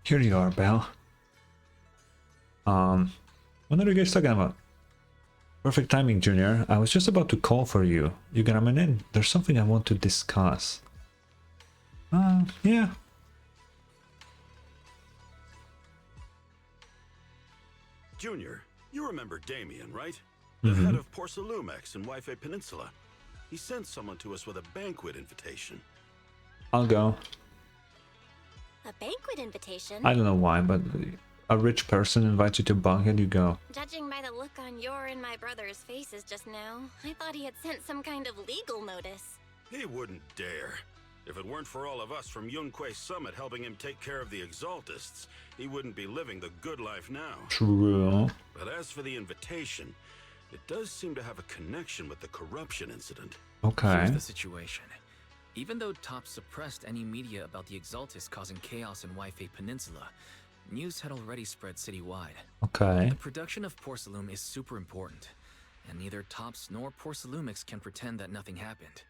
Here you are, Belle. What are you guys talking about? Perfect timing, Junior. I was just about to call for you. You gonna come in? There's something I want to discuss. Yeah. Junior, you remember Damien, right? The head of Porcelumex in Wi-Fi Peninsula. He sent someone to us with a banquet invitation. I'll go. A banquet invitation? I don't know why, but a rich person invites you to banquet, you go. Judging by the look on your and my brother's faces just now, I thought he had sent some kind of legal notice. He wouldn't dare. If it weren't for all of us from Yunquei Summit helping him take care of the exaltists, he wouldn't be living the good life now. True. But as for the invitation, it does seem to have a connection with the corruption incident. Okay. Here's the situation. Even though Top suppressed any media about the exaltists causing chaos in Wi-Fi Peninsula, news had already spread citywide. Okay. The production of Porcelume is super important, and neither Tops nor Porcelumix can pretend that nothing happened.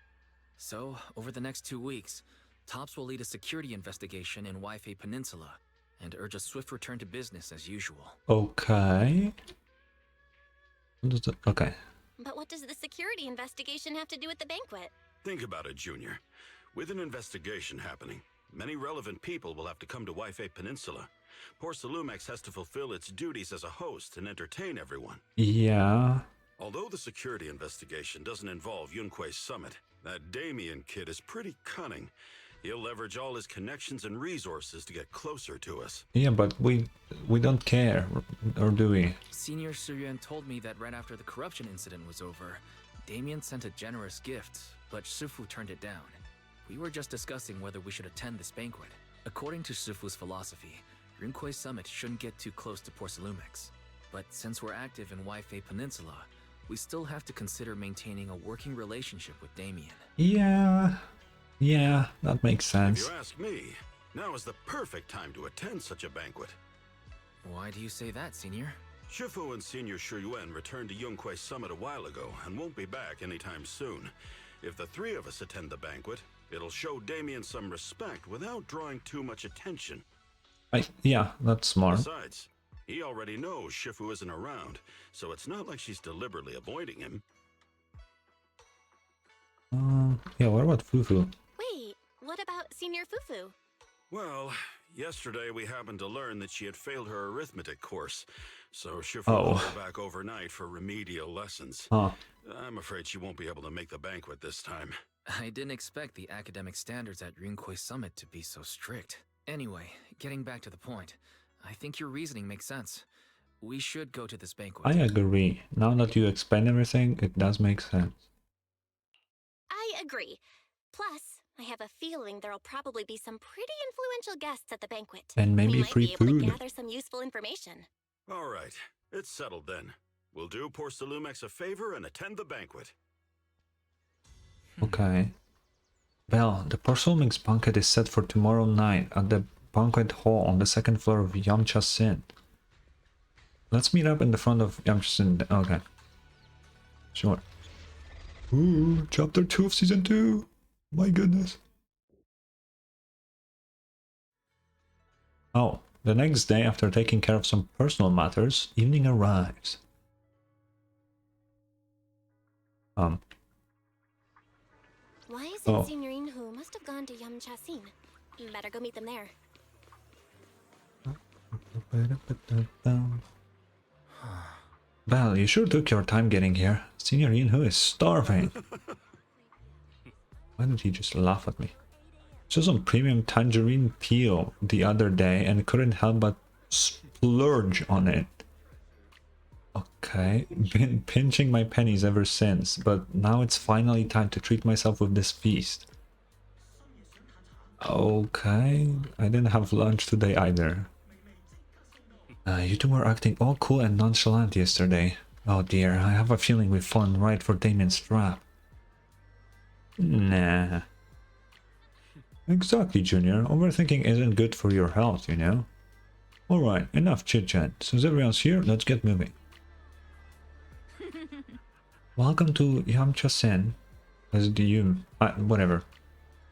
So, over the next 2 weeks, Tops will lead a security investigation in Wi-Fi Peninsula and urge a swift return to business as usual. Okay. Okay. But what does the security investigation have to do with the banquet? Think about it, Junior. With an investigation happening, many relevant people will have to come to Wi-Fi Peninsula. Porcelumex has to fulfill its duties as a host and entertain everyone. Yeah. Although the security investigation doesn't involve Yunquei Summit, that Damien kid is pretty cunning. He'll leverage all his connections and resources to get closer to us. Yeah, but we don't care, or do we? Senior Suyuan told me that right after the corruption incident was over, Damien sent a generous gift, but Shifu turned it down. We were just discussing whether we should attend this banquet. According to Shifu's philosophy, Yunquei Summit shouldn't get too close to Porcelumix. But since we're active in Wi-Fi Peninsula, we still have to consider maintaining a working relationship with Damien. Yeah. Yeah, that makes sense. If you ask me, now is the perfect time to attend such a banquet. Why do you say that, Senior? Shifu and Senior Shuyuan returned to Yunquei Summit a while ago and won't be back anytime soon. If the three of us attend the banquet, it'll show Damien some respect without drawing too much attention. Yeah, that's smart. Besides, he already knows Shifu isn't around, so it's not like she's deliberately avoiding him. Yeah, what about Fufu? Wait, what about Senior Fufu? Well, yesterday we happened to learn that she had failed her arithmetic course, so Shifu Oh. will go back overnight for remedial lessons. Huh. I'm afraid she won't be able to make the banquet this time. I didn't expect the academic standards at Yunquei Summit to be so strict. Anyway, getting back to the point, I think your reasoning makes sense. We should go to this banquet. I agree. Now that you explain everything, it does make sense. I agree. Plus, I have a feeling there'll probably be some pretty influential guests at the banquet. And maybe we might free be able food. to gather some useful information. All right, it's settled then. We'll do Porcelumex a favor and attend the banquet. Okay. Belle, the Porcelumix banquet is set for tomorrow night at the banquet hall on the second floor of Yamcha Sin. Let's meet up in the front of Yamcha Sin. Okay. Sure. Ooh, chapter 2 of season 2. My goodness. Oh, the next day after taking care of some personal matters, evening arrives. Why is it Oh. Senior Inhu must have gone to Yamcha Sin? Better go meet them there. Well, you sure took your time getting here. Senior Inhu is starving. Why did he just laugh at me? Saw some premium tangerine peel the other day and couldn't help but splurge on it. Okay, been pinching my pennies ever since, but now it's finally time to treat myself with this feast. Okay, I didn't have lunch today either. You two were acting all cool and nonchalant yesterday. Oh dear, I have a feeling we've fallen right for Damien's trap. Nah. Exactly, Junior. Overthinking isn't good for your health, you know? Alright, enough chit-chat. Since everyone's here, let's get moving. Welcome to Yamcha Sen. As do you... whatever.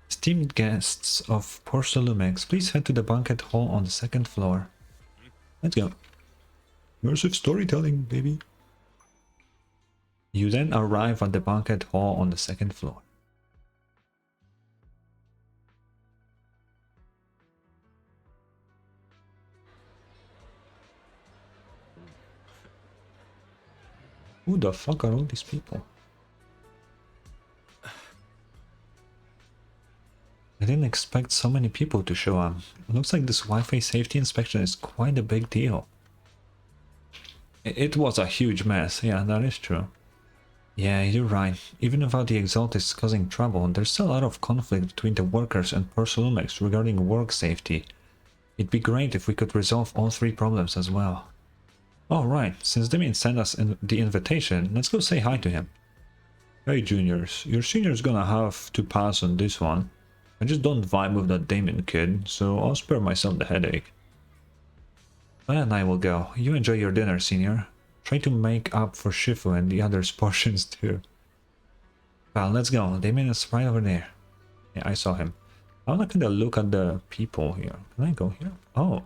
Esteemed guests of Porcelumex, please head to the banquet hall on the 2nd floor. Let's go. Immersive storytelling, baby. You then arrive at the banquet hall on the 2nd floor. Who the fuck are all these people? I didn't expect so many people to show up. It looks like this Wi-Fi safety inspection is quite a big deal. It was a huge mess, yeah, that is true. Yeah, you're right. Even without the exaltists causing trouble, there's still a lot of conflict between the workers and Porcelumex regarding work safety. It'd be great if we could resolve all 3 problems as well. Oh right, since Damien sent us the invitation, let's go say hi to him. Hey juniors, your senior's gonna have to pass on this one. I just don't vibe with that Damien kid, so I'll spare myself the headache. And I will go. You enjoy your dinner, senior. Try to make up for Shifu and the others' portions too. Well, let's go. Damien is right over there. Yeah, I saw him. I wanna kinda look at the people here. Can I go here? Oh.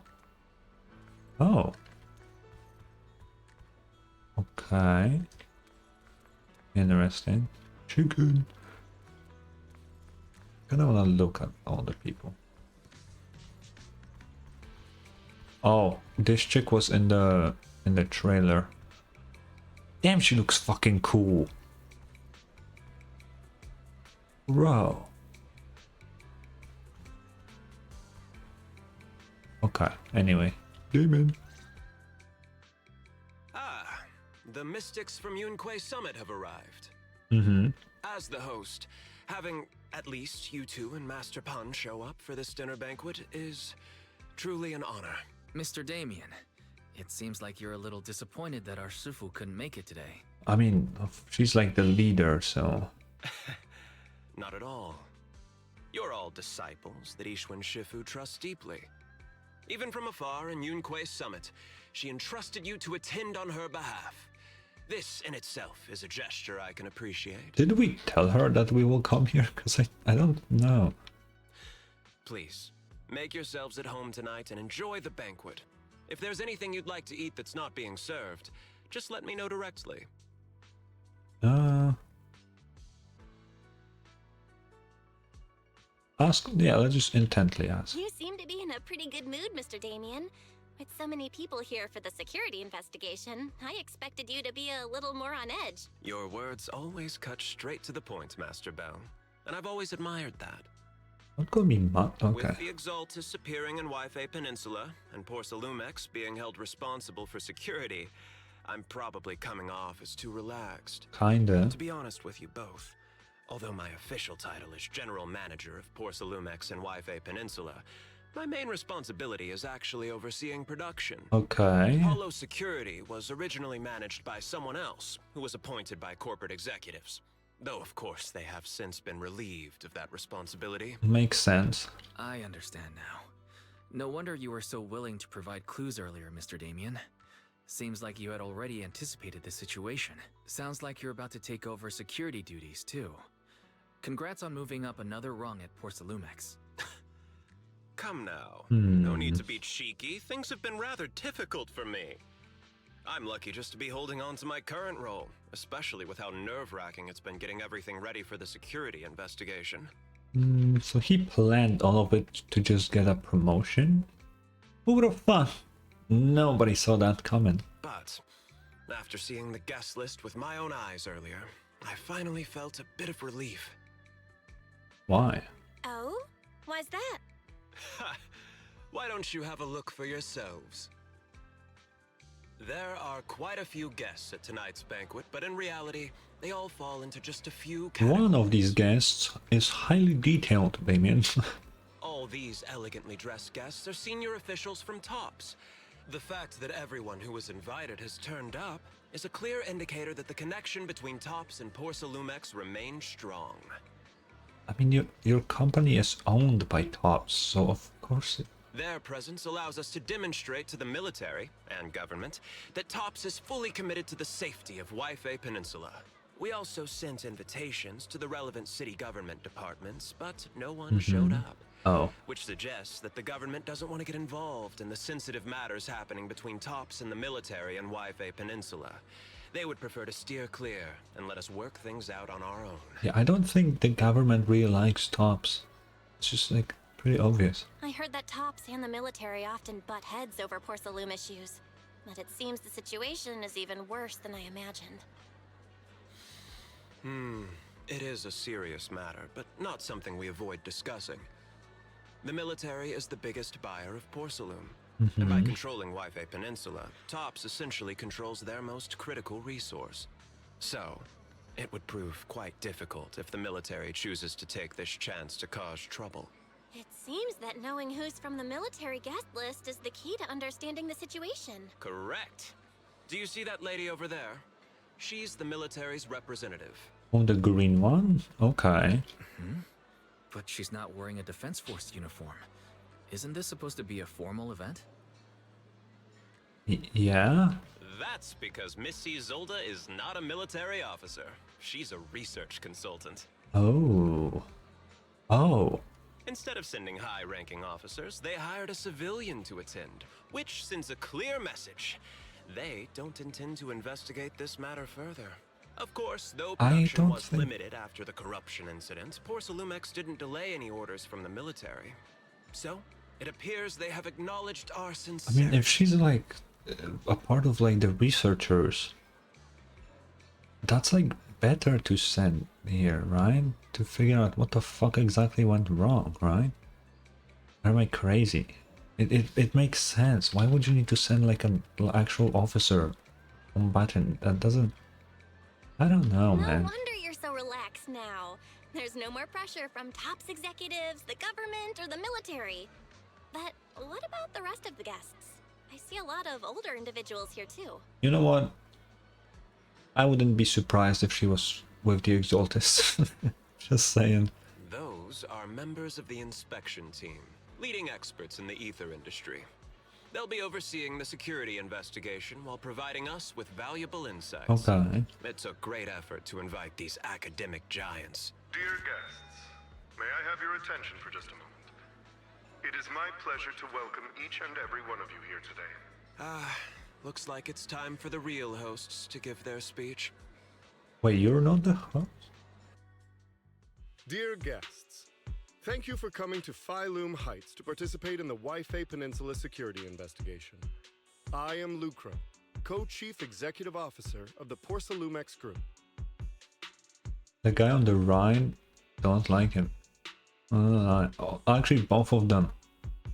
Oh. Okay. Interesting. Chicken. Kinda wanna look at all the people. Oh, this chick was in the trailer. Damn, she looks fucking cool. Bro. Okay, anyway. Damon. Ah, the mystics from Yunquay Summit have arrived. Mm-hmm. As the host, having at least you two and Master Pan show up for this dinner banquet is truly an honor. Mr. Damien, it seems like you're a little disappointed that our Sufu couldn't make it today. I mean, she's like the leader, so... Not at all. You're all disciples that Ishwan Shifu trusts deeply. Even from afar in Yunquay Summit, she entrusted you to attend on her behalf. This in itself is a gesture I can appreciate. Did we tell her that we will come here? Because I don't know. Please, make yourselves at home tonight and enjoy the banquet. If there's anything you'd like to eat that's not being served, just let me know directly. Ask, yeah, let's just intently ask. You seem to be in a pretty good mood, Mr. Damien. With so many people here for the security investigation, I expected you to be a little more on edge. Your words always cut straight to the point, Master Bell, and I've always admired that. Don't call me mad. Okay. With the exaltists appearing in Wi-Fi Peninsula and Porcelumex being held responsible for security, I'm probably coming off as too relaxed. Kinda. To be honest with you both, although my official title is General Manager of Porcelumex and Wi-Fi Peninsula, my main responsibility is actually overseeing production. Okay. Hollow Security was originally managed by someone else, who was appointed by corporate executives. Though, of course, they have since been relieved of that responsibility. Makes sense. I understand now. No wonder you were so willing to provide clues earlier, Mr. Damien. Seems like you had already anticipated this situation. Sounds like you're about to take over security duties, too. Congrats on moving up another rung at Porcelumex. Come now. No need to be cheeky. Things have been rather difficult for me. I'm lucky just to be holding on to my current role, especially with how nerve-wracking it's been getting everything ready for the security investigation. So he planned all of it to just get a promotion? Who would have thought? Nobody saw that coming. But after seeing the guest list with my own eyes earlier, I finally felt a bit of relief. Why? Oh? Why's that? Why don't you have a look for yourselves? There are quite a few guests at tonight's banquet, but in reality, they all fall into just a few categories. One of these guests is highly detailed, Damien. All these elegantly dressed guests are senior officials from TOPS. The fact that everyone who was invited has turned up is a clear indicator that the connection between TOPS and Porcelumex remains strong. I mean, your company is owned by TOPS, so of course... Their presence allows us to demonstrate to the military and government that TOPS is fully committed to the safety of Wi-Fi Peninsula. We also sent invitations to the relevant city government departments, but no one showed up. Oh. Which suggests that the government doesn't want to get involved in the sensitive matters happening between Tops and the military on Waifei Peninsula. They would prefer to steer clear and let us work things out on our own. Yeah, I don't think the government really likes Tops. It's just like pretty obvious. I heard that Tops and the military often butt heads over Porcelain issues, but it seems the situation is even worse than I imagined. It is a serious matter, but not something we avoid discussing. The military is the biggest buyer of porcelain, and by controlling Waifei Peninsula, Tops essentially controls their most critical resource. So, it would prove quite difficult if the military chooses to take this chance to cause trouble. It seems that knowing who's from the military guest list is the key to understanding the situation. Correct. Do you see that lady over there? She's the military's representative. Oh, the green one? Okay. But she's not wearing a Defense Force uniform. Isn't this supposed to be a formal event? Yeah? That's because Missy Zolda is not a military officer. She's a research consultant. Oh. Oh. Instead of sending high-ranking officers, they hired a civilian to attend, which sends a clear message. They don't intend to investigate this matter further. Of course, though production was limited after the corruption incident, Porcelumex didn't delay any orders from the military. So, it appears they have acknowledged our sincerity. I mean, if she's like a part of like the researchers, that's like better to send here, right? To figure out what the fuck exactly went wrong, right? Or am I crazy? It makes sense. Why would you need to send like an actual officer combatant? That doesn't... I don't know, man. No wonder you're so relaxed now. There's no more pressure from Tops executives, the government, or the military. But what about the rest of the guests? I see a lot of older individuals here too. You know what? I wouldn't be surprised if she was with the exaltists. Just saying. Those are members of the inspection team, leading experts in the ether industry. They'll be overseeing the security investigation while providing us with valuable insights. Okay. It took great effort to invite these academic giants. Dear guests, may I have your attention for just a moment? It is my pleasure to welcome each and every one of you here today. Looks like it's time for the real hosts to give their speech. Wait, you're not the host? Dear guests, thank you for coming to Phylum Heights to participate in the Waifei Peninsula security investigation. I am Lucro, co-chief executive officer of the Porcelumex Group. The guy on the right, don't like him. Actually, both of them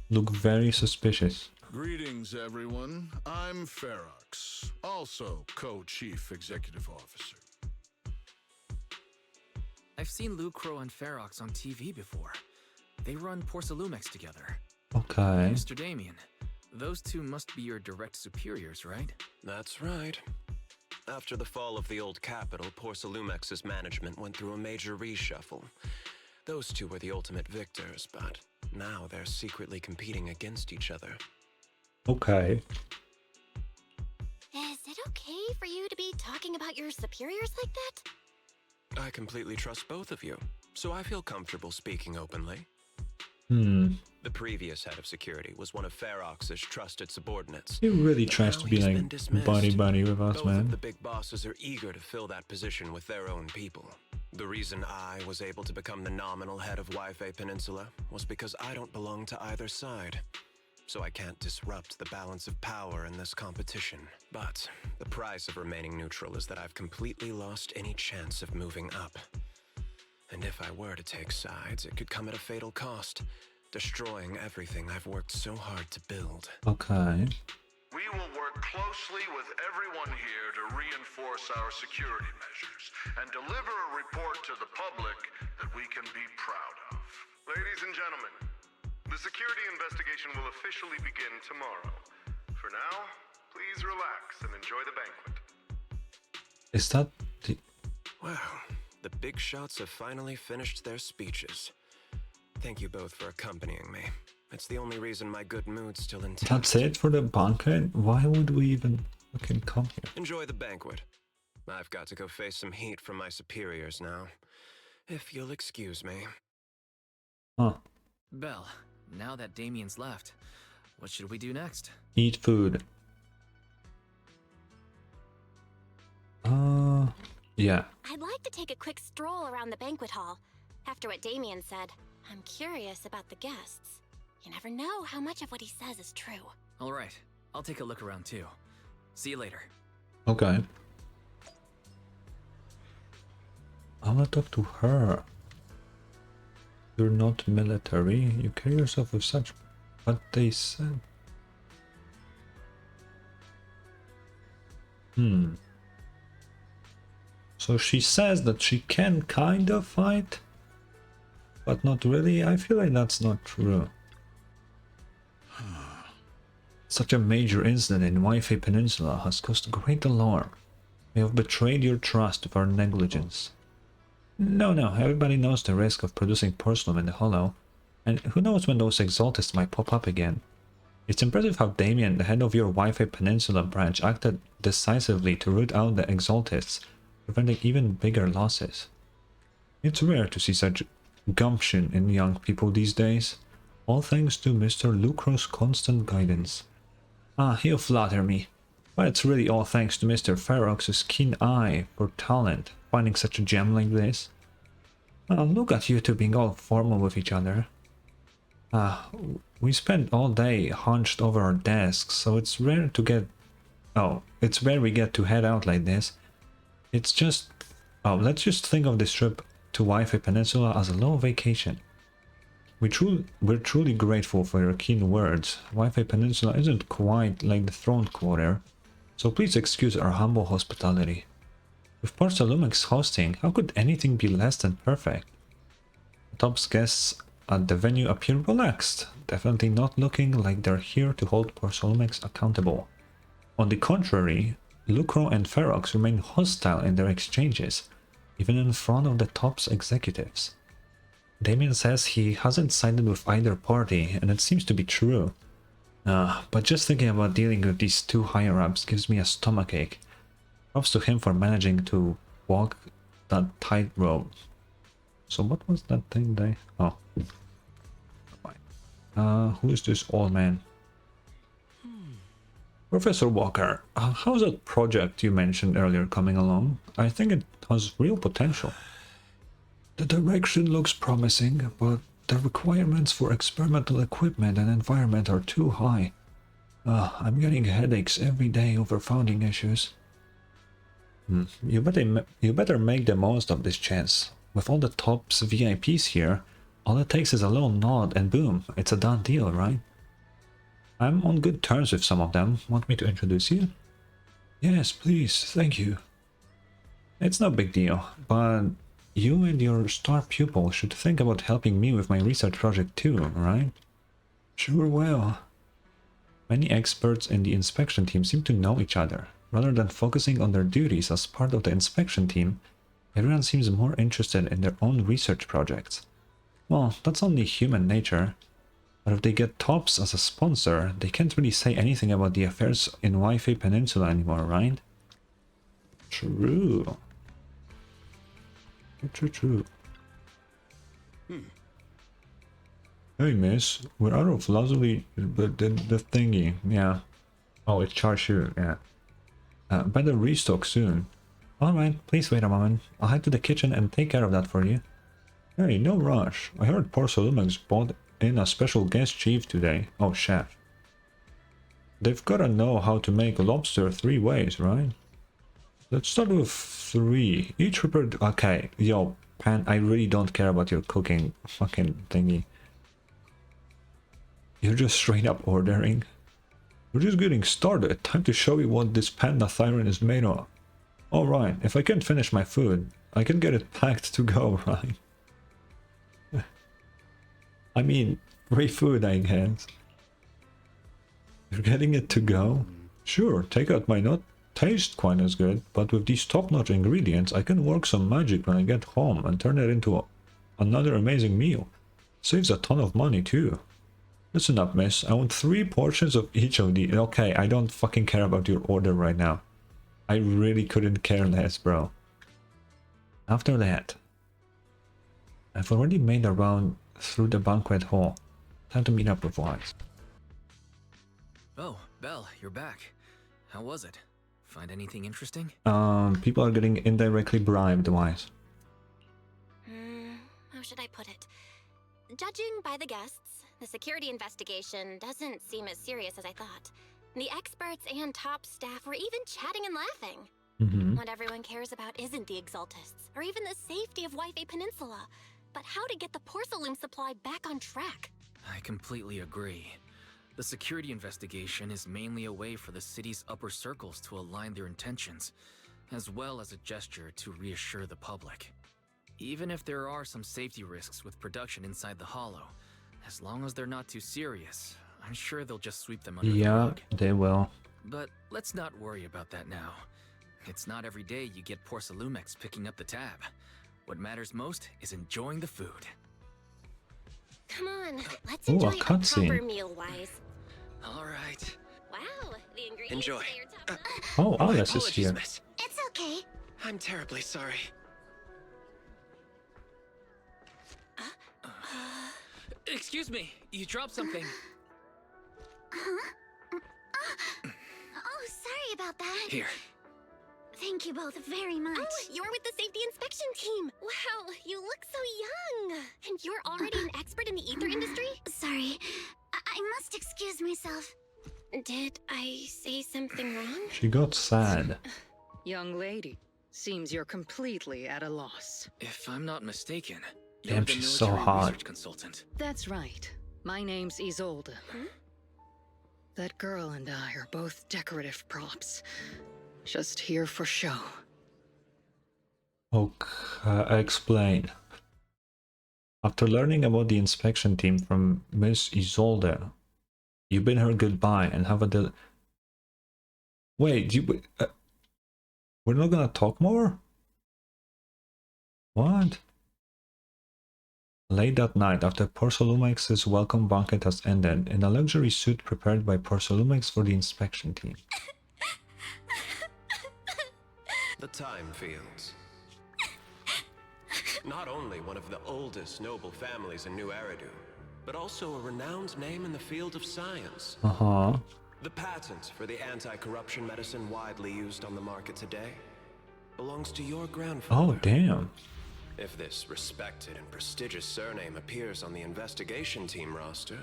look very suspicious. Greetings, everyone. I'm Ferox, also co-chief executive officer. I've seen Lucro and Ferox on TV before. They run Porcelumex together. Okay. Mr. Damien, those two must be your direct superiors, right? That's right. After the fall of the old capital, Porcelumex's management went through a major reshuffle. Those two were the ultimate victors, but now they're secretly competing against each other. Okay. Is it okay for you to be talking about your superiors like that? I completely trust both of you, so I feel comfortable speaking openly. The previous head of security was one of Ferox's trusted subordinates. He really tries to be like buddy with us, Both man. of the big bosses are eager to fill that position with their own people. The reason I was able to become the nominal head of Waifei Peninsula was because I don't belong to either side. So I can't disrupt the balance of power in this competition. But the price of remaining neutral is that I've completely lost any chance of moving up. And if I were to take sides, it could come at a fatal cost, destroying everything I've worked so hard to build. Okay. We will work closely with everyone here to reinforce our security measures and deliver a report to the public that we can be proud of. Ladies and gentlemen, the security investigation will officially begin tomorrow. For now, please relax and enjoy the banquet. Is that the... Wow, the big shots have finally finished their speeches. Thank you both for accompanying me. It's the only reason my good mood's still intact. That's it for the banquet? Why would we even fucking come here? Enjoy the banquet. I've got to go face some heat from my superiors now. If you'll excuse me. Huh. Belle, now that Damien's left, what should we do next? Eat food. Yeah. I'd like to take a quick stroll around the banquet hall. After what Damien said, I'm curious about the guests. You never know how much of what he says is true. All right, I'll take a look around too. See you later. Okay. I wanna talk to her. You're not military. You carry yourself with such... What they said. So she says that she can kind of fight, but not really. I feel like that's not true. Such a major incident in Wi-Fi Peninsula has caused great alarm. We have betrayed your trust with our negligence. No, everybody knows the risk of producing porcelain in the hollow, and who knows when those exaltists might pop up again. It's impressive how Damien, the head of your Wi-Fi Peninsula branch, acted decisively to root out the exaltists, preventing even bigger losses. It's rare to see such gumption in young people these days, all thanks to Mr. Lucro's constant guidance. You flatter me, but it's really all thanks to Mr. Ferox's keen eye for talent, finding such a gem like this. Look at you two being all formal with each other. We spent all day hunched over our desks, so it's rare to get... Oh, it's rare we get to head out like this. It's just... Oh, let's just think of this trip to Wi-Fi Peninsula as a little vacation. We're truly grateful for your keen words. Wi-Fi Peninsula isn't quite like the Throne Quarter, so please excuse our humble hospitality. With Porcelumix hosting, how could anything be less than perfect? The top's guests at the venue appear relaxed, definitely not looking like they're here to hold Porcelumix accountable. On the contrary, Lucro and Ferox remain hostile in their exchanges, even in front of the top's executives. Damien says he hasn't sided with either party, and it seems to be true. But just thinking about dealing with these two higher-ups gives me a stomachache. Props to him for managing to walk that tightrope. So what was that thing they... Oh. Who is this old man? Professor Walker, how's that project you mentioned earlier coming along? I think it has real potential. The direction looks promising, but the requirements for experimental equipment and environment are too high. I'm getting headaches every day over founding issues. You better make the most of this chance. With all the top's VIPs here, all it takes is a little nod and boom, it's a done deal, right? I'm on good terms with some of them. Want me to introduce you? Yes, please, thank you. It's no big deal, but you and your star pupil should think about helping me with my research project too, right? Sure will. Many experts in the inspection team seem to know each other. Rather than focusing on their duties as part of the inspection team, everyone seems more interested in their own research projects. Well, that's only human nature. But if they get Tops as a sponsor, they can't really say anything about the affairs in Wi-Fi Peninsula anymore, right? True. True. Hey miss, we're out of lazuli, but the thingy, yeah. Oh, it's Char-Shu, yeah. Better restock soon. Alright, please wait a moment. I'll head to the kitchen and take care of that for you. Hey, no rush. I heard Porcelumix bought in a special guest chief today. Oh, chef. They've gotta know how to make lobster 3 ways, right? Let's start with 3. Each prepared... Okay, yo, Pan, I really don't care about your cooking fucking thingy. You're just straight up ordering. We're just getting started. Time to show you what this panda thyron is made of. Alright, if I can't finish my food, I can get it packed to go, right? I mean, free food, I guess. You're getting it to go? Sure, takeout might not taste quite as good, but with these top-notch ingredients, I can work some magic when I get home and turn it into another amazing meal. Saves a ton of money, too. Listen up, miss. I want 3 portions of each of these. Okay, I don't fucking care about your order right now. I really couldn't care less, bro. After that, I've already made a round through the banquet hall. Time to meet up with Wise. Oh, Belle, you're back. How was it? Find anything interesting? People are getting indirectly bribed, Wise. How should I put it? Judging by the guests, the security investigation doesn't seem as serious as I thought. The experts and top staff were even chatting and laughing. What everyone cares about isn't the exaltists, or even the safety of Wi-Fi Peninsula, but how to get the porcelain supply back on track. I completely agree. The security investigation is mainly a way for the city's upper circles to align their intentions, as well as a gesture to reassure the public. Even if there are some safety risks with production inside the Hollow, as long as they're not too serious, I'm sure they'll just sweep them under the rug. Yeah, they will. But let's not worry about that now. It's not every day you get Porcelumex picking up the tab. What matters most is enjoying the food. Come on, let's Ooh, a enjoy a proper cutscene. meal, Wise. All right. Wow, the ingredients Enjoy. today are top notch. Oh, My Alice is apologies, here. miss. It's okay. I'm terribly sorry. Excuse me, you dropped something. Oh, sorry about that. Here. Thank you both very much. Oh, you're with the safety inspection team. Wow, you look so young. And you're already an expert in the ether industry? Sorry, I must excuse myself. Did I say something wrong? She got sad. Young lady, seems you're completely at a loss. If I'm not mistaken, Damn, you're the she's so military hot. research consultant. That's right. My name's Isolde. That girl and I are both decorative props. Just here for show. Okay, explain. After learning about the inspection team from Miss Isolde, you bid her goodbye and have a Wait, we're not gonna talk more? What? Late that night, after Porcelumex's welcome banquet has ended, in a luxury suite prepared by Porcelumex for the inspection team. The Time Fields. Not only one of the oldest noble families in New Eridu, but also a renowned name in the field of science. Uh-huh. The patent for the anti-corruption medicine widely used on the market today belongs to your grandfather. Oh, damn. If this respected and prestigious surname appears on the investigation team roster,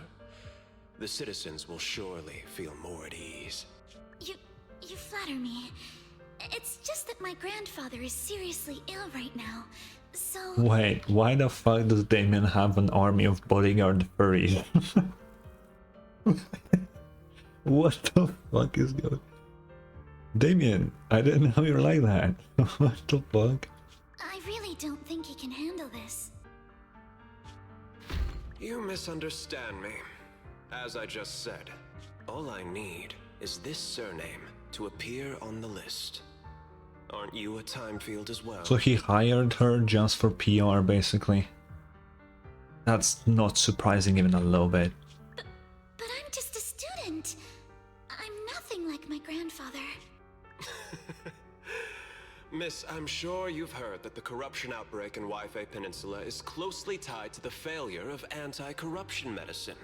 the citizens will surely feel more at ease. You flatter me. It's just that my grandfather is seriously ill right now, so... Wait, why the fuck does Damien have an army of bodyguard furries? What the fuck is going on? Damien, I didn't know you were like that. What the fuck? I really don't think he can handle this. You misunderstand me. As I just said, all I need is this surname to appear on the list. Aren't you a time field as well? So he hired her just for PR, basically. That's not surprising even a little bit. But I'm just a student. I'm nothing like my grandfather. Miss, I'm sure you've heard that the corruption outbreak in Wi-Fi Peninsula is closely tied to the failure of anti-corruption medicine.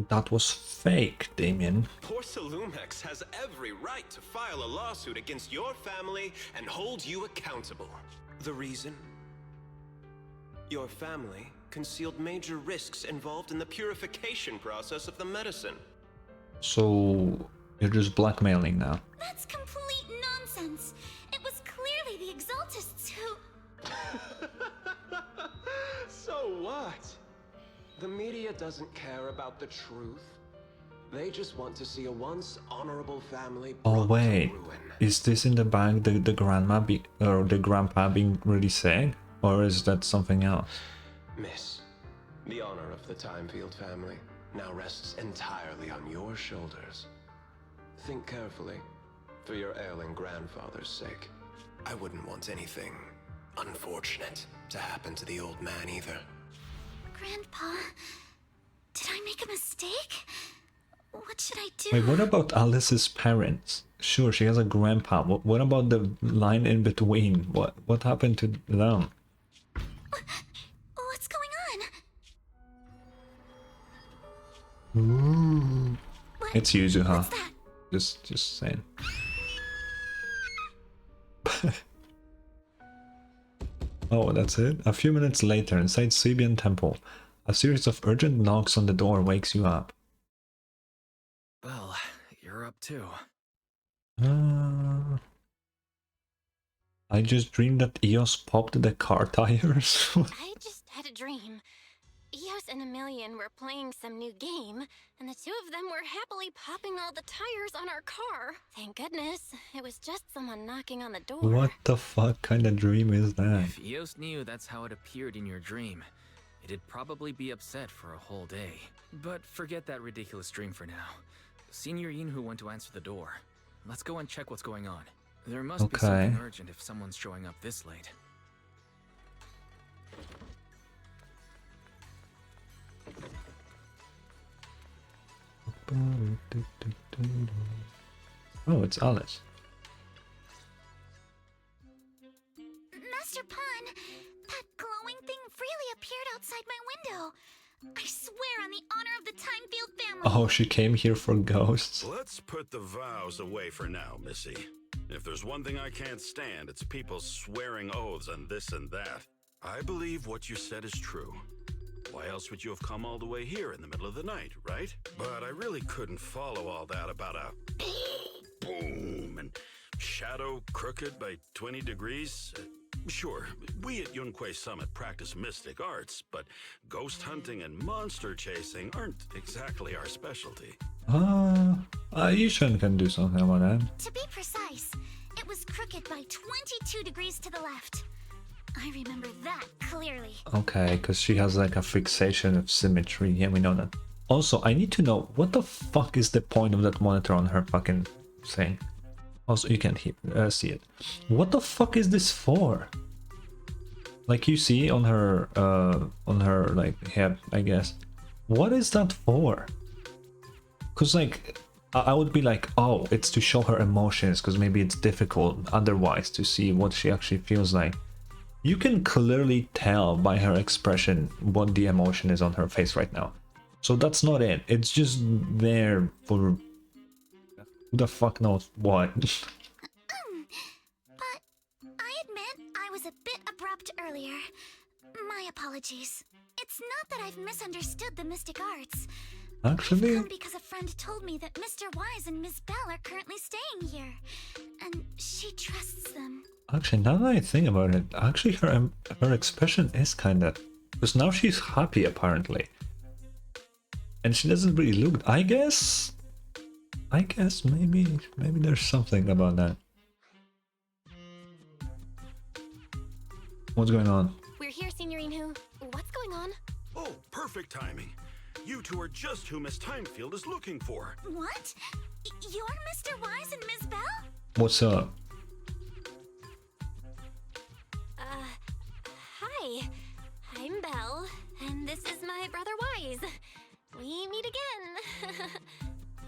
That was fake, Damien. Porcelumex has every right to file a lawsuit against your family and hold you accountable. The reason? Your family concealed major risks involved in the purification process of the medicine. So you're just blackmailing now. That's complete nonsense. It was clearly the exaltists who... So what? The media doesn't care about the truth. They just want to see a once honorable family brought Oh wait, to ruin. is this in the bag the grandma or the grandpa being really saying? Or is that something else? Miss, the honor of the Timefield family now rests entirely on your shoulders. Think carefully, for your ailing grandfather's sake. I wouldn't want anything unfortunate to happen to the old man either. Grandpa, did I make a mistake? What What should I do? Wait, what about Alice's parents? Sure, she has a grandpa. What about the line in between? What happened to them? What's going on? Ooh. What? It's Yuzuha. What's that? Just saying. Oh, that's it? A few minutes later, inside Sibian Temple, a series of urgent knocks on the door wakes you up. Well, you're up too. I just dreamed that Eos popped the car tires. I just had a dream. Eos and Emilian were playing some new game, and the two of them were happily popping all the tires on our car. Thank goodness, it was just someone knocking on the door. What the fuck kind of dream is that? If Eos knew that's how it appeared in your dream, it'd probably be upset for a whole day. But forget that ridiculous dream for now. Senior Yinhu went to answer the door. Let's go and check what's going on. There must be something urgent if someone's showing up this late. Oh, it's Alice. Master Pun, that glowing thing really appeared outside my window. I swear on the honor of the Timefield family. Oh, she came here for ghosts. Let's put the vows away for now, Missy. If there's one thing I can't stand, it's people swearing oaths on this and that. I believe what you said is true. Why else would you have come all the way here in the middle of the night, right? But I really couldn't follow all that about a boom and shadow crooked by 20 degrees. Sure, we at Yunquay Summit practice mystic arts, but ghost hunting and monster chasing aren't exactly our specialty. Yishan can do something about that. To be precise, it was crooked by 22 degrees to the left. I remember that clearly. Okay, because she has like a fixation of symmetry. Yeah, we know that. Also, I need to know, what the fuck is the point of that monitor on her fucking thing? Also, you can't see it. What the fuck is this for? Like you see on her like head, I guess. What is that for? Cause like I would be like, oh, it's to show her emotions, because maybe it's difficult otherwise to see what she actually feels like. You can clearly tell by her expression what the emotion is on her face right now. So that's not it. It's just there for who the fuck knows what. But I admit I was a bit abrupt earlier. My apologies. It's not that I've misunderstood the mystic arts. Actually, I've come because a friend told me that Mr. Wise and Ms. Bell are currently staying here, and she trusts them. Actually, now that I think about it, actually her expression is kind of, because now she's happy apparently, and she doesn't really look. I guess maybe there's something about that. What's going on? We're here, Senior Inhu. What's going on? Oh, perfect timing. You two are just who Miss Timefield is looking for. What? You're Mr. Wise and Ms. Bell? What's up? Hi. I'm Belle, and this is my brother Wise. We meet again.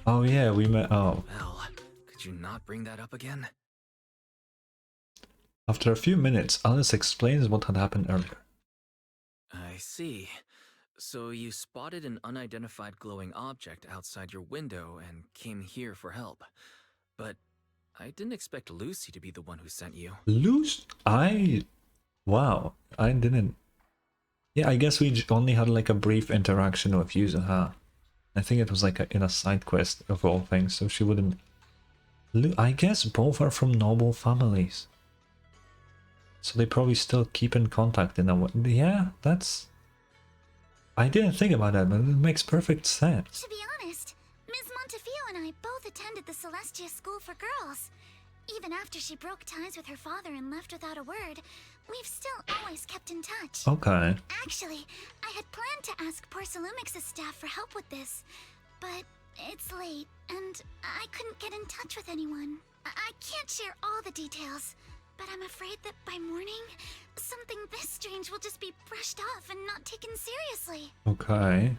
Oh yeah, we met. Oh. Well, could you not bring that up again? After a few minutes, Alice explains what had happened earlier. I see. So you spotted an unidentified glowing object outside your window and came here for help. But I didn't expect Lucy to be the one who sent you. Wow, I didn't. Yeah, I guess we only had like a brief interaction with Yuzuha. I think it was like in a side quest of all things, so she wouldn't. I guess both are from noble families. So they probably still keep in contact in a way. Yeah, that's... I didn't think about that, but it makes perfect sense. To be honest, Ms. Montefiore and I both attended the Celestia School for Girls. Even after she broke ties with her father and left without a word, we've still always kept in touch. Okay. Actually, I had planned to ask Porcelumix's staff for help with this, but it's late, and I couldn't get in touch with anyone. I can't share all the details, but I'm afraid that by morning, something this strange will just be brushed off and not taken seriously. Okay.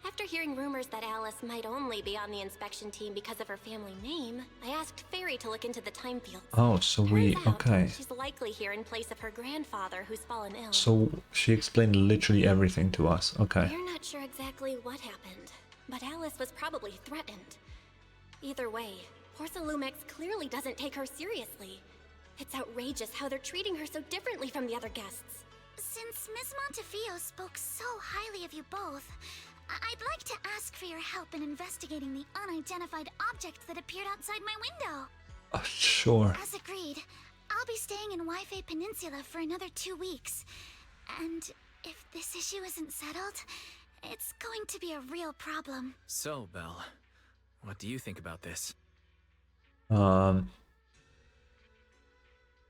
After hearing rumors that Alice might only be on the inspection team because of her family name, I asked Fairy to look into the time fields. Oh, so we... Turns out, okay. she's likely here in place of her grandfather who's fallen ill. So she explained literally everything to us. Okay. We're not sure exactly what happened, but Alice was probably threatened. Either way, Porcelumex clearly doesn't take her seriously. It's outrageous how they're treating her so differently from the other guests. Since Ms. Montefiore spoke so highly of you both, I'd like to ask for your help in investigating the unidentified object that appeared outside my window. Sure. As agreed, I'll be staying in Wi-Fi Peninsula for another 2 weeks. And if this issue isn't settled, it's going to be a real problem. So, Belle, what do you think about this?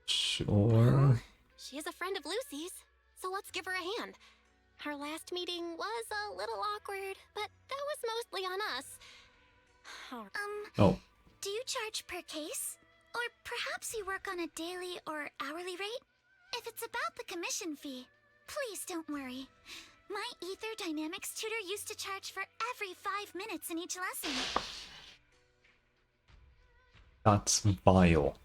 Sure. She is a friend of Lucy's, so let's give her a hand. Our last meeting was a little awkward, but that was mostly on us. Oh. Do you charge per case? Or perhaps you work on a daily or hourly rate? If it's about the commission fee, please don't worry. My Ether Dynamics tutor used to charge for every 5 minutes in each lesson. That's vile.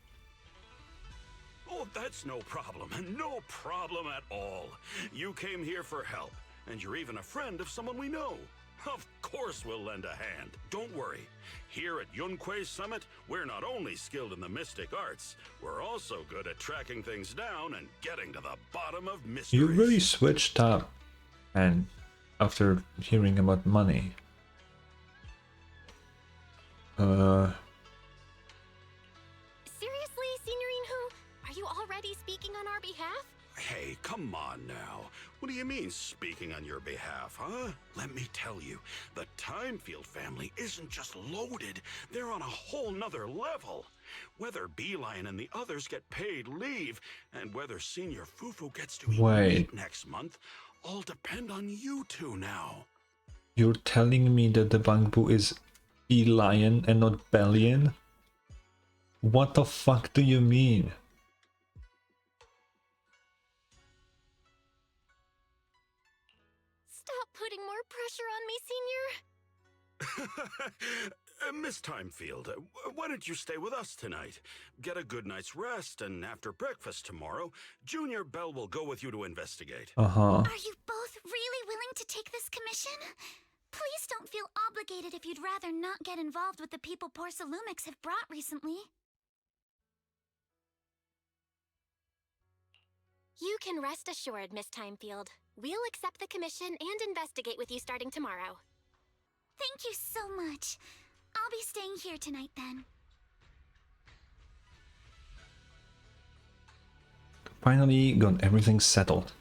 Oh, that's no problem. No problem at all. You came here for help, and you're even a friend of someone we know. Of course we'll lend a hand. Don't worry. Here at Yunquei Summit, we're not only skilled in the mystic arts, we're also good at tracking things down and getting to the bottom of mysteries. You really switched up, and after hearing about money. Seriously, Signorine Hu? Are you already speaking on our behalf? Hey, come on now. What do you mean, speaking on your behalf, huh? Let me tell you, the Timefield family isn't just loaded, they're on a whole nother level. Whether Beeline and the others get paid leave, and whether Senior Fufu gets to eat meat next month, all depend on you two now. You're telling me that the Bangbu is E-Lion and not Bellion? What the fuck do you mean? Stop putting more pressure on me, Senior. Miss Timefield, why don't you stay with us tonight? Get a good night's rest, and after breakfast tomorrow, Junior Bell will go with you to investigate. Uh-huh. Are you both really willing to take this commission? Please don't feel obligated if you'd rather not get involved with the people Porcelumex have brought recently. You can rest assured, Miss Timefield. We'll accept the commission and investigate with you starting tomorrow. Thank you so much. I'll be staying here tonight then. Finally got everything settled.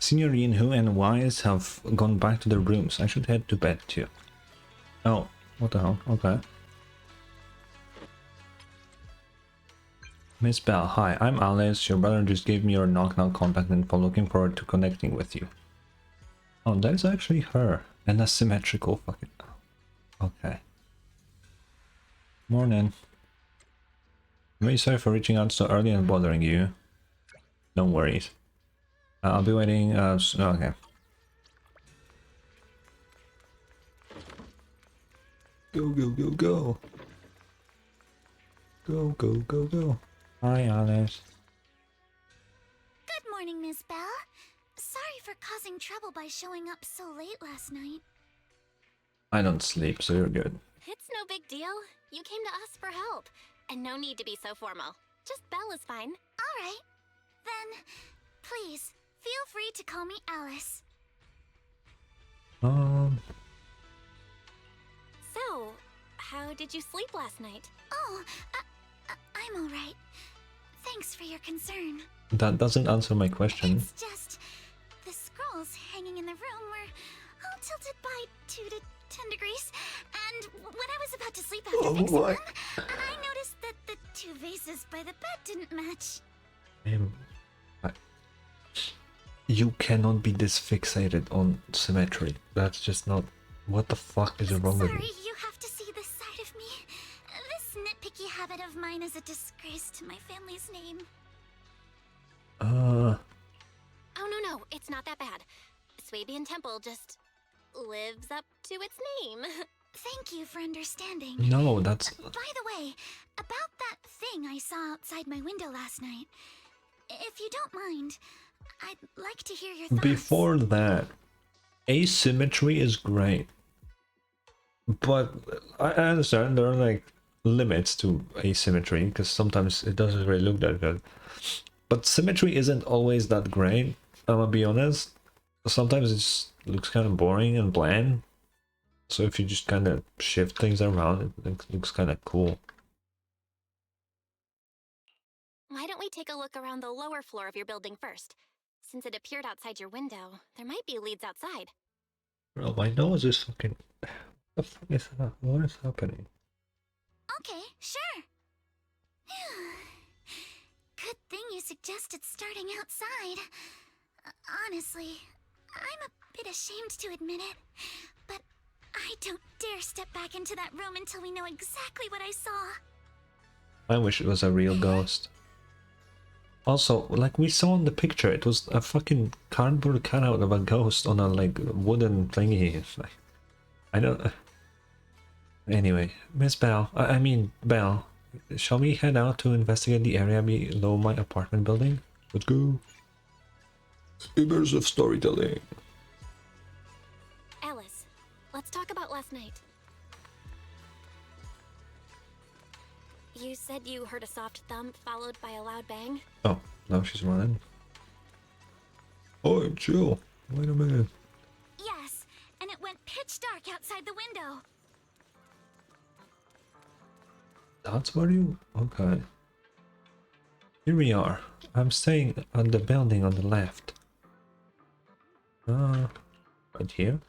Senior Yinhu and Wise have gone back to their rooms. I should head to bed too. Oh, what the hell? Okay. Miss Bell, hi, I'm Alice. Your brother just gave me your knock-knock contact info. Looking forward to connecting with you. Oh, that is actually her. And a symmetrical fucking... Okay. Morning. I'm very sorry for reaching out so early and bothering you. No worries. I'll be waiting. Okay. Go, go, go, go. Go, go, go, go. Hi, Alice. Good morning, Miss Bell. Sorry for causing trouble by showing up so late last night. I don't sleep, so you're good. It's no big deal. You came to us for help. And no need to be so formal. Just Belle is fine. Alright. Then, please, feel free to call me Alice. So, how did you sleep last night? Oh, I'm alright. Thanks for your concern. That doesn't answer my question. It's just, the scrolls hanging in the room were all tilted by 2 to 10 degrees, and when I was about to sleep after fixing them, I noticed that the 2 vases by the bed didn't match. You cannot be this fixated on symmetry. That's just not... What the fuck is wrong with you? Sorry, you have to see this side of me. This nitpicky habit of mine is a disgrace to my family's name. Oh, no, it's not that bad. Swabian Temple just lives up to its name. Thank you for understanding. No, that's... By the way, about that thing I saw outside my window last night. If you don't mind, I'd like to hear your thoughts. Before that, asymmetry is great. But I understand there are like limits to asymmetry, because sometimes it doesn't really look that good. But symmetry isn't always that great, I'm gonna be honest. Sometimes it just looks kind of boring and bland. So if you just kind of shift things around, it looks kind of cool. Why don't we take a look around the lower floor of your building first? Since it appeared outside your window, there might be leads outside. Bro, my nose is fucking... What the fuck is that? What is happening? Okay, sure. Good thing you suggested starting outside. Honestly, I'm a bit ashamed to admit it, but I don't dare step back into that room until we know exactly what I saw. I wish it was a real ghost. Also, like we saw in the picture, it was a fucking cardboard cutout of a ghost on a like wooden thingy. It's like, I don't... Anyway, Miss Bell, I mean Bell, shall we head out to investigate the area below my apartment building? Let's go. Immersive of storytelling. Alice, let's talk about last night. You said you heard a soft thump followed by a loud bang? Oh, now she's running. Oh, chill. Wait a minute. Yes, and it went pitch dark outside the window. That's where you... Okay. Here we are. I'm staying at the building on the left. Right here.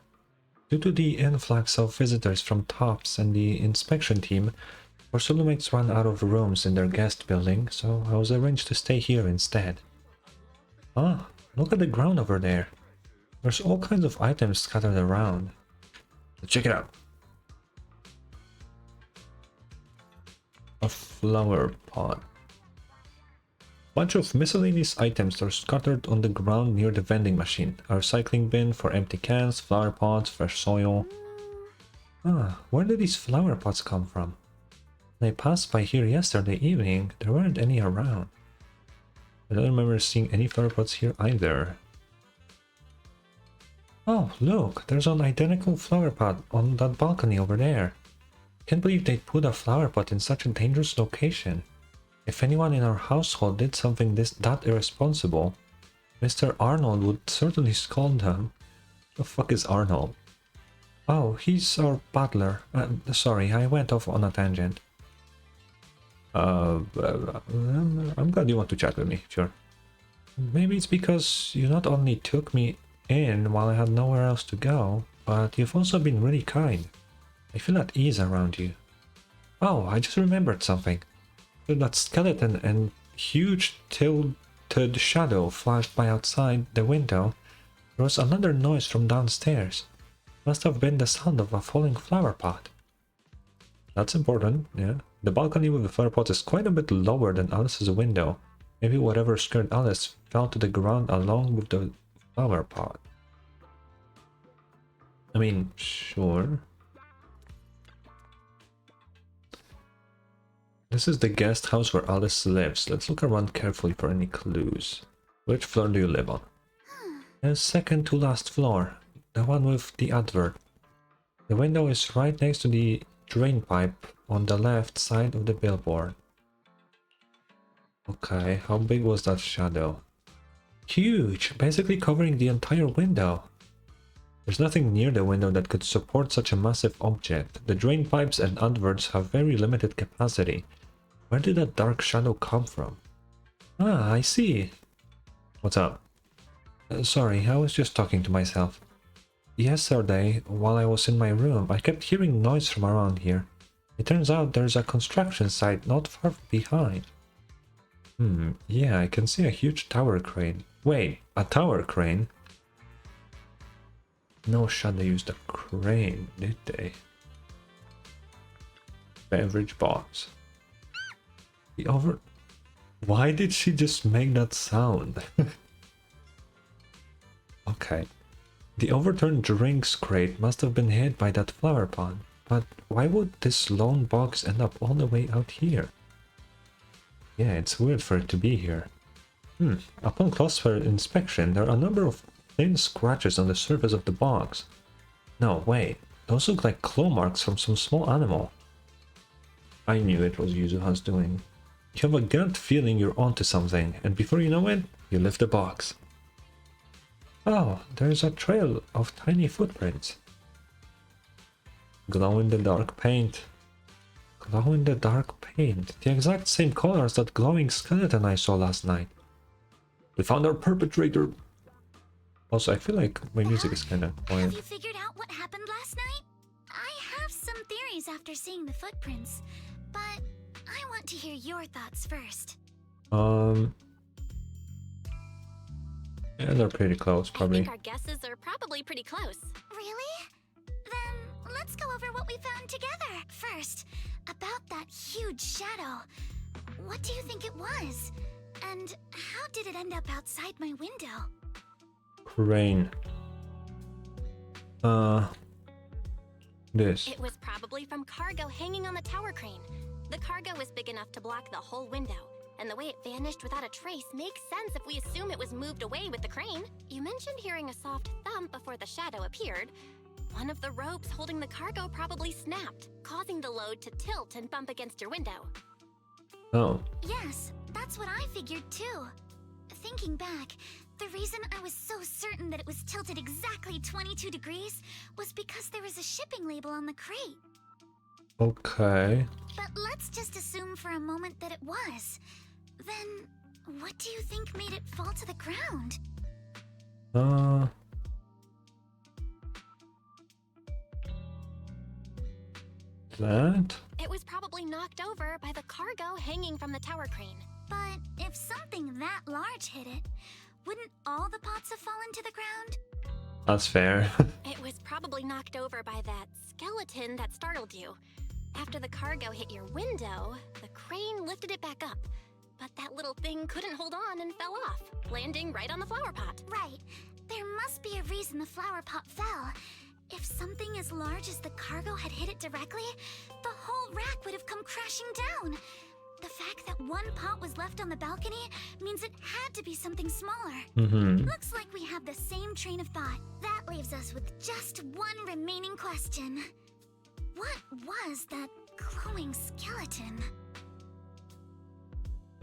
Due to the influx of visitors from TOPS and the inspection team, our soulmates ran out of rooms in their guest building, so I was arranged to stay here instead. Ah, look at the ground over there. There's all kinds of items scattered around. Check it out. A flower pot. Bunch of miscellaneous items are scattered on the ground near the vending machine. A recycling bin for empty cans, flower pots, fresh soil. Ah, where did these flower pots come from? When I passed by here yesterday evening, there weren't any around. I don't remember seeing any flower pots here either. Oh, look, there's an identical flower pot on that balcony over there. Can't believe they put a flower pot in such a dangerous location. If anyone in our household did something that irresponsible, Mr. Arnold would certainly scold them. The fuck is Arnold? Oh, he's our butler. Sorry, I went off on a tangent. I'm glad you want to chat with me, sure. Maybe it's because you not only took me in while I had nowhere else to go, but you've also been really kind. I feel at ease around you. Oh, I just remembered something. That skeleton and huge tilted shadow flashed by outside the window. There was another noise from downstairs. Must have been the sound of a falling flower pot. That's important, yeah. The balcony with the flower pot is quite a bit lower than Alice's window. Maybe whatever scared Alice fell to the ground along with the flower pot. I mean, sure. This is the guest house where Alice lives. Let's look around carefully for any clues. Which floor do you live on? The second to last floor. The one with the advert. The window is right next to the drain pipe on the left side of the billboard. Okay, how big was that shadow? Huge! Basically covering the entire window. There's nothing near the window that could support such a massive object. The drain pipes and adverts have very limited capacity. Where did that dark shadow come from? Ah, I see. What's up? Sorry, I was just talking to myself. Yesterday, while I was in my room, I kept hearing noise from around here. It turns out there's a construction site not far behind. Yeah, I can see a huge tower crane. Wait, a tower crane? No shot they used a crane, did they? Beverage box. The over... Why did she just make that sound? Okay. The overturned drinks crate must have been hit by that flower pot. But why would this lone box end up all the way out here? Yeah, it's weird for it to be here. Upon closer inspection, there are a number of thin scratches on the surface of the box. No, wait. Those look like claw marks from some small animal. I knew it was Yuzuha's doing. You have a gut feeling you're onto something, and before you know it, you lift the box. Oh, there's a trail of tiny footprints. Glow-in-the-dark paint. Glow-in-the-dark paint. The exact same color as that glowing skeleton I saw last night. We found our perpetrator. Also, I feel like my music is kind of Have quiet. you figured out what happened last night? I have some theories after seeing the footprints, but I want to hear your thoughts first. Yeah, they're pretty close, I probably. think our guesses are probably pretty close. Really? Then let's go over what we found together. First, about that huge shadow. What do you think it was? And how did it end up outside my window? Crane. This. It was probably from cargo hanging on the tower crane. The cargo was big enough to block the whole window, and the way it vanished without a trace makes sense if we assume it was moved away with the crane. You mentioned hearing a soft thump before the shadow appeared. One of the ropes holding the cargo probably snapped, causing the load to tilt and bump against your window. Oh. Yes, that's what I figured too. Thinking back, the reason I was so certain that it was tilted exactly 22 degrees was because there was a shipping label on the crate. Okay. But let's just assume for a moment that it was. Then, what do you think made it fall to the ground? That? It was probably knocked over by the cargo hanging from the tower crane. But if something that large hit it, wouldn't all the pots have fallen to the ground? That's fair. It was probably knocked over by that skeleton that startled you. After the cargo hit your window, the crane lifted it back up. But that little thing couldn't hold on and fell off, landing right on the flower pot. Right. There must be a reason the flower pot fell. If something as large as the cargo had hit it directly, the whole rack would have come crashing down. The fact that one pot was left on the balcony means it had to be something smaller. Looks like we have the same train of thought. That leaves us with just one remaining question. What was that glowing skeleton?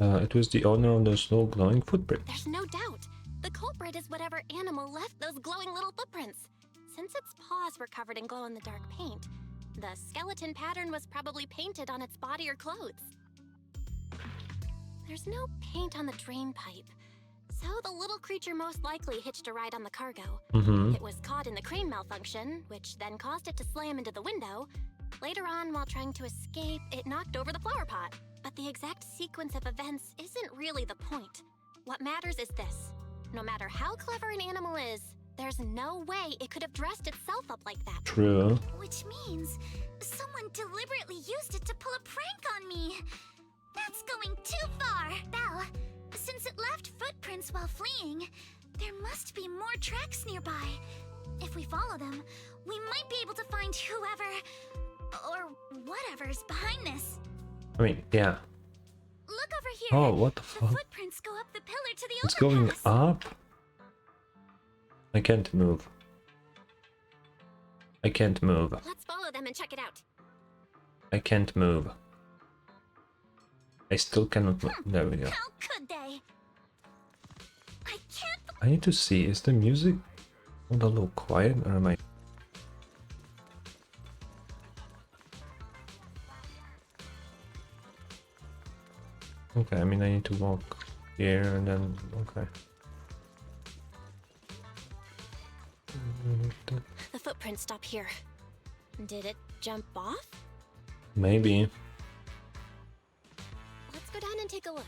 It was the owner of those little glowing footprints. There's no doubt. The culprit is whatever animal left those glowing little footprints. Since its paws were covered in glow-in-the-dark paint, the skeleton pattern was probably painted on its body or clothes. There's no paint on the drain pipe, so the little creature most likely hitched a ride on the cargo. It was caught in the crane malfunction, which then caused it to slam into the window. Later on, while trying to escape, it knocked over the flower pot. But the exact sequence of events isn't really the point. What matters is this. No matter how clever an animal is, there's no way it could have dressed itself up like that. True. Which means someone deliberately used it to pull a prank on me. That's going too far. Belle, since it left footprints while fleeing, there must be more tracks nearby. If we follow them, we might be able to find whoever or whatever's behind this. I mean, yeah. Look over here. Oh, what the The fuck? footprints go up the pillar to the It's going overpass. up? I can't move. I can't move. Let's follow them and check it out. I can't move. I still cannot move. There we go. How could they? I can't. I need to see, is the music a little quiet or am I... Okay, I mean I need to walk here and then... okay. The footprints stop here. Did it jump off? Maybe. Let's go down and take a look.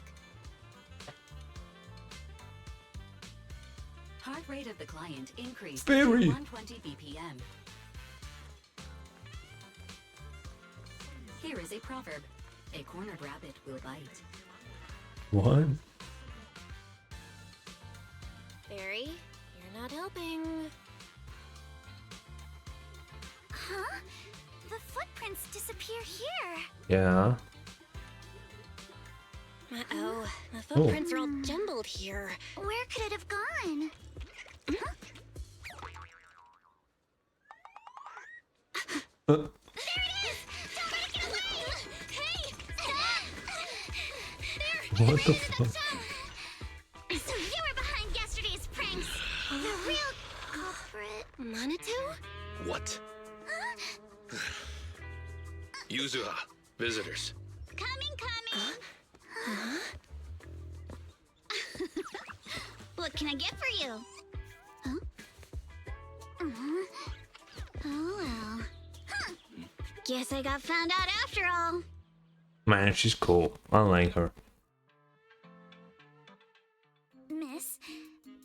Heart rate of the client increased Very. to 120 BPM. Here is a proverb. A cornered rabbit will bite. What? Barry, you're not helping. Yeah. Uh-oh. The footprints are all jumbled here. Where could it have gone? Huh? There it is! Don't let it get away! Hey! Stop! There! What the Stop! fuck? So you were behind yesterday's pranks. The real culprit. Minato? What? Yuzuha, visitors. Coming. What can I get for you? Huh? Oh well. Huh. Guess I got found out after all. Man, she's cool. I like her. Miss,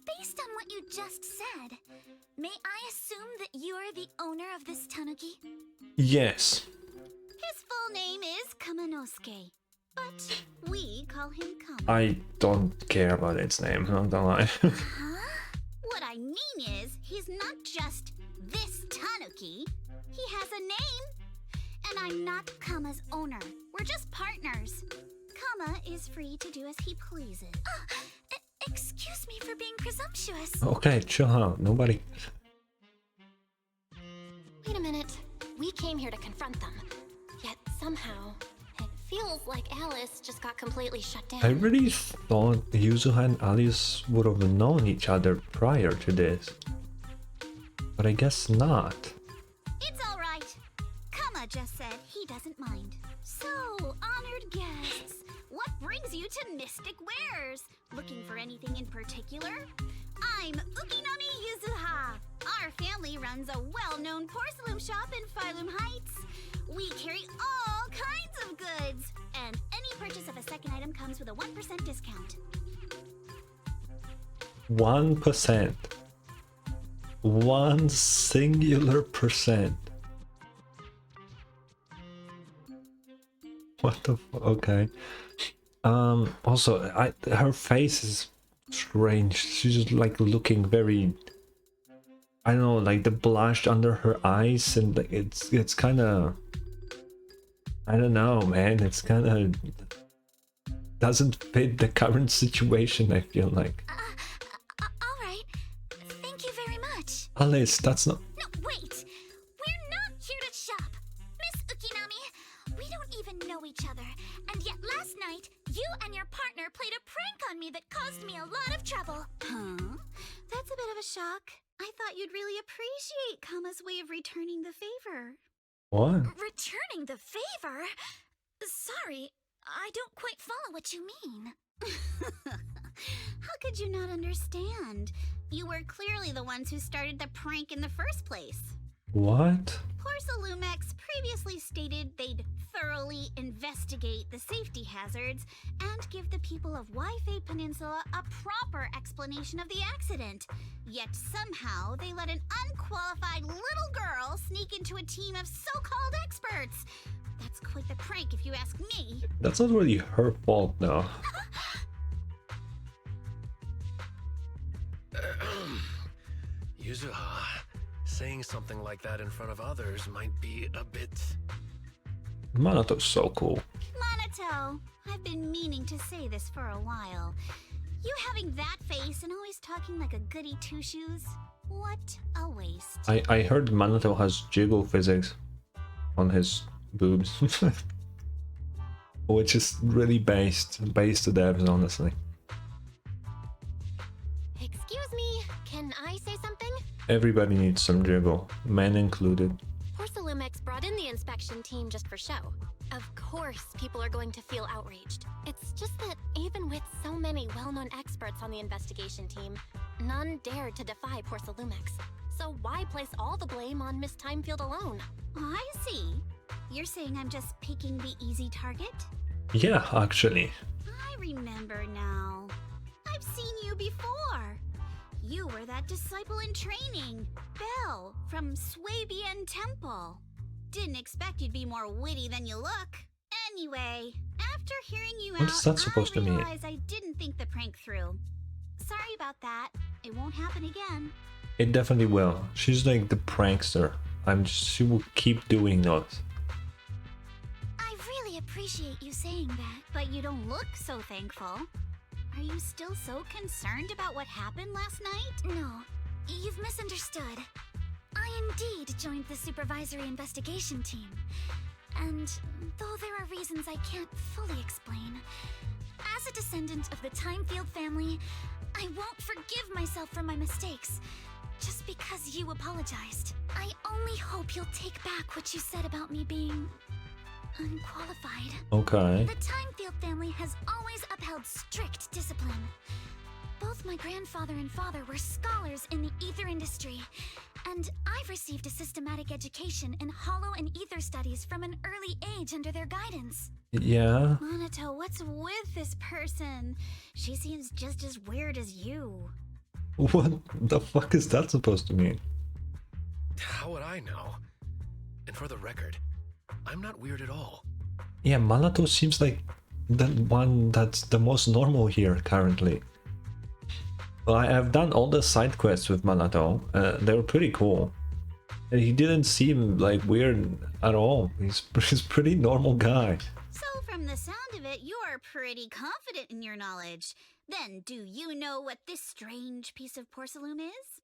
based on what you just said, may I assume that you're the owner of this tanuki? Yes. His full name is Kamanosuke, but we call him Kama. I don't care about its name, not gonna lie. Huh? What I mean is, he's not just this tanuki. He has a name. And I'm not Kama's owner. We're just partners. Kama is free to do as he pleases. Excuse me for being presumptuous. Okay, chill out. Nobody. Wait a minute. We came here to confront them. Yet somehow, it feels like Alice just got completely shut down. I really thought Yuzuha and Alice would have known each other prior to this. But I guess not. It's all right. Kama just said he doesn't mind. So, honored guests, what brings you to Mystic Wares? Looking for anything in particular? I'm Ukinami Yuzuha. Our family runs a well-known porcelain shop in Phylum Heights. We carry all kinds of goods, and any purchase of a second item comes with a 1% discount. 1%. 1 singular percent. What the fuck? Okay. Also, her face is strange. She's just like looking very, I don't know, like the blush under her eyes, and like it's kind of, I don't know, man. It's kind of doesn't fit the current situation, I feel like. All right. Thank you very much. Alice, that's not. No, wait! We're not here to shop! Miss Ukinami, we don't even know each other, and yet last night, you and your partner played a prank on me that caused me a lot of trouble. Huh? That's a bit of a shock. I thought you'd really appreciate Kama's way of returning the favor. What? Returning the favor? Sorry, I don't quite follow what you mean. How could you not understand? You were clearly the ones who started the prank in the first place. What? Porcelumex previously stated they'd thoroughly investigate the safety hazards and give the people of Waifei Peninsula a proper explanation of the accident. Yet somehow they let an unqualified little girl sneak into a team of so-called experts. That's quite the prank if you ask me. That's not really her fault, though. Yuzuha, saying something like that in front of others might be a bit... Manato's so cool. Minato, I've been meaning to say this for a while. You having that face and always talking like a goody two-shoes? What a waste. I heard Manato has jiggle physics on his boobs. Which is really based to devs, honestly. Excuse me, can I say something? Everybody needs some jiggle, men included. Porcelumex brought in the inspection team just for show. Of course, people are going to feel outraged. It's just that even with so many well-known experts on the investigation team, none dared to defy Porcelumex. So why place all the blame on Miss Timefield alone? I see. You're saying I'm just picking the easy target? Yeah, actually. I remember now. I've seen you before. You were that disciple in training, Belle, from Swabian Temple. Didn't expect you'd be more witty than you look. Anyway, after hearing you What is that supposed to I mean? realized I didn't think the prank through. Sorry about that. It won't happen again. It definitely will. She's like the prankster. She will keep doing those. I I appreciate you saying that. But you don't look so thankful. Are you still so concerned about what happened last night? No, you've misunderstood. I indeed joined the supervisory investigation team. And though there are reasons I can't fully explain, as a descendant of the Timefield family, I won't forgive myself for my mistakes just because you apologized. I only hope you'll take back what you said about me being unqualified. Okay. The Timefield family has always upheld strict discipline. Both my grandfather and father were scholars in the ether industry, and I've received a systematic education in hollow and ether studies from an early age under their guidance. Yeah. Monato, what's with this person? She seems just as weird as you. What the fuck is that supposed to mean? How would I know? And for the record, I'm not weird at all. Yeah, Malato seems like the one that's the most normal here currently. Well, I have done all the side quests with Malato. They were pretty cool. And he didn't seem like weird at all. He's a pretty normal guy. So from the sound of it, you're pretty confident in your knowledge. Then do you know what this strange piece of porcelain is?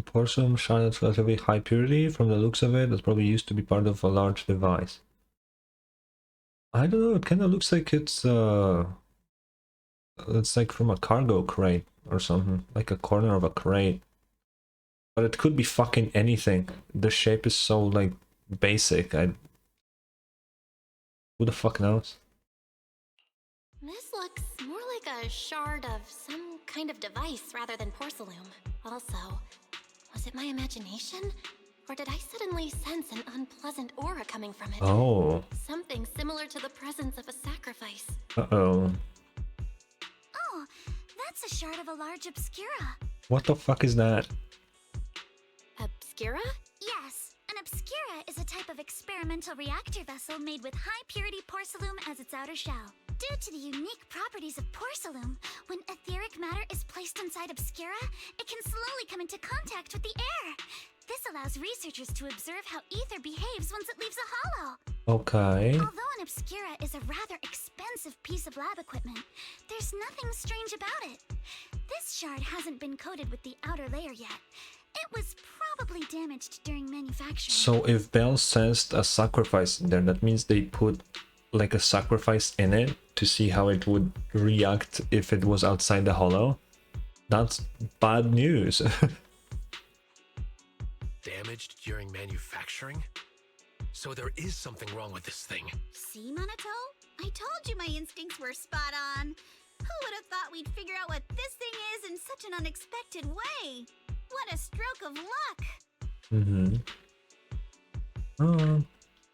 Porcelain shine at relatively high purity. From the looks of it, it's probably used to be part of a large device. I don't know, it kind of looks like it's like from a cargo crate or something, like a corner of a crate. But it could be fucking anything. The shape is so, like, basic. Who the fuck knows? This looks more like a shard of some kind of device rather than porcelain. Also, was it my imagination? Or did I suddenly sense an unpleasant aura coming from it? Oh. Something similar to the presence of a sacrifice. Uh-oh. Oh, that's a shard of a large obscura. What the fuck is that? Obscura? Yes, an obscura is a type of experimental reactor vessel made with high-purity porcelain as its outer shell. Due to the unique properties of porcelain, when etheric matter is placed inside obscura, it can slowly come into contact with the air. This allows researchers to observe how ether behaves once it leaves a hollow. Okay. Although an obscura is a rather expensive piece of lab equipment, there's nothing strange about it. This shard hasn't been coated with the outer layer yet. It was probably damaged during manufacturing. So if Bell sensed a sacrifice in there, that means they put like a sacrifice in it to see how it would react if it was outside the hollow? That's bad news. Damaged during manufacturing? So there is something wrong with this thing. See, Monato? I told you my instincts were spot on. Who would have thought we'd figure out what this thing is in such an unexpected way? What a stroke of luck! Mm-hmm. Oh.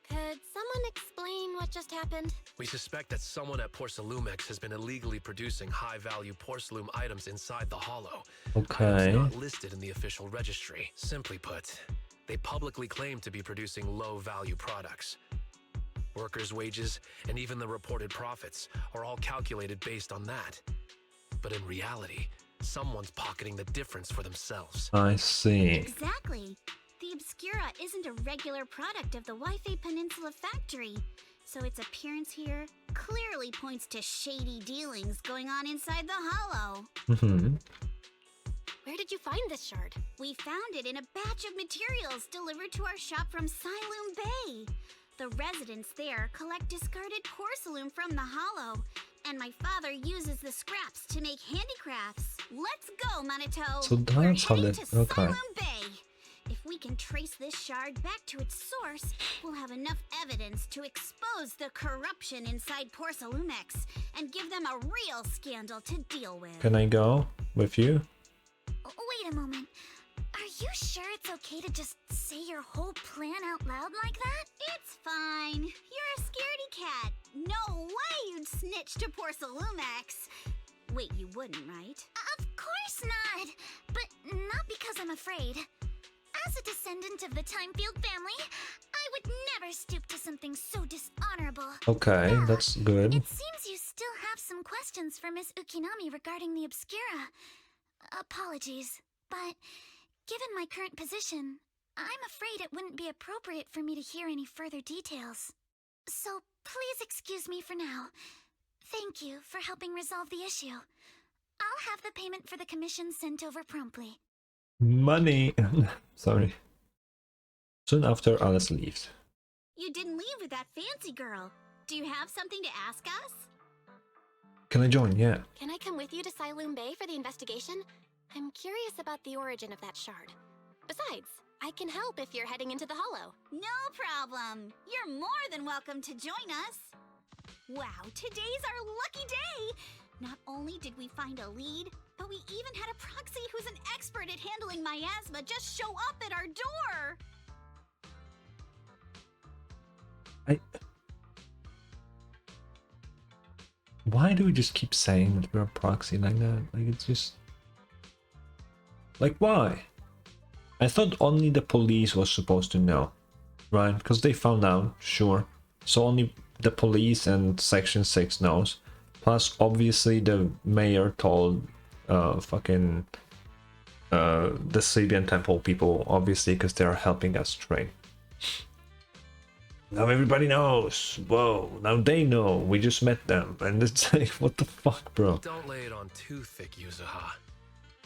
Could someone explain what just happened? We suspect that someone at Porcelumex has been illegally producing high-value porcelain items inside the hollow. Okay. Items not listed in the official registry. Simply put, they publicly claim to be producing low-value products. Workers' wages and even the reported profits are all calculated based on that. But in reality, someone's pocketing the difference for themselves. I see. Exactly. The Obscura isn't a regular product of the Wi-Fi Peninsula factory, so its appearance here clearly points to shady dealings going on inside the hollow. Mm-hmm. Where did you find this shard? We found it in a batch of materials delivered to our shop from Siloon Bay. The residents there collect discarded porcelain from the hollow, and my father uses the scraps to make handicrafts. Let's go, Monato! So that's how We're that... heading to Okay. Siloon Bay. If we can trace this shard back to its source, we'll have enough evidence to expose the corruption inside Porcelumex and give them a real scandal to deal with. Can I go with you? Wait a moment. Are you sure it's okay to just say your whole plan out loud like that? It's fine. You're a scaredy cat. No way you'd snitch to Porcelumex. Wait, you wouldn't, right? Of course not. But not because I'm afraid. As a descendant of the Timefield family, I would never stoop to something so dishonorable. Okay, Yeah, that's good. It seems you still have some questions for Miss Ukinami regarding the Obscura. Apologies, but given my current position, I'm afraid it wouldn't be appropriate for me to hear any further details. So please excuse me for now. Thank you for helping resolve the issue. I'll have the payment for the commission sent over promptly. Money. Sorry. Soon after, Alice leaves. You didn't leave with that fancy girl. Do you have something to ask us? Can I join? Yeah. Can I come with you to Siloom Bay for the investigation? I'm curious about the origin of that shard. Besides, I can help if you're heading into the Hollow. No problem. You're more than welcome to join us. Wow, today's our lucky day! Not only did we find a lead, but we even had a proxy who's an expert at handling miasma just show up at our door! Why do we just keep saying that we're a proxy like that? Like, it's just... Like, why? I thought only the police was supposed to know, right? Because they found out, sure. So only the police and Section 6 knows. Plus, obviously, the mayor told the Sabian Temple people, obviously, because they are helping us train. Now everybody knows. Whoa, now they know. We just met them. And it's like, what the fuck, bro? Don't lay it on too thick, Yuzuha.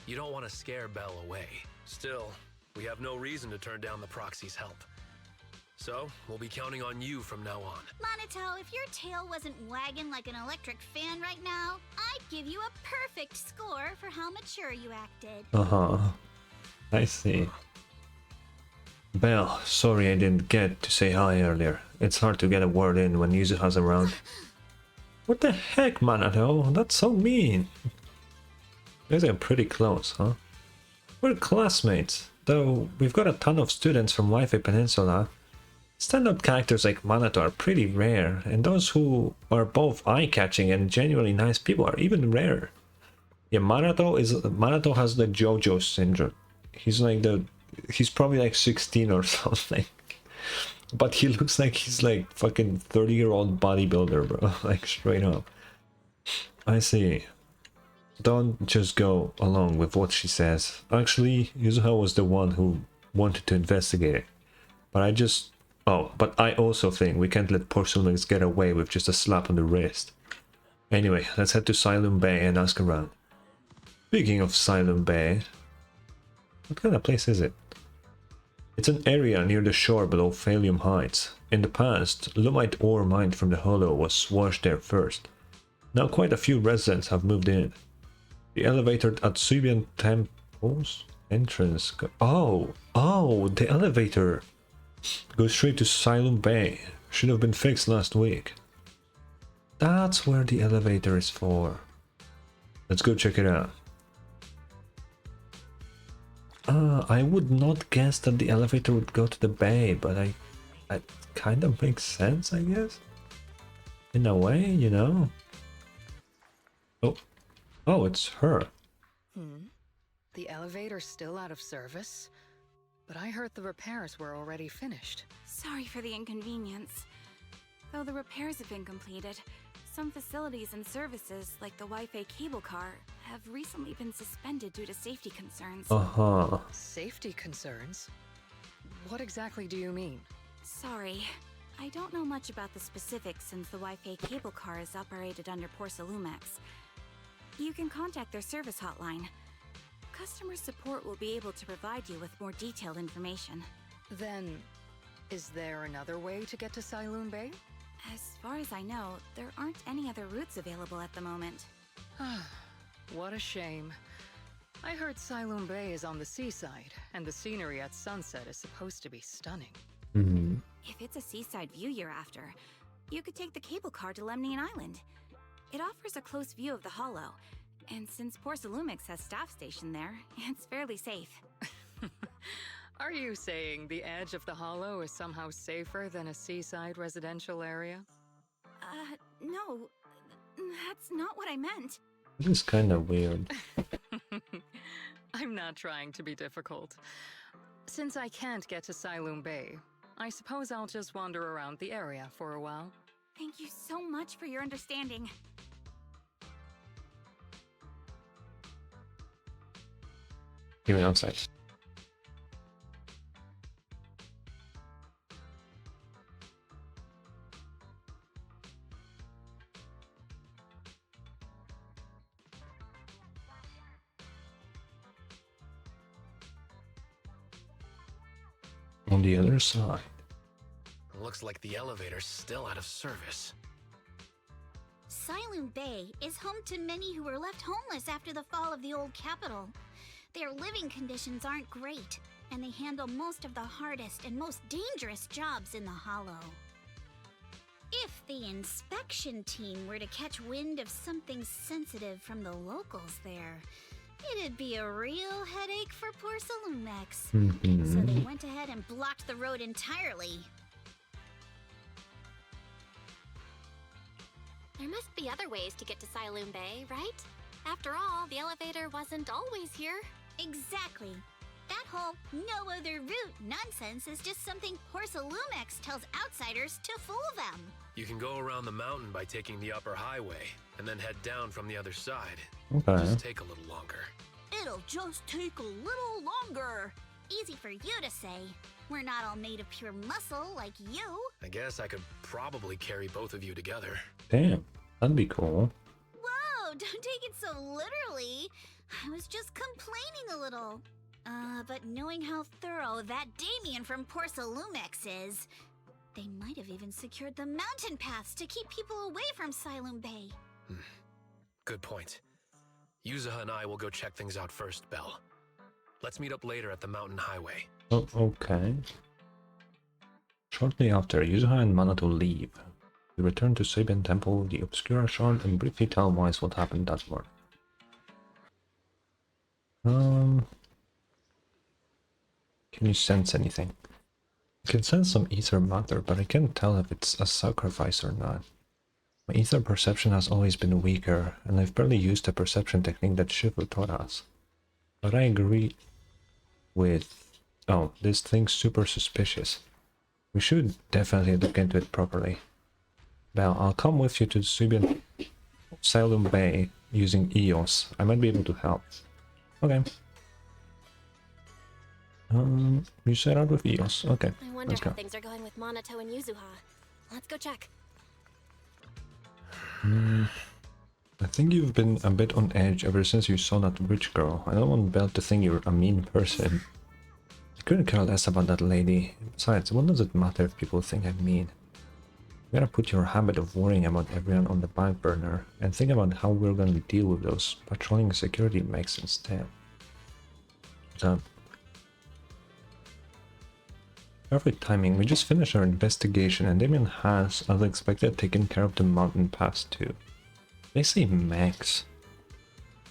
You don't want to scare Belle away. Still, we have no reason to turn down the proxy's help. So, we'll be counting on you from now on. Monito, if your tail wasn't wagging like an electric fan right now, I'd give you a perfect score for how mature you acted. Uh-huh. I see. Belle, sorry I didn't get to say hi earlier. It's hard to get a word in when Yuzuha's around. What the heck, Manato? That's so mean. You guys are pretty close, huh? We're classmates, though we've got a ton of students from Wi-Fi Peninsula. Stand-up characters like Manato are pretty rare, and those who are both eye-catching and genuinely nice people are even rarer. Yeah, Manato has the JoJo syndrome. He's probably like 16 or something. But he looks like he's like fucking 30-year-old bodybuilder, bro. Like, straight up. I see. Don't just go along with what she says. Actually, Yuzuha was the one who wanted to investigate it. But I also think we can't let Porcelains get away with just a slap on the wrist. Anyway, let's head to Siloom Bay and ask around. Speaking of Siloom Bay, what kind of place is it? It's an area near the shore below Phalium Heights. In the past, Lumite ore mined from the Hollow was washed there first. Now quite a few residents have moved in. The elevator at Subian Temple's entrance... Oh, the elevator goes straight to Siloom Bay. Should have been fixed last week. That's where the elevator is for. Let's go check it out. I would not guess that the elevator would go to the bay, but it kind of makes sense, I guess. In a way, you know. Oh, it's her. The elevator's still out of service? But I heard the repairs were already finished. Sorry for the inconvenience. Though the repairs have been completed, some facilities and services, like the Wi-Fi cable car, have recently been suspended due to safety concerns. Uh-huh. Safety concerns? What exactly do you mean? Sorry. I don't know much about the specifics since the Wi-Fi cable car is operated under Porcelumex. You can contact their service hotline. Customer support will be able to provide you with more detailed information. Then, is there another way to get to Siloom Bay? As far as I know, there aren't any other routes available at the moment. What a shame. I heard Siloom Bay is on the seaside, and the scenery at sunset is supposed to be stunning. If it's a seaside view you're after, you could take the cable car to Lemnian Island. It offers a close view of the Hollow, and since Porcelumix has staff stationed there, it's fairly safe. Are you saying the edge of the Hollow is somehow safer than a seaside residential area? No. That's not what I meant. This is kind of weird. I'm not trying to be difficult. Since I can't get to Siloom Bay, I suppose I'll just wander around the area for a while. Thank you so much for your understanding. Even outside. on the other side. Looks like the elevator's still out of service. Sailoon Bay is home to many who were left homeless after the fall of the old capital. Their living conditions aren't great, and they handle most of the hardest and most dangerous jobs in the Hollow. If the inspection team were to catch wind of something sensitive from the locals there, it'd be a real headache for poor Saloonmex. So they went ahead and blocked the road entirely. There must be other ways to get to Sailoon Bay, right? After all, the elevator wasn't always here. Exactly. That whole no other route nonsense is just something poor Saloonmex tells outsiders to fool them. You can go around the mountain by taking the upper highway, and then head down from the other side. Okay. Just take a little longer. It'll just take a little longer. Easy for you to say. We're not all made of pure muscle like you. I guess I could probably carry both of you together. Damn, that'd be cool. Whoa, don't take it so literally. I was just complaining a little. But knowing how thorough that Damien from Porcelumex is, they might have even secured the mountain paths to keep people away from Sailoon Bay. Good point. Yuzuha and I will go check things out first, Belle. Let's meet up later at the mountain highway. Oh, okay. Shortly after, Yuzuha and Manato leave. We return to Sabian Temple, the Obscura Shard, and briefly tell Wise what happened that morning. Can you sense anything? I can sense some ether matter, but I can't tell if it's a sacrifice or not. My ether perception has always been weaker, and I've barely used the perception technique that Shifu taught us. But I agree with... oh, this thing's super suspicious. We should definitely look into it properly. Well, I'll come with you to Sailoon Bay using EOS. I might be able to help. Okay. You set out with EOS. Okay, I wonder let's how go. things are going with Monato and Yuzuha. Let's go check. I think you've been a bit on edge ever since you saw that rich girl. I don't want Belle to think you're a mean person. I couldn't care less about that lady. Besides, what does it matter if people think I'm mean? You gotta put your habit of worrying about everyone on the back burner and think about how we're gonna deal with those patrolling security mechs instead. Perfect timing. We just finished our investigation and Damien has, as expected, taken care of the mountain pass too. They say mechs.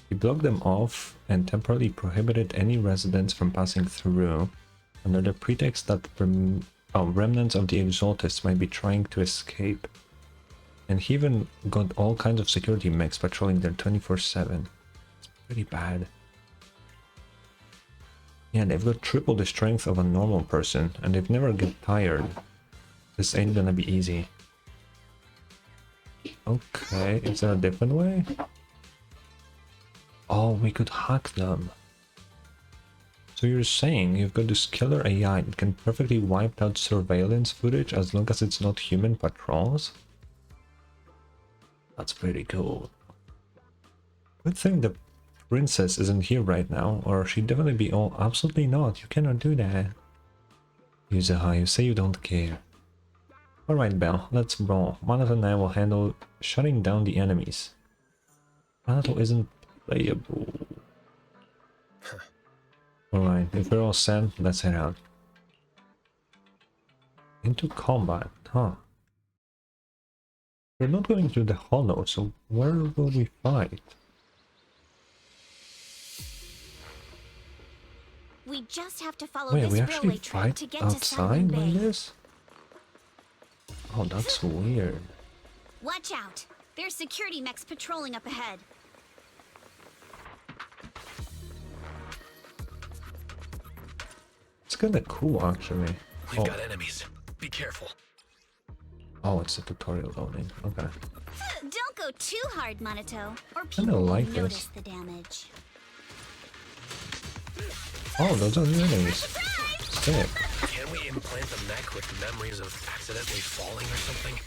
He blocked them off and temporarily prohibited any residents from passing through under the pretext that remnants of the exaltists might be trying to escape. And he even got all kinds of security mechs patrolling there 24/7. It's pretty bad. Yeah, they've got triple the strength of a normal person, and they've never get tired. This ain't gonna be easy. Okay, is there a different way? Oh, we could hack them. So you're saying you've got this killer AI that can perfectly wipe out surveillance footage as long as it's not human patrols? That's pretty cool. Good thing the princess isn't here right now, or she'd definitely be all absolutely not, you cannot do that. Yuzuha, you say you don't care. Alright, Belle, let's roll. Manato and I will handle shutting down the enemies. Manato isn't playable. Alright, if we're all set, let's head out. Into combat, huh? We're not going through the hollow, so where will we fight? We just have to follow Wait, this we railway actually track fight to get to outside Sailoon like Bay. this? Oh, that's weird. Watch out! There's security mechs patrolling up ahead. It's kinda cool, actually. We've got enemies. Be careful. Oh, it's a tutorial loading. Okay. Don't go too hard, Manato, or I people will like notice this. the damage. Oh, those are the enemies. Sick. Can we implant a mech with memories of accidentally falling or something?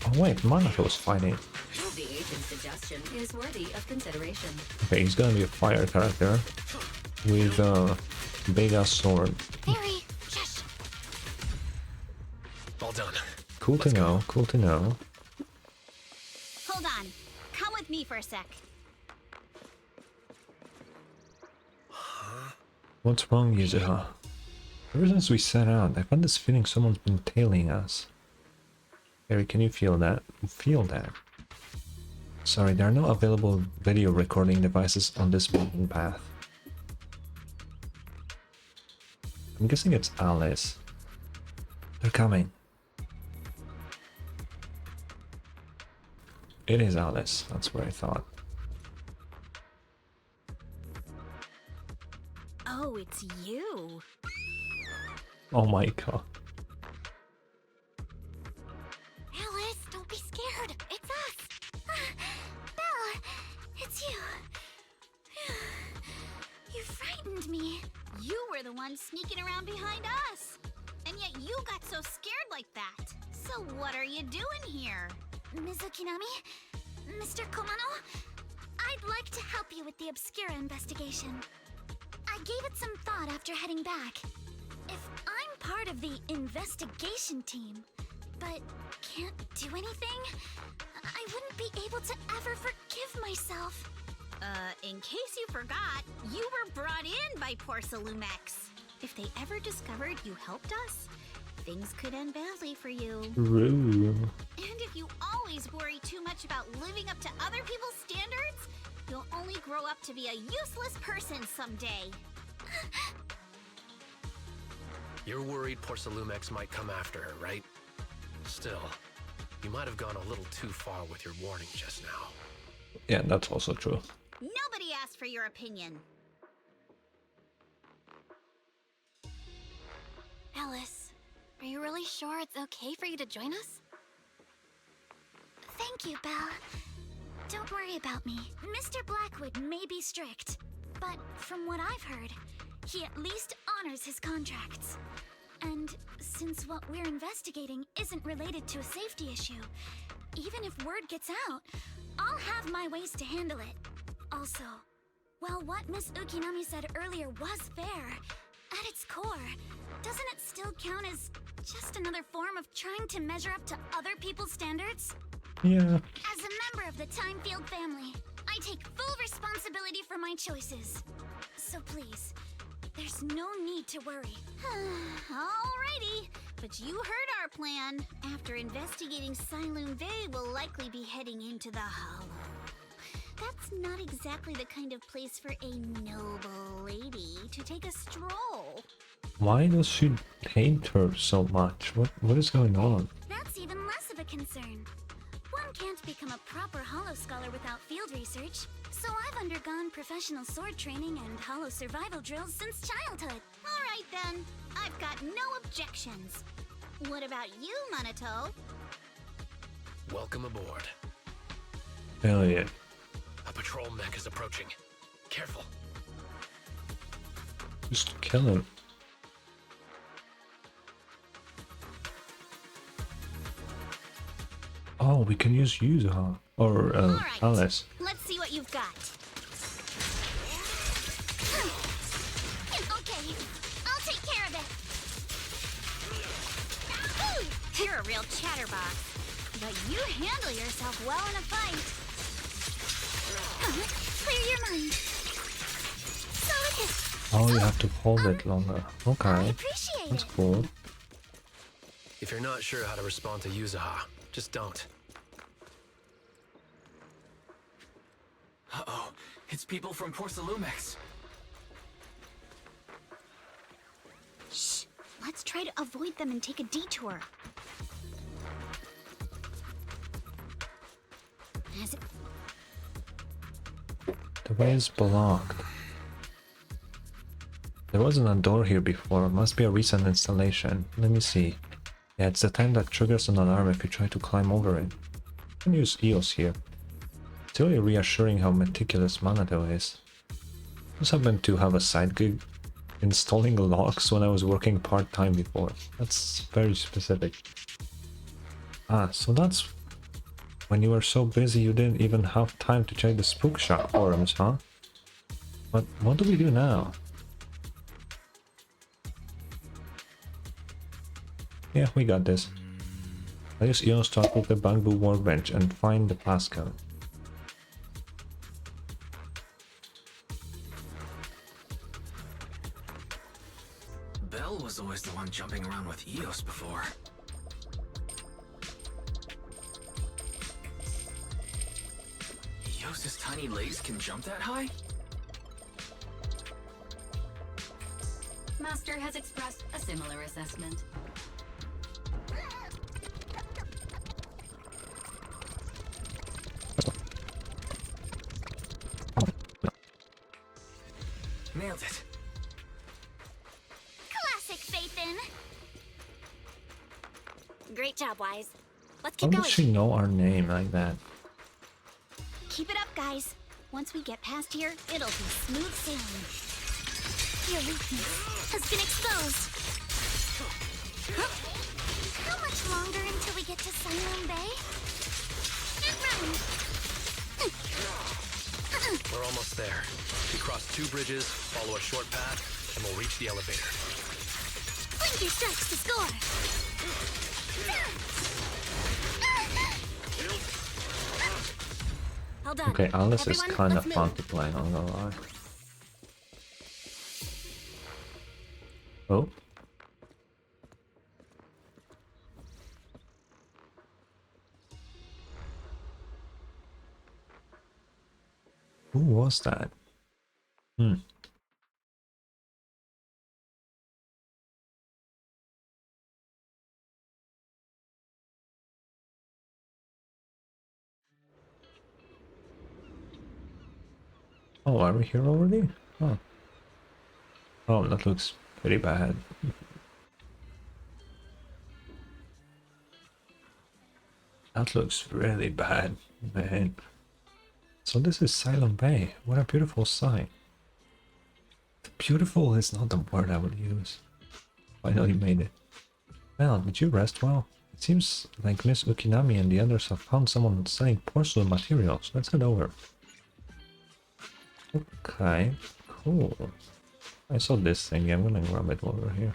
Oh wait, Manato's fighting. The agent's suggestion is worthy of consideration. Okay, he's gonna be a fire character with a Vega sword. Very. Shush. All done. Cool to know, cool to know. Hold on. Come with me for a sec. What's wrong, Yuzuha? Ever since we set out, I've had this feeling someone's been tailing us. Harry, can you feel that? Feel that? Sorry, there are no available video recording devices on this mountain path. I'm guessing it's Alice. They're coming. It is Alice, that's what I thought. Oh, it's you. Oh my god. Alice, don't be scared. It's us. Bella, it's you. You frightened me. You were the one sneaking around behind us. And yet you got so scared like that. So what are you doing here? Ms. Ukinami? Mr. Komano? I'd like to help you with the Obscura investigation. I gave it some thought after heading back. If I'm part of the investigation team, but can't do anything, I wouldn't be able to ever forgive myself. In case you forgot, you were brought in by Porcelumex. If they ever discovered you helped us, things could end badly for you. True. And if you always worry too much about living up to other people's standards, you'll only grow up to be a useless person someday. You're worried Porcelumex might come after her, right? Still, you might have gone a little too far with your warning just now. Yeah, that's also true. Nobody asked for your opinion. Alice, are you really sure it's okay for you to join us? Thank you, Belle. Don't worry about me. Mr. Blackwood may be strict, but from what I've heard, he at least honors his contracts. And since what we're investigating isn't related to a safety issue, even if word gets out, I'll have my ways to handle it. Also, while what Miss Ukinami said earlier was fair, at its core, doesn't it still count as just another form of trying to measure up to other people's standards? Yeah. As a member of the Timefield family, I take full responsibility for my choices. So please, there's no need to worry. Alrighty, but you heard our plan. After investigating Siloon Bay, we'll likely be heading into the Hollow. That's not exactly the kind of place for a noble lady to take a stroll. Why does she hate her so much? What is going on? That's even less of a concern. One can't become a proper Hollow scholar without field research, so I've undergone professional sword training and Hollow survival drills since childhood. Alright then, I've got no objections. What about you, Minato? Welcome aboard. Hell yeah. A patrol mech is approaching. Careful. Just kill him. Oh, we can use Yuzuha or Alright, Alice. let's see what you've got. Okay, I'll take care of it. You're a real chatterbox, but you handle yourself well in a fight. Clear your mind. Solid hit. Oh, you have to hold it longer. I Okay, appreciate that's it. cool. If you're not sure how to respond to Yuzuha, just don't. Uh-oh, it's people from Porcelumex. Shh, let's try to avoid them and take a detour. As it The way is blocked. There wasn't a door here before. It must be a recent installation. Let me see. Yeah, it's the time that triggers an alarm if you try to climb over it. You can use EOS here. It's really reassuring how meticulous Minato is. I just happened to have a side gig installing locks when I was working part-time before. That's very specific. Ah, so that's When you were so busy you didn't even have time to check the Spook Shack forums, huh? But what do we do now? Yeah, we got this. I use Eon start with the bamboo workbench and find the Pascal. Belle was always the one jumping around with Eos before. Eos's tiny legs can jump that high? Master has expressed a similar assessment. Nailed it. Classic Phaethon. Great job, Wise. Let's How keep does going. she know our name like that? Keep it up, guys. Once we get past here, it'll be smooth sailing. Your weakness has been exposed. Huh? How much longer until we get to Sunmoon Bay? And run! We're almost there. We cross 2 bridges, follow a short path, and we'll reach the elevator. Blinker strikes to score! Hold on. Okay, Alice is Everyone, kind of let's fun move. to play, not gonna lie. Oh? Who was that? Hmm. Oh, are we here already? Oh. Oh, that looks pretty bad. That looks really bad, man. So this is Silent Bay. What a beautiful sight. Beautiful is not the word I would use. I know you made it. Well, did you rest well? It seems like Miss Ukinami and the others have found someone selling porcelain materials. Let's head over. Okay, cool. I saw this thing. I'm gonna grab it while we're here.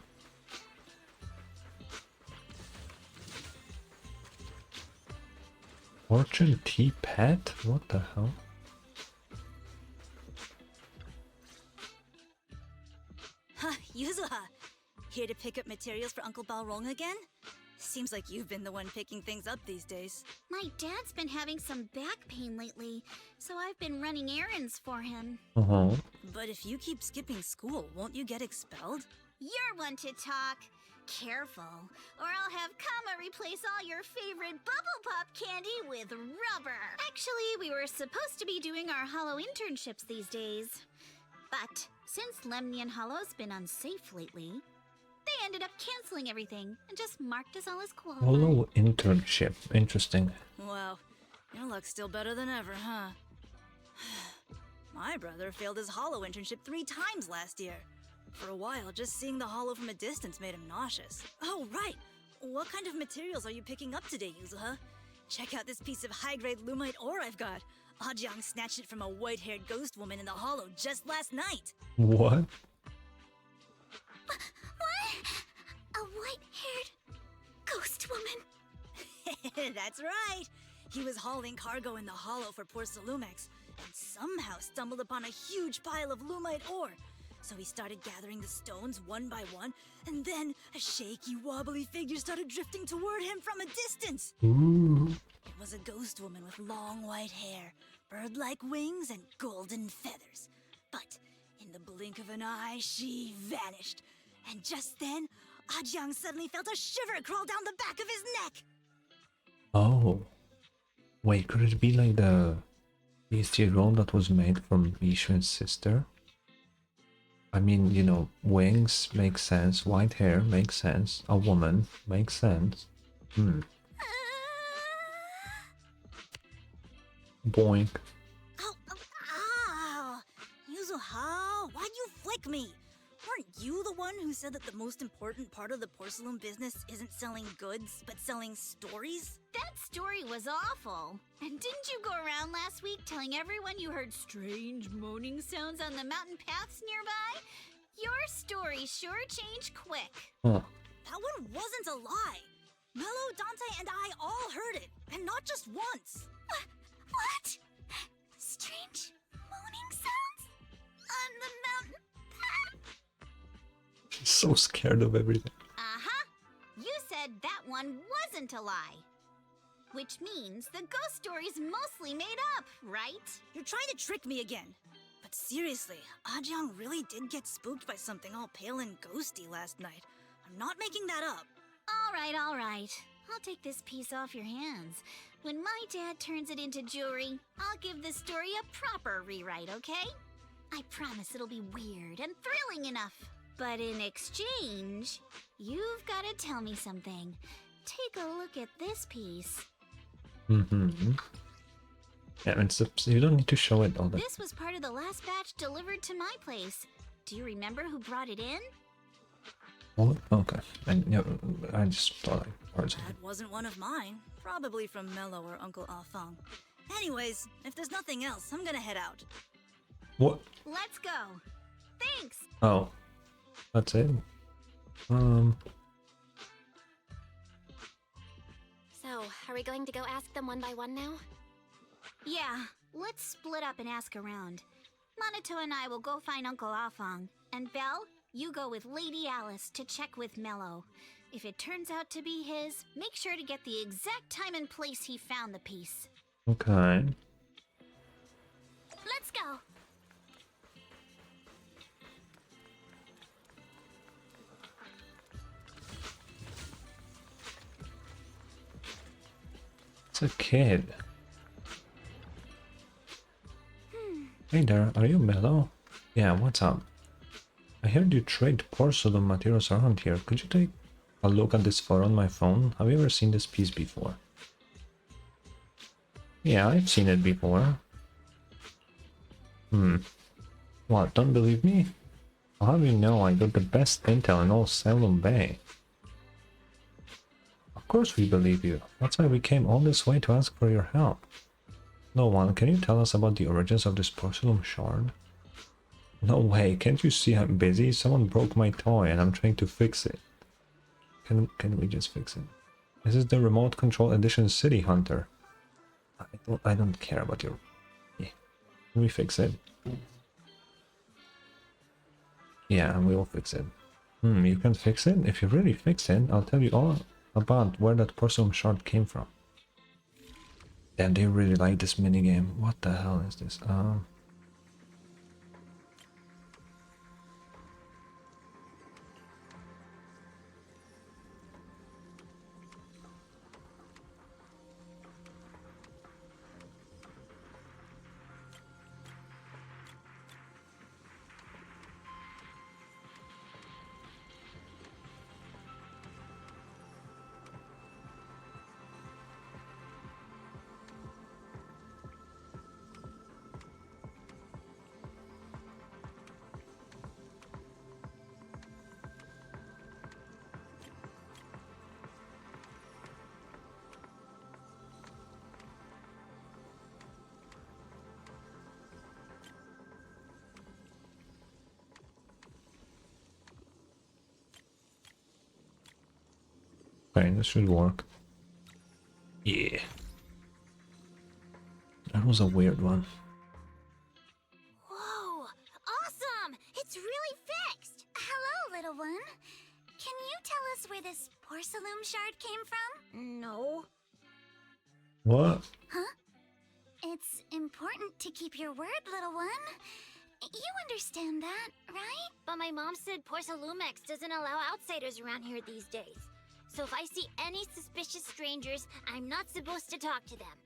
Fortune tea pet? What the hell? Huh, Yuzuha! Here to pick up materials for Uncle Balrog again? Seems like you've been the one picking things up these days. My dad's been having some back pain lately, so I've been running errands for him. But if you keep skipping school, won't you get expelled? You're one to talk. Careful, or I'll have Kama replace all your favorite Bubble Pop candy with rubber. Actually, we were supposed to be doing our Hollow internships these days. But since Lemnian Hollow's been unsafe lately, they ended up canceling everything and just marked us all as qualified. Hollow internship. Interesting. Wow, your luck's still better than ever, huh? My brother failed his Hollow internship 3 times last year. For a while, just seeing the Hollow from a distance made him nauseous. Oh, right! What kind of materials are you picking up today, Yuzuha? Check out this piece of high-grade lumite ore I've got. Ajiang snatched it from a white-haired ghost woman in the Hollow just last night. What? What? A white-haired ghost woman? That's right! He was hauling cargo in the Hollow for Porcelumex, and somehow stumbled upon a huge pile of lumite ore. So he started gathering the stones one by one, and then a shaky, wobbly figure started drifting toward him from a distance. Ooh. It was a ghost woman with long white hair, bird-like wings, and golden feathers. But in the blink of an eye, she vanished. And just then, Ajiang suddenly felt a shiver crawl down the back of his neck. Oh. Wait, could it be like the zzzero that was made from Yishuan's sister? I mean, you know, wings make sense, white hair makes sense, a woman makes sense. Boink. Ow! Yuzuha, why'd you flick me? Weren't you the one who said that the most important part of the porcelain business isn't selling goods, but selling stories? That story was awful. And didn't you go around last week telling everyone you heard strange moaning sounds on the mountain paths nearby? Your story sure changed quick. Huh. That one wasn't a lie. Mello, Dante, and I all heard it, and not just once. What? Strange moaning sounds on the mountain path? She's so scared of everything. Uh-huh. You said that one wasn't a lie. Which means the ghost story's mostly made up, right? You're trying to trick me again. But seriously, Ajang really did get spooked by something all pale and ghosty last night. I'm not making that up. All right. I'll take this piece off your hands. When my dad turns it into jewelry, I'll give this story a proper rewrite, okay? I promise it'll be weird and thrilling enough. But in exchange, you've got to tell me something. Take a look at this piece. Mm-hmm. Yeah, you don't need to show it all the This was part of the last batch delivered to my place. Do you remember who brought it in? What? Okay. I just thought I heard something. That wasn't one of mine. Probably from Mello or Uncle Afang. Anyways, if there's nothing else, I'm gonna head out. What? Let's go. Thanks. Oh. That's it? So, are we going to go ask them one by one now? Yeah, let's split up and ask around. Minato and I will go find Uncle Afang. And Belle, you go with Lady Alice to check with Mello. If it turns out to be his, make sure to get the exact time and place he found the piece. Okay. Let's go. It's a kid. Hey there, are you Mello? Yeah, what's up? I heard you trade porcelain materials around here. Could you take a look at this photo on my phone? Have you ever seen this piece before? Yeah, I've seen it before. What, don't believe me? I'll have you know I got the best intel in all Salem Bay. Of course we believe you. That's why we came all this way to ask for your help. No one, can you tell us about the origins of this porcelain shard? No way, can't you see I'm busy? Someone broke my toy and I'm trying to fix it. Can we just fix it? This is the remote control edition City Hunter. I don't care about your... Yeah. Can we fix it? Yeah, we will fix it. You can fix it? If you really fix it, I'll tell you all about where that porcelain shard came from. Damn, they really like this minigame. What the hell is this? Okay, this should work. Yeah. That was a weird one. Whoa! Awesome! It's really fixed! Hello, little one. Can you tell us where this porcelain shard came from? No. What? Huh? It's important to keep your word, little one. You understand that, right? But my mom said Porcelumex doesn't allow outsiders around here these days. So if I see any suspicious strangers, I'm not supposed to talk to them.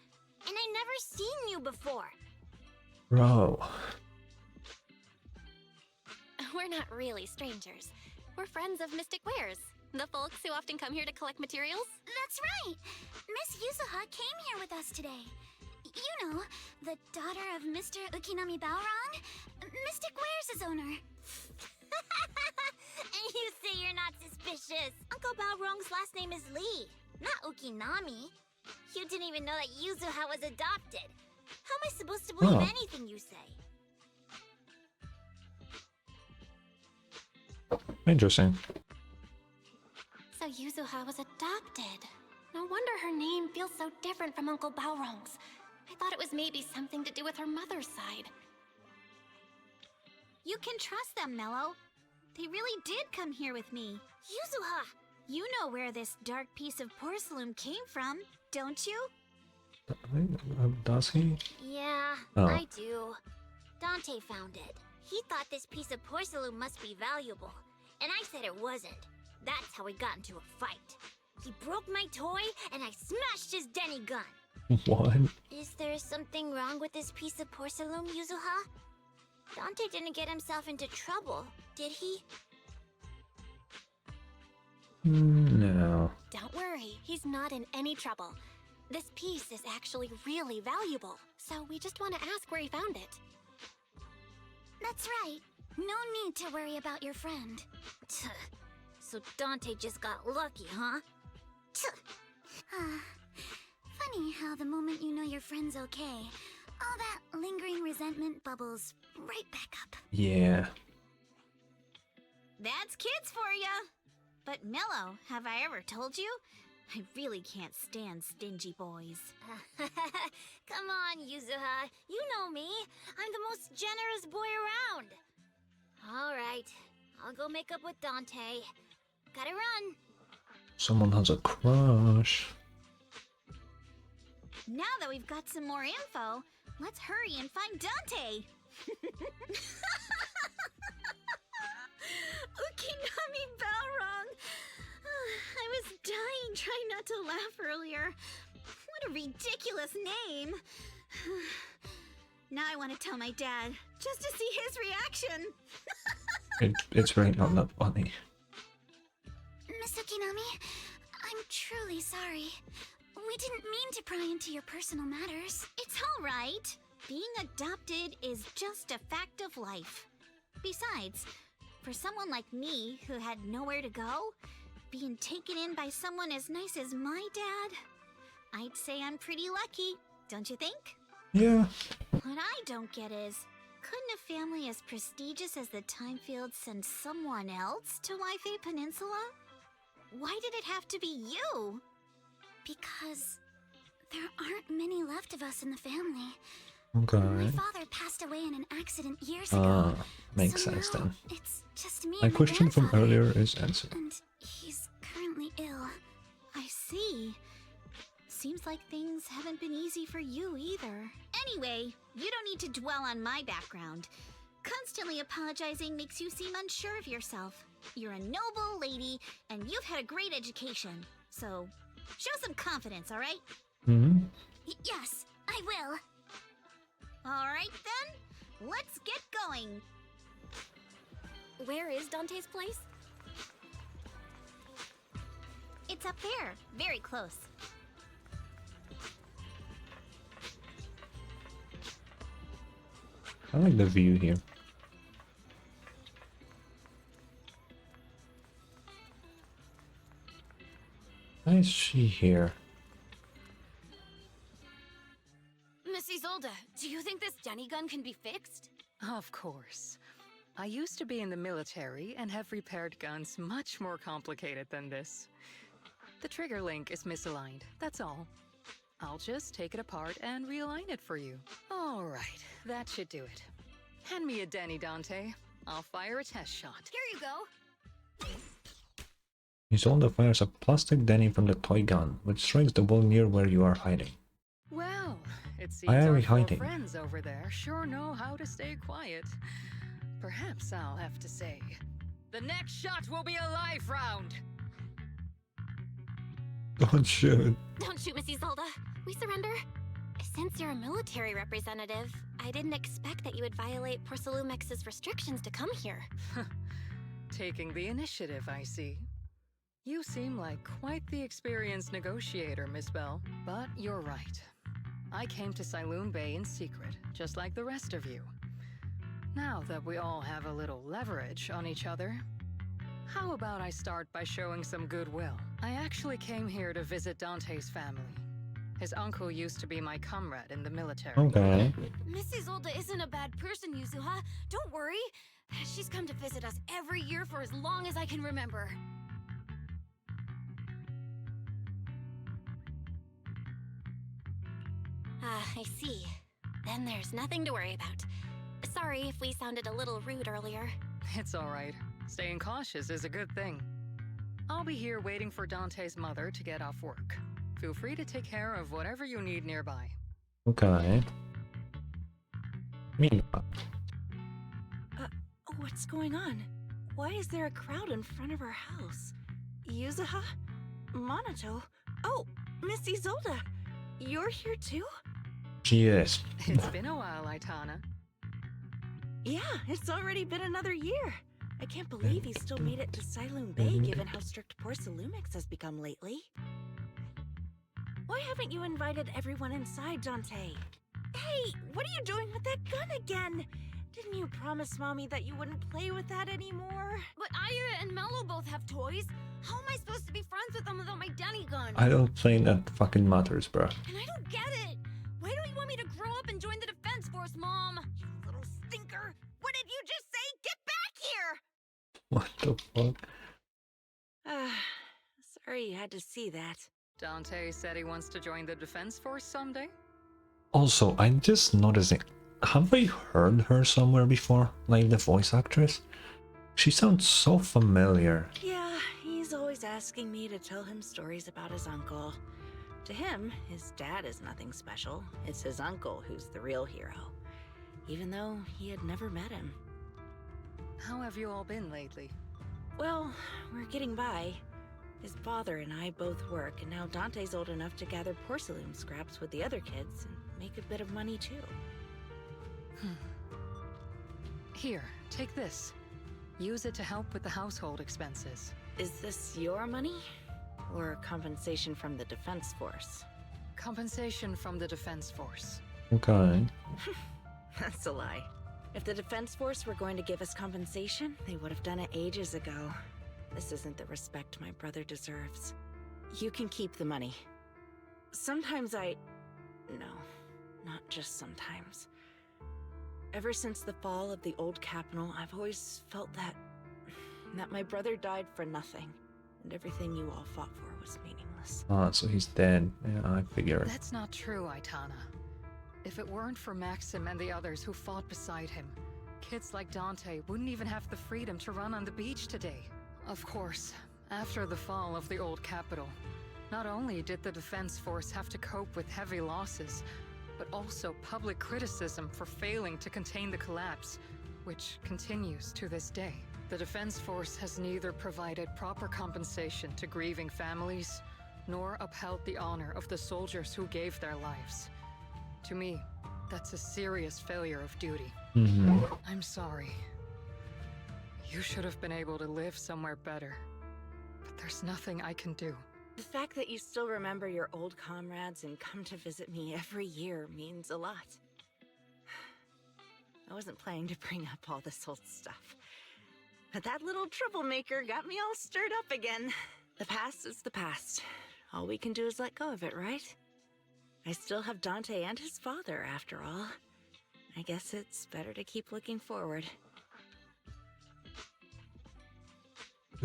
And I've never seen you before. Bro. We're not really strangers. We're friends of Mystic Wares, the folks who often come here to collect materials. That's right! Miss Yuzuha came here with us today. You know, the daughter of Mr. Ukinami Baorong, Mystic Wares' owner. say you're not suspicious? Uncle Balrong's last name is Lee, not Ukinami. You didn't even know that Yuzuha was adopted. How am I supposed to believe anything you say? Interesting. So Yuzuha was adopted. No wonder her name feels so different from Uncle Balrong's. I thought it was maybe something to do with her mother's side. You can trust them, Mello. They really did come here with me. Yuzuha! You know where this dark piece of porcelain came from, don't you? Does he? Yeah, Oh. I do. Dante found it. He thought this piece of porcelain must be valuable, and I said it wasn't. That's how we got into a fight. He broke my toy, and I smashed his Denny gun. What? Is there something wrong with this piece of porcelain, Yuzuha? Dante didn't get himself into trouble, did he? No. Don't worry, he's not in any trouble. This piece is actually really valuable, so we just want to ask where he found it. That's right. No need to worry about your friend. So Dante just got lucky, huh? Funny how the moment you know your friend's okay, all that lingering resentment bubbles right back up. Yeah. That's kids for ya! But Mello, have I ever told you? I really can't stand stingy boys. Come on, Yuzuha. You know me. I'm the most generous boy around. All right. I'll go make up with Dante. Gotta run. Someone has a crush. Now that we've got some more info, let's hurry and find Dante. Ukinami Balrong. I was dying trying not to laugh earlier. What a ridiculous name. Now I want to tell my dad, just to see his reaction. It's really not that funny. Miss Ukinami, I'm truly sorry. We didn't mean to pry into your personal matters. It's all right. Being adopted is just a fact of life. Besides, for someone like me who had nowhere to go, being taken in by someone as nice as my dad, I'd say I'm pretty lucky, don't you think? Yeah. What I don't get is, couldn't a family as prestigious as the Timefield send someone else to Waifei Peninsula? Why did it have to be you? Because there aren't many left of us in the family. Okay. My father passed away in an accident years ago. Makes so sense now then. It's just me My and question from grandfather, earlier is answered. and he's currently ill. I see. Seems like things haven't been easy for you either. Anyway, you don't need to dwell on my background. Constantly apologizing makes you seem unsure of yourself. You're a noble lady, and you've had a great education. So, show some confidence, all right? Mm-hmm. Yes, I will. All right, then. Let's get going. Where is Dante's place? It's up there, very close. I like the view here. Why is she here? Miss Isolde, do you think this Denny gun can be fixed? Of course. I used to be in the military and have repaired guns much more complicated than this. The trigger link is misaligned, that's all. I'll just take it apart and realign it for you. All right, that should do it. Hand me a Denny, Dante. I'll fire a test shot. Here you go. Isolde fires a plastic Denny from the toy gun, which strikes the wall near where you are hiding. Well, it seems Why are our we four hiding? friends over there sure know how to stay quiet. Perhaps I'll have to say, the next shot will be a live round. Don't shoot. Don't shoot, Miss Isolde. We surrender. Since you're a military representative, I didn't expect that you would violate Porcelumex's restrictions to come here. Taking the initiative, I see. You seem like quite the experienced negotiator, Miss Bell. But you're right. I came to Siloon Bay in secret, just like the rest of you. Now that we all have a little leverage on each other, How about I start by showing some goodwill? I actually came here to visit Dante's family. His uncle used to be my comrade in the military. Okay. Miss Isolde isn't a bad person, Yuzuha. Don't worry. She's come to visit us every year for as long as I can remember. I see. Then there's nothing to worry about. Sorry if we sounded a little rude earlier. It's all right. Staying cautious is a good thing. I'll be here waiting for Dante's mother to get off work. Feel free to take care of whatever you need nearby. Okay. Meanwhile. What's going on? Why is there a crowd in front of our house? Yuzuha? Monato? Oh, Miss Isolde! You're here too? She is. It's been a while, Aitana. Yeah, it's already been another year. I can't believe he still made it to Siloon Bay given how strict Porcelumix has become lately. Why haven't you invited everyone inside, Dante? Hey, what are you doing with that gun again? Didn't you promise Mommy that you wouldn't play with that anymore? But Aya and Mello both have toys. How am I supposed to be friends with them without my Danny gun? I don't think that fucking matters, bro. And I don't get it. Why don't you want me to grow up and join the Defense Force, Mom? You little stinker! What did you just say? Get back here! What the fuck? Sorry you had to see that. Dante said he wants to join the Defense Force someday? Also, I'm just noticing, have I heard her somewhere before? Like the voice actress? She sounds so familiar. Yeah, he's always asking me to tell him stories about his uncle. To him, his dad is nothing special. It's his uncle who's the real hero. Even though he had never met him. How have you all been lately? Well, we're getting by. His father and I both work, and now Dante's old enough to gather porcelain scraps with the other kids and make a bit of money too. Here, take this. Use it to help with the household expenses. Is this your money? Or compensation from the Defense Force? Compensation from the Defense Force. Okay. That's a lie. If the Defense Force were going to give us compensation, they would have done it ages ago. This isn't the respect my brother deserves. You can keep the money. Sometimes No, not just sometimes. Ever since the fall of the old capital, I've always felt that my brother died for nothing, and everything you all fought for was meaningless. Ah, so he's dead. Yeah, I figured. That's not true, Aitana. If it weren't for Maxim and the others who fought beside him, kids like Dante wouldn't even have the freedom to run on the beach today. Of course, after the fall of the old capital, not only did the Defense Force have to cope with heavy losses, but also public criticism for failing to contain the collapse, which continues to this day. The Defense Force has neither provided proper compensation to grieving families, nor upheld the honor of the soldiers who gave their lives. To me, that's a serious failure of duty. I'm sorry. You should have been able to live somewhere better, but there's nothing I can do. The fact that you still remember your old comrades and come to visit me every year means a lot. I wasn't planning to bring up all this old stuff, but that little troublemaker got me all stirred up again. The past is the past. All we can do is let go of it, right? I still have Dante and his father, after all. I guess it's better to keep looking forward.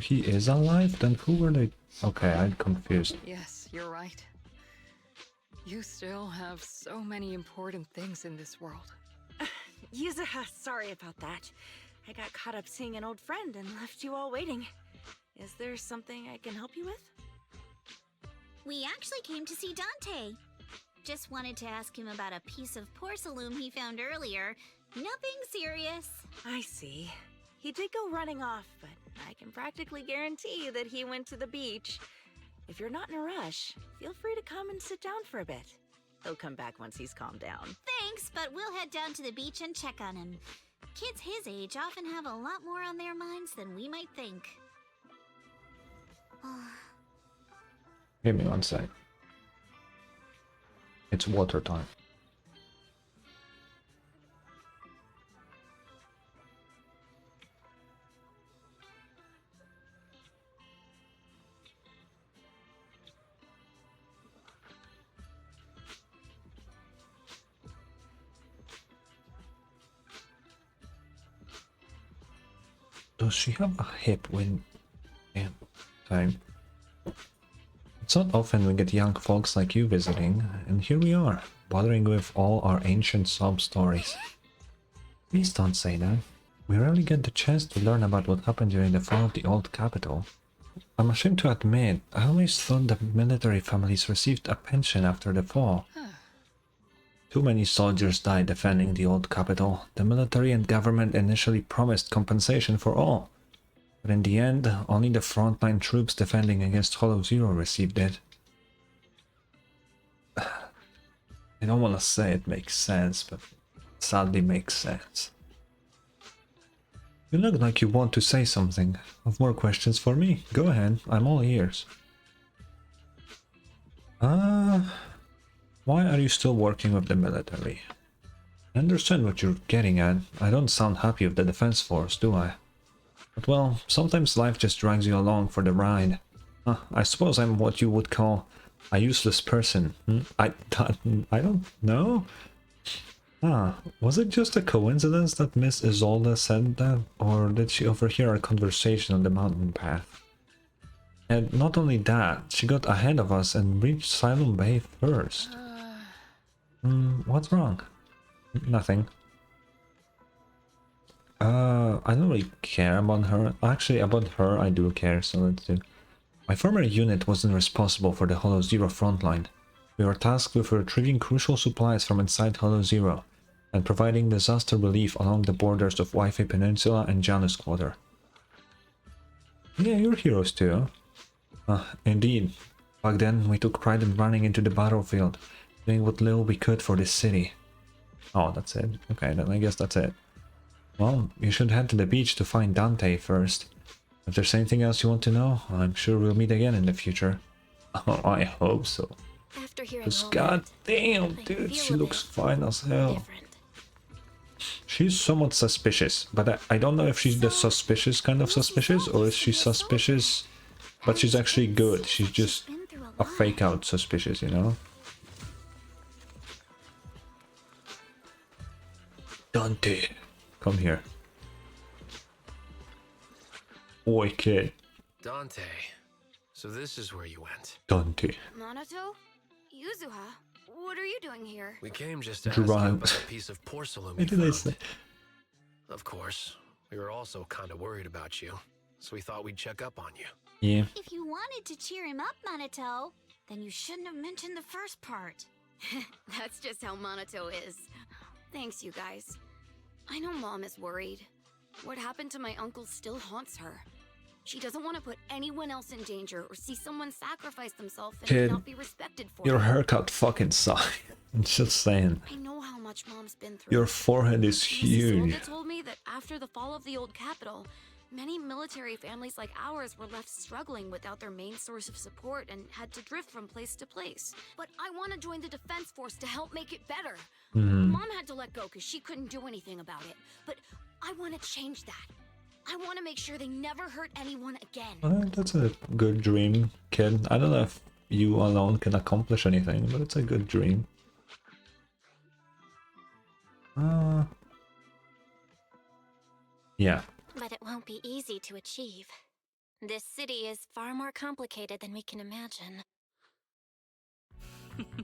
He is alive? Then who were they? Okay, I'm confused. Yes, you're right. You still have so many important things in this world. Yuzuha, sorry about that. I got caught up seeing an old friend and left you all waiting. Is there something I can help you with? We actually came to see Dante. Just wanted to ask him about a piece of porcelain he found earlier. Nothing serious. I see. He did go running off, but I can practically guarantee that he went to the beach. If you're not in a rush, feel free to come and sit down for a bit. He'll come back once he's calmed down. Thanks, but we'll head down to the beach and check on him. Kids his age often have a lot more on their minds than we might think. Give me one sec. It's water time. Does she have a hip when... Damn. Time. It's not often we get young folks like you visiting, and here we are, bothering with all our ancient sob stories. Please don't say that. We rarely get the chance to learn about what happened during the fall of the old capital. I'm ashamed to admit, I always thought the military families received a pension after the fall. Too many soldiers died defending the old capital. The military and government initially promised compensation for all. But in the end, only the frontline troops defending against Hollow Zero received it. I don't want to say it makes sense, but it sadly makes sense. You look like you want to say something. Have more questions for me? Go ahead, I'm all ears. Why are you still working with the military? I understand what you're getting at. I don't sound happy with the defense force, do I? But well, sometimes life just drags you along for the ride. I suppose I'm what you would call a useless person. I don't know. Was it just a coincidence that Miss Isolde said that, or did she overhear our conversation on the mountain path? And not only that, she got ahead of us and reached Silum Bay first. What's wrong? Nothing. I don't really care about her. Actually, about her I do care, so let's do. My former unit wasn't responsible for the Hollow Zero frontline. We were tasked with retrieving crucial supplies from inside Hollow Zero and providing disaster relief along the borders of Wi-Fi Peninsula and Janus Quarter. Yeah, you're heroes too. Indeed. Back then, we took pride in running into the battlefield, doing what little we could for this city. Oh, that's it. Okay, then I guess that's it. Well, you should head to the beach to find Dante first. If there's anything else you want to know, I'm sure we'll meet again in the future. Oh, I hope so. After hearing Because all goddamn, that, dude, I she feel a looks bit fine as hell. different. She's somewhat suspicious, but I don't know if she's the suspicious kind of suspicious, or is she suspicious, but she's actually good. She's just a fake out suspicious, you know? Dante, come here. Oi, kid. Dante, so this is where you went. Dante. Minato? Yuzuha? What are you doing here? We came just to ask you about a piece of porcelain we What did I found. say? Of course, we were also kind of worried about you, so we thought we'd check up on you. Yeah. If you wanted to cheer him up, Minato, then you shouldn't have mentioned the first part. That's just how Minato is. Thanks, you guys. I know Mom is worried. What happened to my uncle still haunts her. She doesn't want to put anyone else in danger or see someone sacrifice themselves and Kid, not be respected for your it. haircut fucking sucks. I'm just saying. I know how much Mom's been through. Your forehead is huge. Mrs. Olga told me that after the fall of the old capital, many military families like ours were left struggling without their main source of support and had to drift from place to place. But I want to join the defense force to help make it better. Mom had to let go because she couldn't do anything about it. But I want to change that. I want to make sure they never hurt anyone again. Well, that's a good dream, kid. I don't know if you alone can accomplish anything, but it's a good dream. Yeah. But it won't be easy to achieve. This city is far more complicated than we can imagine.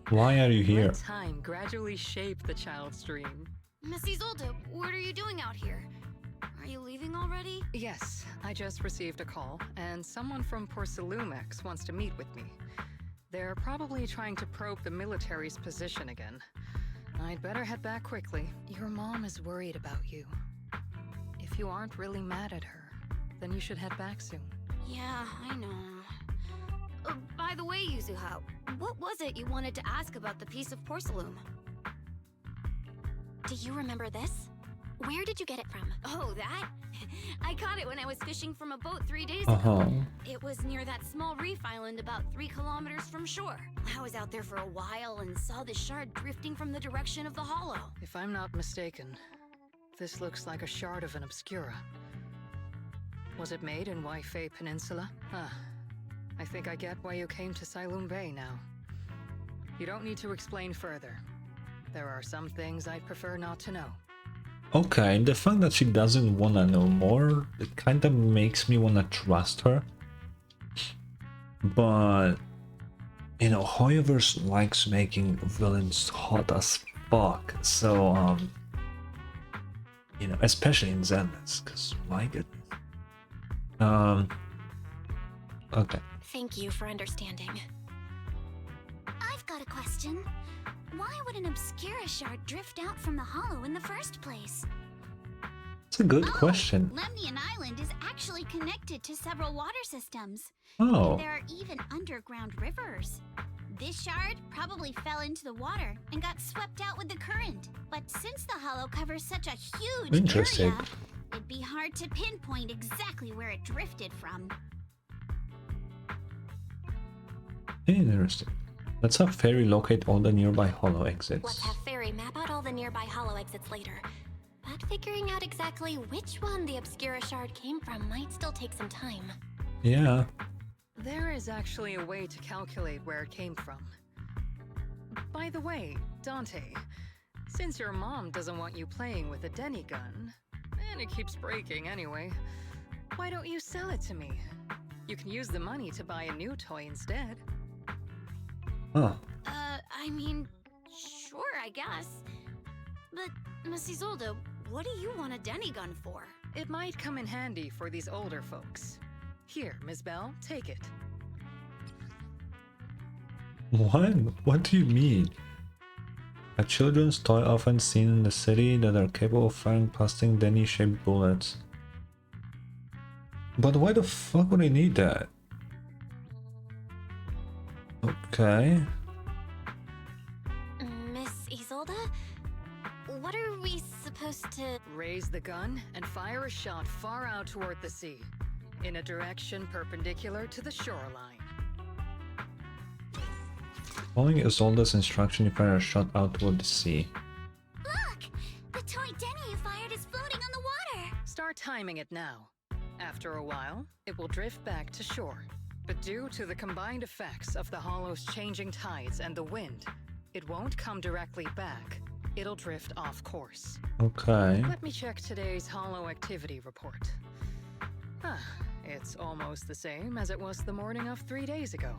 Why are you here? Let time gradually shape the child's dream. Miss Isolde, what are you doing out here? Are you leaving already? Yes, I just received a call, and someone from Porcelumex wants to meet with me. They're probably trying to probe the military's position again. I'd better head back quickly. Your mom is worried about you. If you aren't really mad at her, then you should head back soon. Yeah, I know. By the way, Yuzuha, what was it you wanted to ask about the piece of porcelain? Do you remember this? Where did you get it from? Oh, that? I caught it when I was fishing from a boat 3 days ago. Uh-huh. It was near that small reef island about 3 kilometers from shore. I was out there for a while and saw this shard drifting from the direction of the hollow. If I'm not mistaken, this looks like a shard of an obscura. Was it made in Wi-Fi Peninsula? I think I get why you came to Silum Bay now. You don't need to explain further. There are some things I'd prefer not to know. Okay, the fact that she doesn't wanna know more, it kind of makes me wanna trust her. But, you know, Hoyoverse likes making villains hot as fuck, so, you know, especially in Zenless, because my goodness. Okay. Thank you for understanding. I've got a question. Why would an Obscura shard drift out from the hollow in the first place? It's a good question. Lemnian Island is actually connected to several water systems. Oh. And there are even underground rivers. This shard probably fell into the water and got swept out with the current. But since the hollow covers such a huge Interesting. area, it'd be hard to pinpoint exactly where it drifted from. Interesting. Let's have Fairy locate all the nearby hollow exits. Let's have Fairy map out all the nearby hollow exits later. But figuring out exactly which one the Obscura shard came from might still take some time. Yeah. There is actually a way to calculate where it came from. By the way, Dante, since your mom doesn't want you playing with a Denny gun, and it keeps breaking anyway, why don't you sell it to me? You can use the money to buy a new toy instead. Huh. I mean, sure, I guess. But, Miss Isolde, what do you want a Denny gun for? It might come in handy for these older folks. Here, Ms. Bell, take it. What? What do you mean? A children's toy often seen in the city that are capable of firing plastic Denny-shaped bullets. But why the fuck would I need that? Okay. Miss Isolde? What are we supposed to... Raise the gun and fire a shot far out toward the sea, in a direction perpendicular to the shoreline. Following Isolde's instruction, you fire a shot out toward the sea. Look! The toy Denny you fired is floating on the water! Start timing it now. After a while, it will drift back to shore. But due to the combined effects of the hollow's changing tides and the wind, it won't come directly back. It'll drift off course. Okay. Let me check today's hollow activity report. It's almost the same as it was the morning of 3 days ago.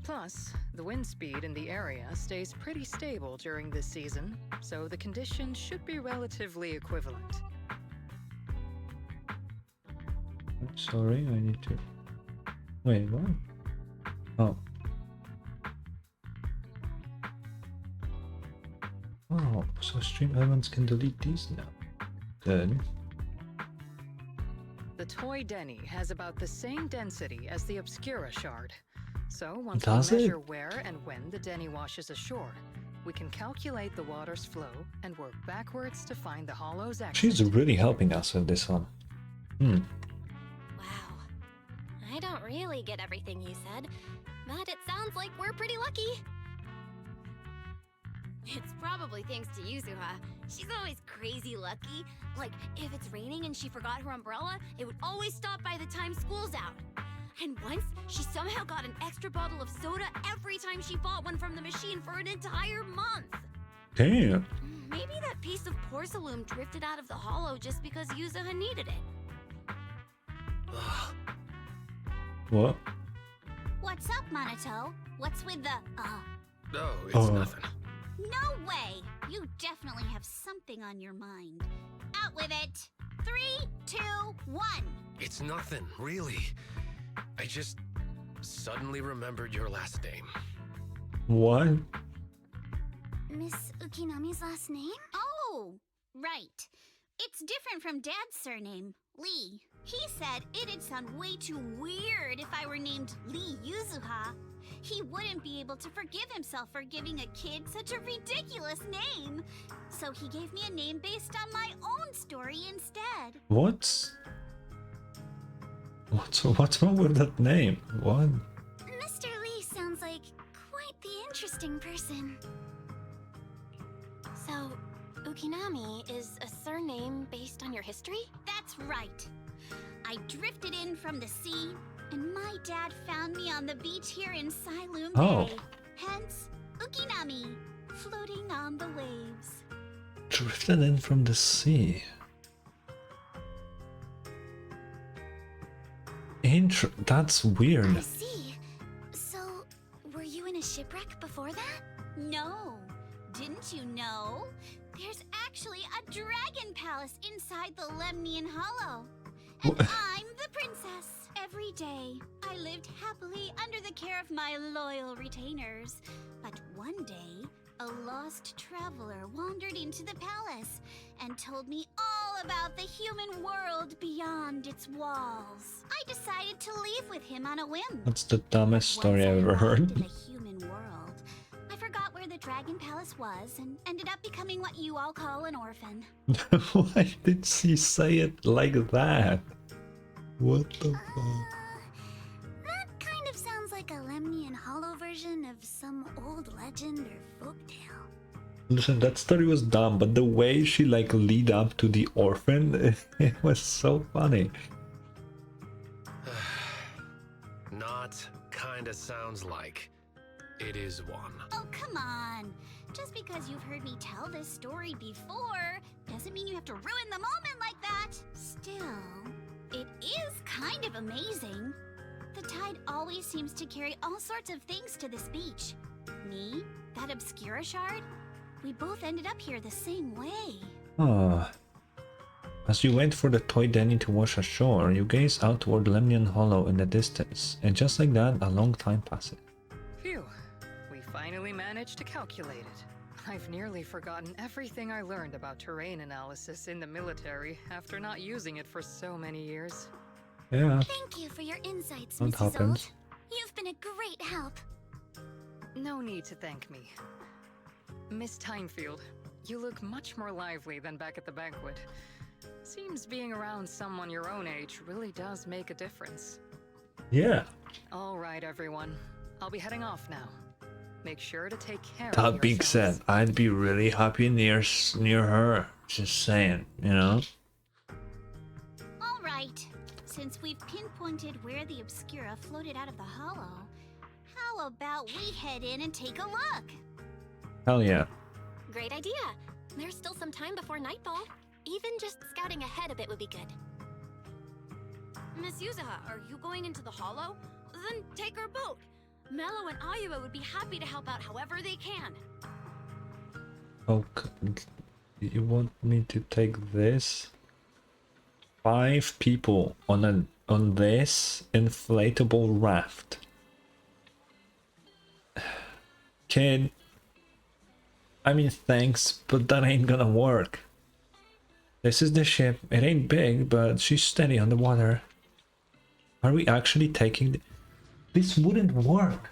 Plus, the wind speed in the area stays pretty stable during this season, so the conditions should be relatively equivalent. Sorry, I need to... Wait, what? Oh. Oh, so stream elements can delete these now. Good. The toy Denny has about the same density as the Obscura shard. So once Does we it? measure where and when the Denny washes ashore, we can calculate the water's flow and work backwards to find the hollow's exit. She's really helping us with this one. Wow. I don't really get everything you said, but it sounds like we're pretty lucky. It's probably thanks to Yuzuha. She's always crazy lucky. Like, if it's raining and she forgot her umbrella, it would always stop by the time school's out. And once, she somehow got an extra bottle of soda every time she bought one from the machine for an entire month. Damn. Maybe that piece of porcelain drifted out of the hollow just because Yuzuha needed it. What? What's up, Monato? What's with the, No, it's nothing. No way! You definitely have something on your mind. Out with it! 3, 2, 1! It's nothing, really. I just suddenly remembered your last name. What? Miss Ukinami's last name? Oh, right. It's different from Dad's surname, Lee. He said it'd sound way too weird if I were named Lee Yuzuha. He wouldn't be able to forgive himself for giving a kid such a ridiculous name. So he gave me a name based on my own story instead. What's wrong with that name? What? Mr. Lee sounds like quite the interesting person. So, Ukinami is a surname based on your history? That's right. I drifted in from the sea, and my dad found me on the beach here in Sailoon Oh. Bay. Hence, Ukinami, floating on the waves. Drifted in from the sea. That's weird. I see. So, were you in a shipwreck before that? No. Didn't you know? There's actually a dragon palace inside the Lemnian Hollow. And I'm the princess. Every day, I lived happily under the care of my loyal retainers. But one day, a lost traveler wandered into the palace and told me all about the human world beyond its walls. I decided to leave with him on a whim. That's the dumbest story I've ever In heard. the human world, I forgot where the dragon palace was and ended up becoming what you all call an orphan. Why did she say it like that? What the fuck? That kind of sounds like a Lemnian Hollow version of some old legend or folktale. Listen, that story was dumb, but the way she like lead up to the orphan, it was so funny. Not kinda sounds like. It is one. Oh, come on. Just because you've heard me tell this story before doesn't mean you have to ruin the moment like that. Still, it is kind of amazing. The tide always seems to carry all sorts of things to this beach. Me, that Obscura shard, we both ended up here the same way. Oh. As you wait for the toy Danny to wash ashore, you gaze out toward Lemnian Hollow in the distance, and just like that, a long time passes. Phew. We finally managed to calculate it. I've nearly forgotten everything I learned about terrain analysis in the military after not using it for so many years. Yeah. Thank you for your insights, That Mrs. happens. Old. You've been a great help. No need to thank me. Miss Timefield, you look much more lively than back at the banquet. Seems being around someone your own age really does make a difference. Yeah. All right, everyone. I'll be heading off now. Make sure to take care of That being yourselves. said, I'd be really happy near her. Just saying, you know? All right. Since we've pinpointed where the Obscura floated out of the hollow, how about we head in and take a look? Hell yeah. Great idea. There's still some time before nightfall. Even just scouting ahead a bit would be good. Miss Yuzuha, are you going into the hollow? Then take our boat. Mello and Ayuba would be happy to help out however they can. Okay. You want me to take this? 5 people on this inflatable raft. Kid, I mean thanks, but that ain't gonna work. This is the ship. It ain't big, but she's steady on the water. Are we actually taking this wouldn't work.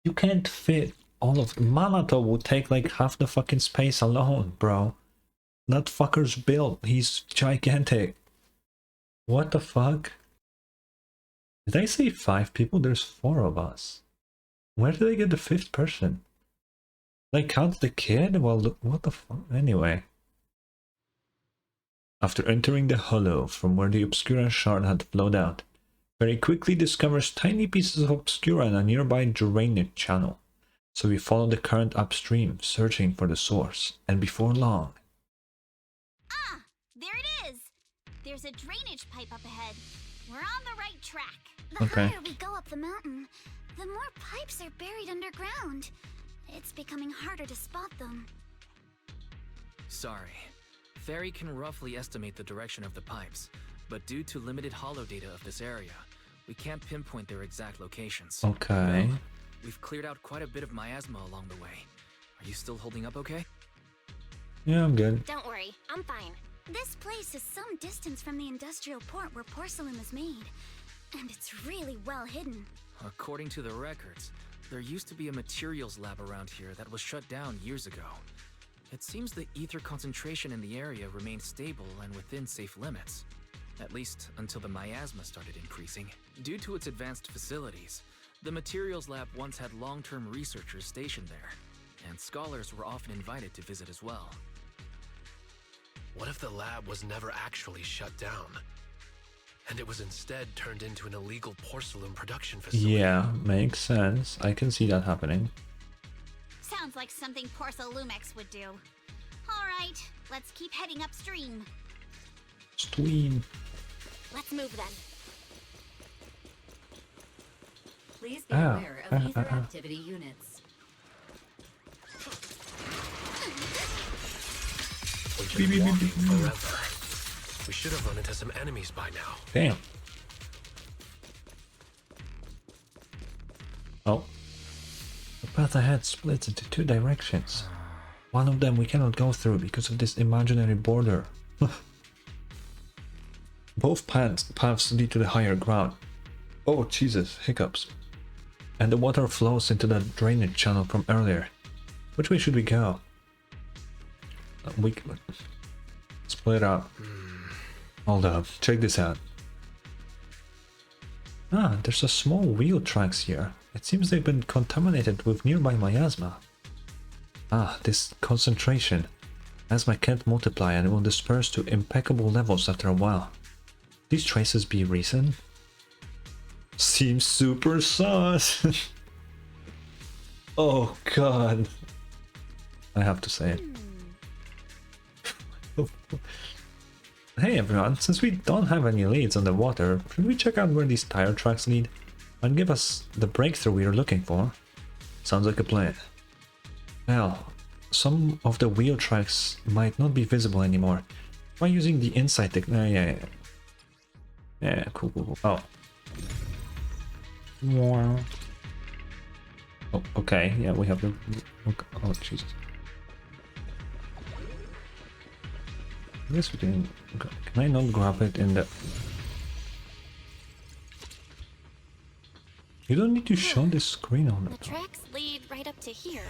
You can't fit all of Malato would take like half the fucking space alone, bro. That fucker's built. He's gigantic. What the fuck? Did I say 5 people? There's 4 of us. Where did I get the 5th person? Did I count the kid? Well, what the fuck? Anyway. After entering the hollow from where the Obscura shard had flowed out, very quickly discovers tiny pieces of Obscura in a nearby drainage channel. So we follow the current upstream, searching for the source, and before long... Ah, there it is. There's a drainage pipe up ahead. We're on the right track. The Okay. higher we go up the mountain, the more pipes are buried underground. It's becoming harder to spot them. Sorry. Fairy can roughly estimate the direction of the pipes, but due to limited holo data of this area, we can't pinpoint their exact locations. Okay. Well, we've cleared out quite a bit of miasma along the way. Are you still holding up okay? Yeah, I'm good. Don't worry, I'm fine. This place is some distance from the industrial port where porcelain is made, and it's really well hidden. According to the records, there used to be a materials lab around here that was shut down years ago. It seems the ether concentration in the area remained stable and within safe limits. At least until the miasma started increasing. Due to its advanced facilities, the materials lab once had long-term researchers stationed there, and scholars were often invited to visit as well. What if the lab was never actually shut down? And it was instead turned into an illegal porcelain production facility? Yeah, makes sense. I can see that happening. Sounds like something Porcelumex would do. Alright, let's keep heading upstream. Stream. Let's move then. Please be aware of ether activity units. We've been walking forever. We should have run into some enemies by now. Damn. Oh. The path ahead splits into two directions. One of them we cannot go through because of this imaginary border. Both paths lead to the higher ground. Oh Jesus, hiccups. And the water flows into the drainage channel from earlier. Which way should we go? We split up. Hold up, check this out. Ah, there's a small wheel tracks here. It seems they've been contaminated with nearby miasma. Ah, this concentration. Asthma can't multiply and will disperse to impeccable levels after a while. These traces be recent? Seems super sus. Oh god. I have to say it. Hey everyone, since we don't have any leads on the water, should we check out where these tire tracks lead? And give us the breakthrough we are looking for? Sounds like a plan. Well, some of the wheel tracks might not be visible anymore. Try using the insight technology. Yeah, cool. Oh. Wow. Oh, okay, yeah, we have the... Oh, Jesus. I guess we can... Can I not grab it in the... You don't need to show the screen on The it. tracks lead right up to here.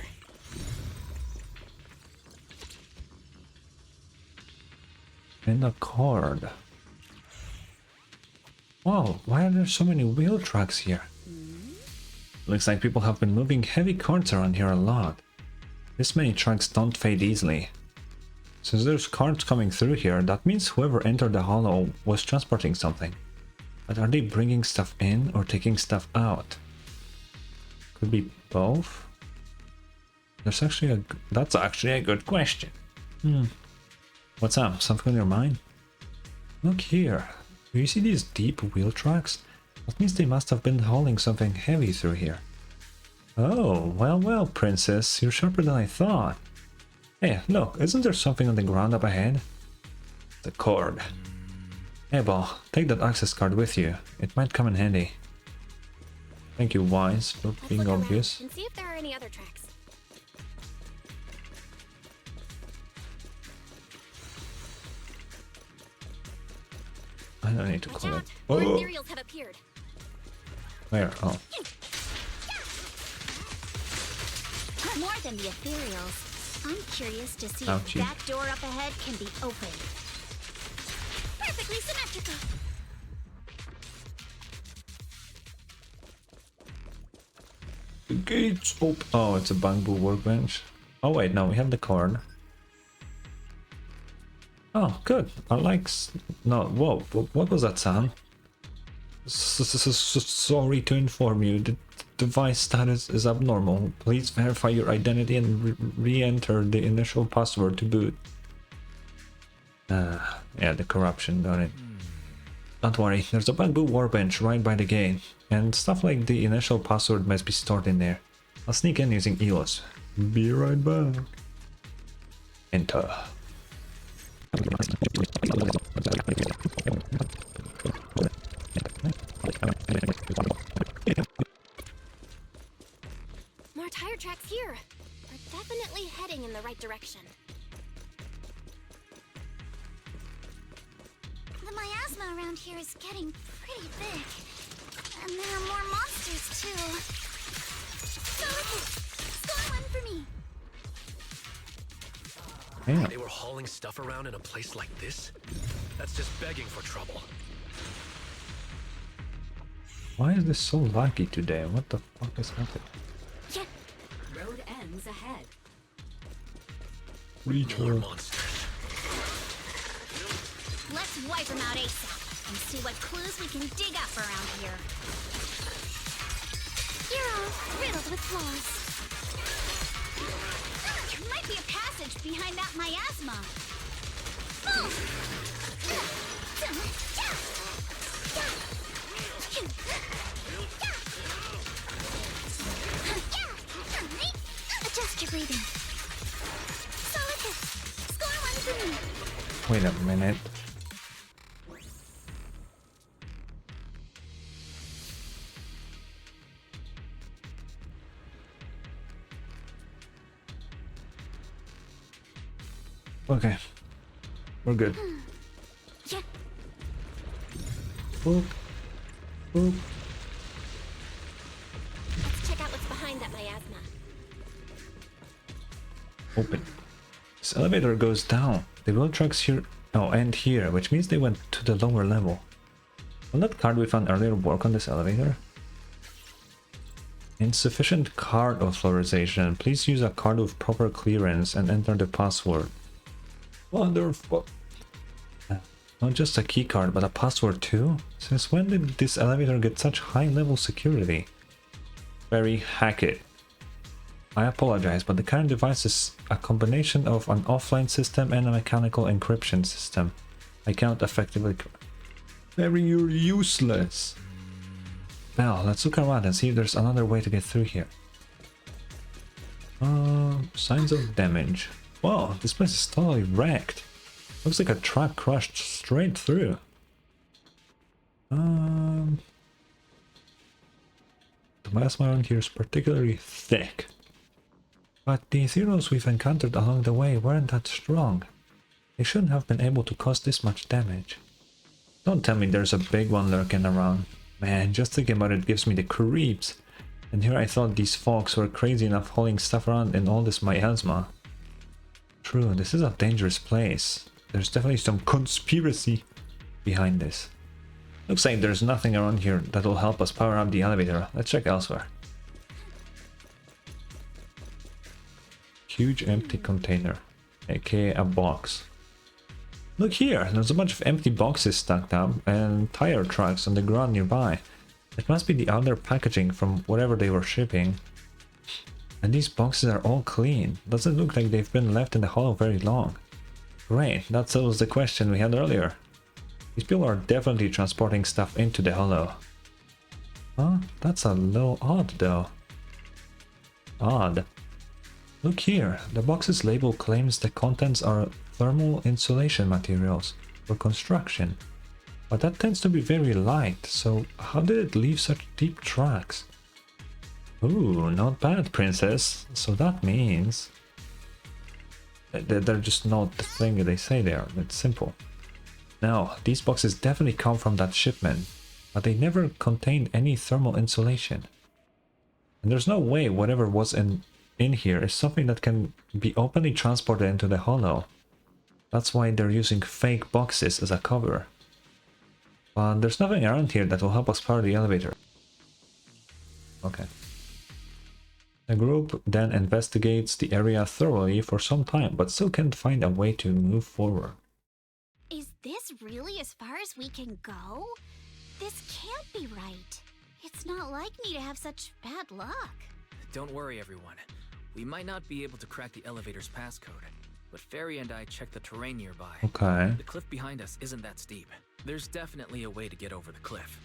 And a card. Wow, why are there so many wheel tracks here? Looks like people have been moving heavy carts around here a lot. This many tracks don't fade easily. Since there's carts coming through here, that means whoever entered the hollow was transporting something. But are they bringing stuff in or taking stuff out? Could be both. That's actually a good question. What's up? Something on your mind? Look here. Do you see these deep wheel tracks? That means they must have been hauling something heavy through here. Oh, well, princess, you're sharper than I thought. Hey, look, isn't there something on the ground up ahead? The cord. Hey, Ball, take that access card with you. It might come in handy. Thank you, Wise, for being obvious. And see if there are any other tracks. I don't need to Watch call out! it. More Oh, ethereals have appeared. where? Oh. More than the ethereals. I'm curious to see Ouchie. if that door up ahead can be opened. Perfectly symmetrical. The gates open. Oh, it's a bamboo workbench. Oh wait, no, we have the card. Oh, good. I like. No, whoa. What was that sound? Sorry to inform you. The device status is abnormal. Please verify your identity and re-enter the initial password to boot. Yeah, the corruption, got it. Don't worry, there's a bamboo workbench right by the gate, and stuff like the initial password must be stored in there. I'll sneak in using EOS. Be right back. Enter. More tire tracks here. We're definitely heading in the right direction. The miasma around here is getting pretty big. And there are more monsters, too. Score one for me. Damn. They were hauling stuff around in a place like this? That's just begging for trouble. Why is this so laggy today? What the fuck is happening? Road ends ahead. More monsters. Let's wipe them out ASAP and see what clues we can dig up around here. You're all riddled with flaws. There might be a passage voltage behind that miasma. Adjust your breathing. Solid hit. Score one for me. Wait a minute. Okay, we're good. Yeah. Boop. Boop. Let's check out what's behind that miasma. Open. This elevator goes down. The wheel tracks here. Oh, and here, which means they went to the lower level. Will that card we found earlier work on this elevator? Insufficient card authorization. Please use a card with proper clearance and enter the password. Wonderful. Not just a key card, but a password too? Since when did this elevator get such high level security? Very hack it. I apologize, but the current device is a combination of an offline system and a mechanical encryption system. I cannot effectively... Very useless. Now, let's look around and see if there's another way to get through here. Signs of damage. Wow, this place is totally wrecked. Looks like a truck crushed straight through. The miasma around here is particularly thick. But the zeros we've encountered along the way weren't that strong. They shouldn't have been able to cause this much damage. Don't tell me there's a big one lurking around. Man, just thinking about it gives me the creeps. And here I thought these folks were crazy enough hauling stuff around in all this miasma. True, this is a dangerous place. There's definitely some conspiracy behind this. Looks like there's nothing around here that will help us power up the elevator. Let's check elsewhere. Huge empty container, aka a box. Look here, there's a bunch of empty boxes stacked up and tire tracks on the ground nearby. It must be the other packaging from whatever they were shipping. And these boxes are all clean. Doesn't look like they've been left in the hollow very long. Great, that settles the question we had earlier. These people are definitely transporting stuff into the hollow. Huh? That's a little odd though. Odd. Look here, the box's label claims the contents are thermal insulation materials for construction. But that tends to be very light, so how did it leave such deep tracks? Ooh, not bad, princess. So that means... they're just not the thing they say they are, it's simple. Now, these boxes definitely come from that shipment, but they never contained any thermal insulation. And there's no way whatever was in here is something that can be openly transported into the hollow. That's why they're using fake boxes as a cover. But there's nothing around here that will help us power the elevator. Okay. The group then investigates the area thoroughly for some time, but still can't find a way to move forward. Is this really as far as we can go? This can't be right. It's not like me to have such bad luck. Don't worry, everyone. We might not be able to crack the elevator's passcode, but Fairy and I checked the terrain nearby. Okay. The cliff behind us isn't that steep. There's definitely a way to get over the cliff,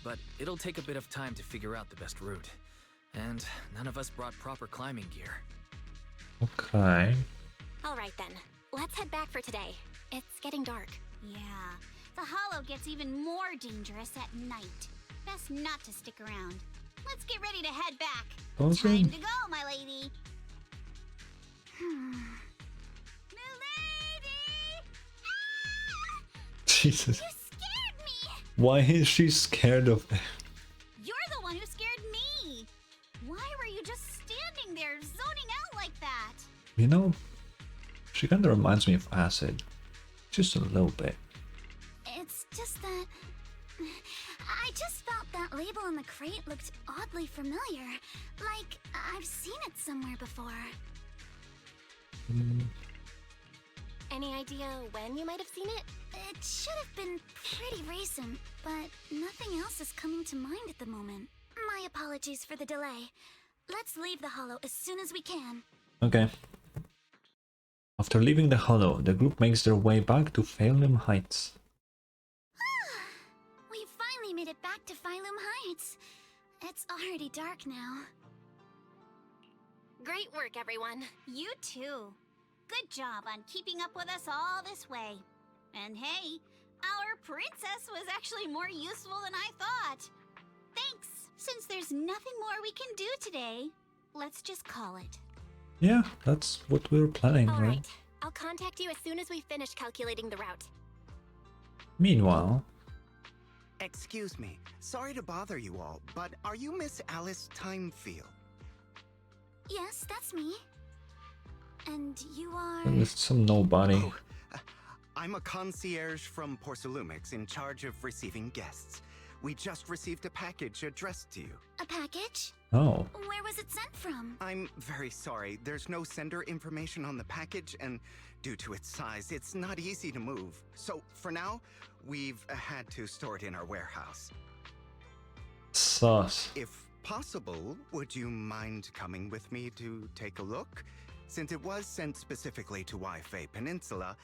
but it'll take a bit of time to figure out the best route. And none of us brought proper climbing gear. Okay. Alright then, let's head back for today. It's getting dark. Yeah, the hollow gets even more dangerous at night. Best not to stick around. Let's get ready to head back. Awesome. Time to go, my lady. Jesus. You scared me! Why is she scared of... You're the one who scared me! Why were you just standing there, zoning out like that? You know, she kind of reminds me of Acid. Just a little bit. It's just that... I just felt that label on the crate looked oddly familiar. Like, I've seen it somewhere before. Any idea when you might have seen it? It should have been pretty recent, but nothing else is coming to mind at the moment. My apologies for the delay. Let's leave the hollow as soon as we can. Okay. After leaving the hollow, the group makes their way back to Phalum Heights. We finally made it back to Phylum Heights. It's already dark now. Great work, everyone. You too. Good job on keeping up with us all this way. And hey, our princess was actually more useful than I thought. Thanks. Since there's nothing more we can do today, let's just call it. Yeah, that's what we were planning, All right? right. I'll contact you as soon as we finish calculating the route. Meanwhile... Excuse me, sorry to bother you all, but are you Miss Alice Timefield? Yes, that's me. And you are... It's some nobody. Oh, I'm a concierge from Porcelumix in charge of receiving guests. We just received a package addressed to you. A package? Oh. Where was it sent from? I'm very sorry. There's no sender information on the package, and due to its size, it's not easy to move. So, for now, we've had to store it in our warehouse. Sus. If possible, would you mind coming with me to take a look? Since it was sent specifically to Wi-Fi Peninsula,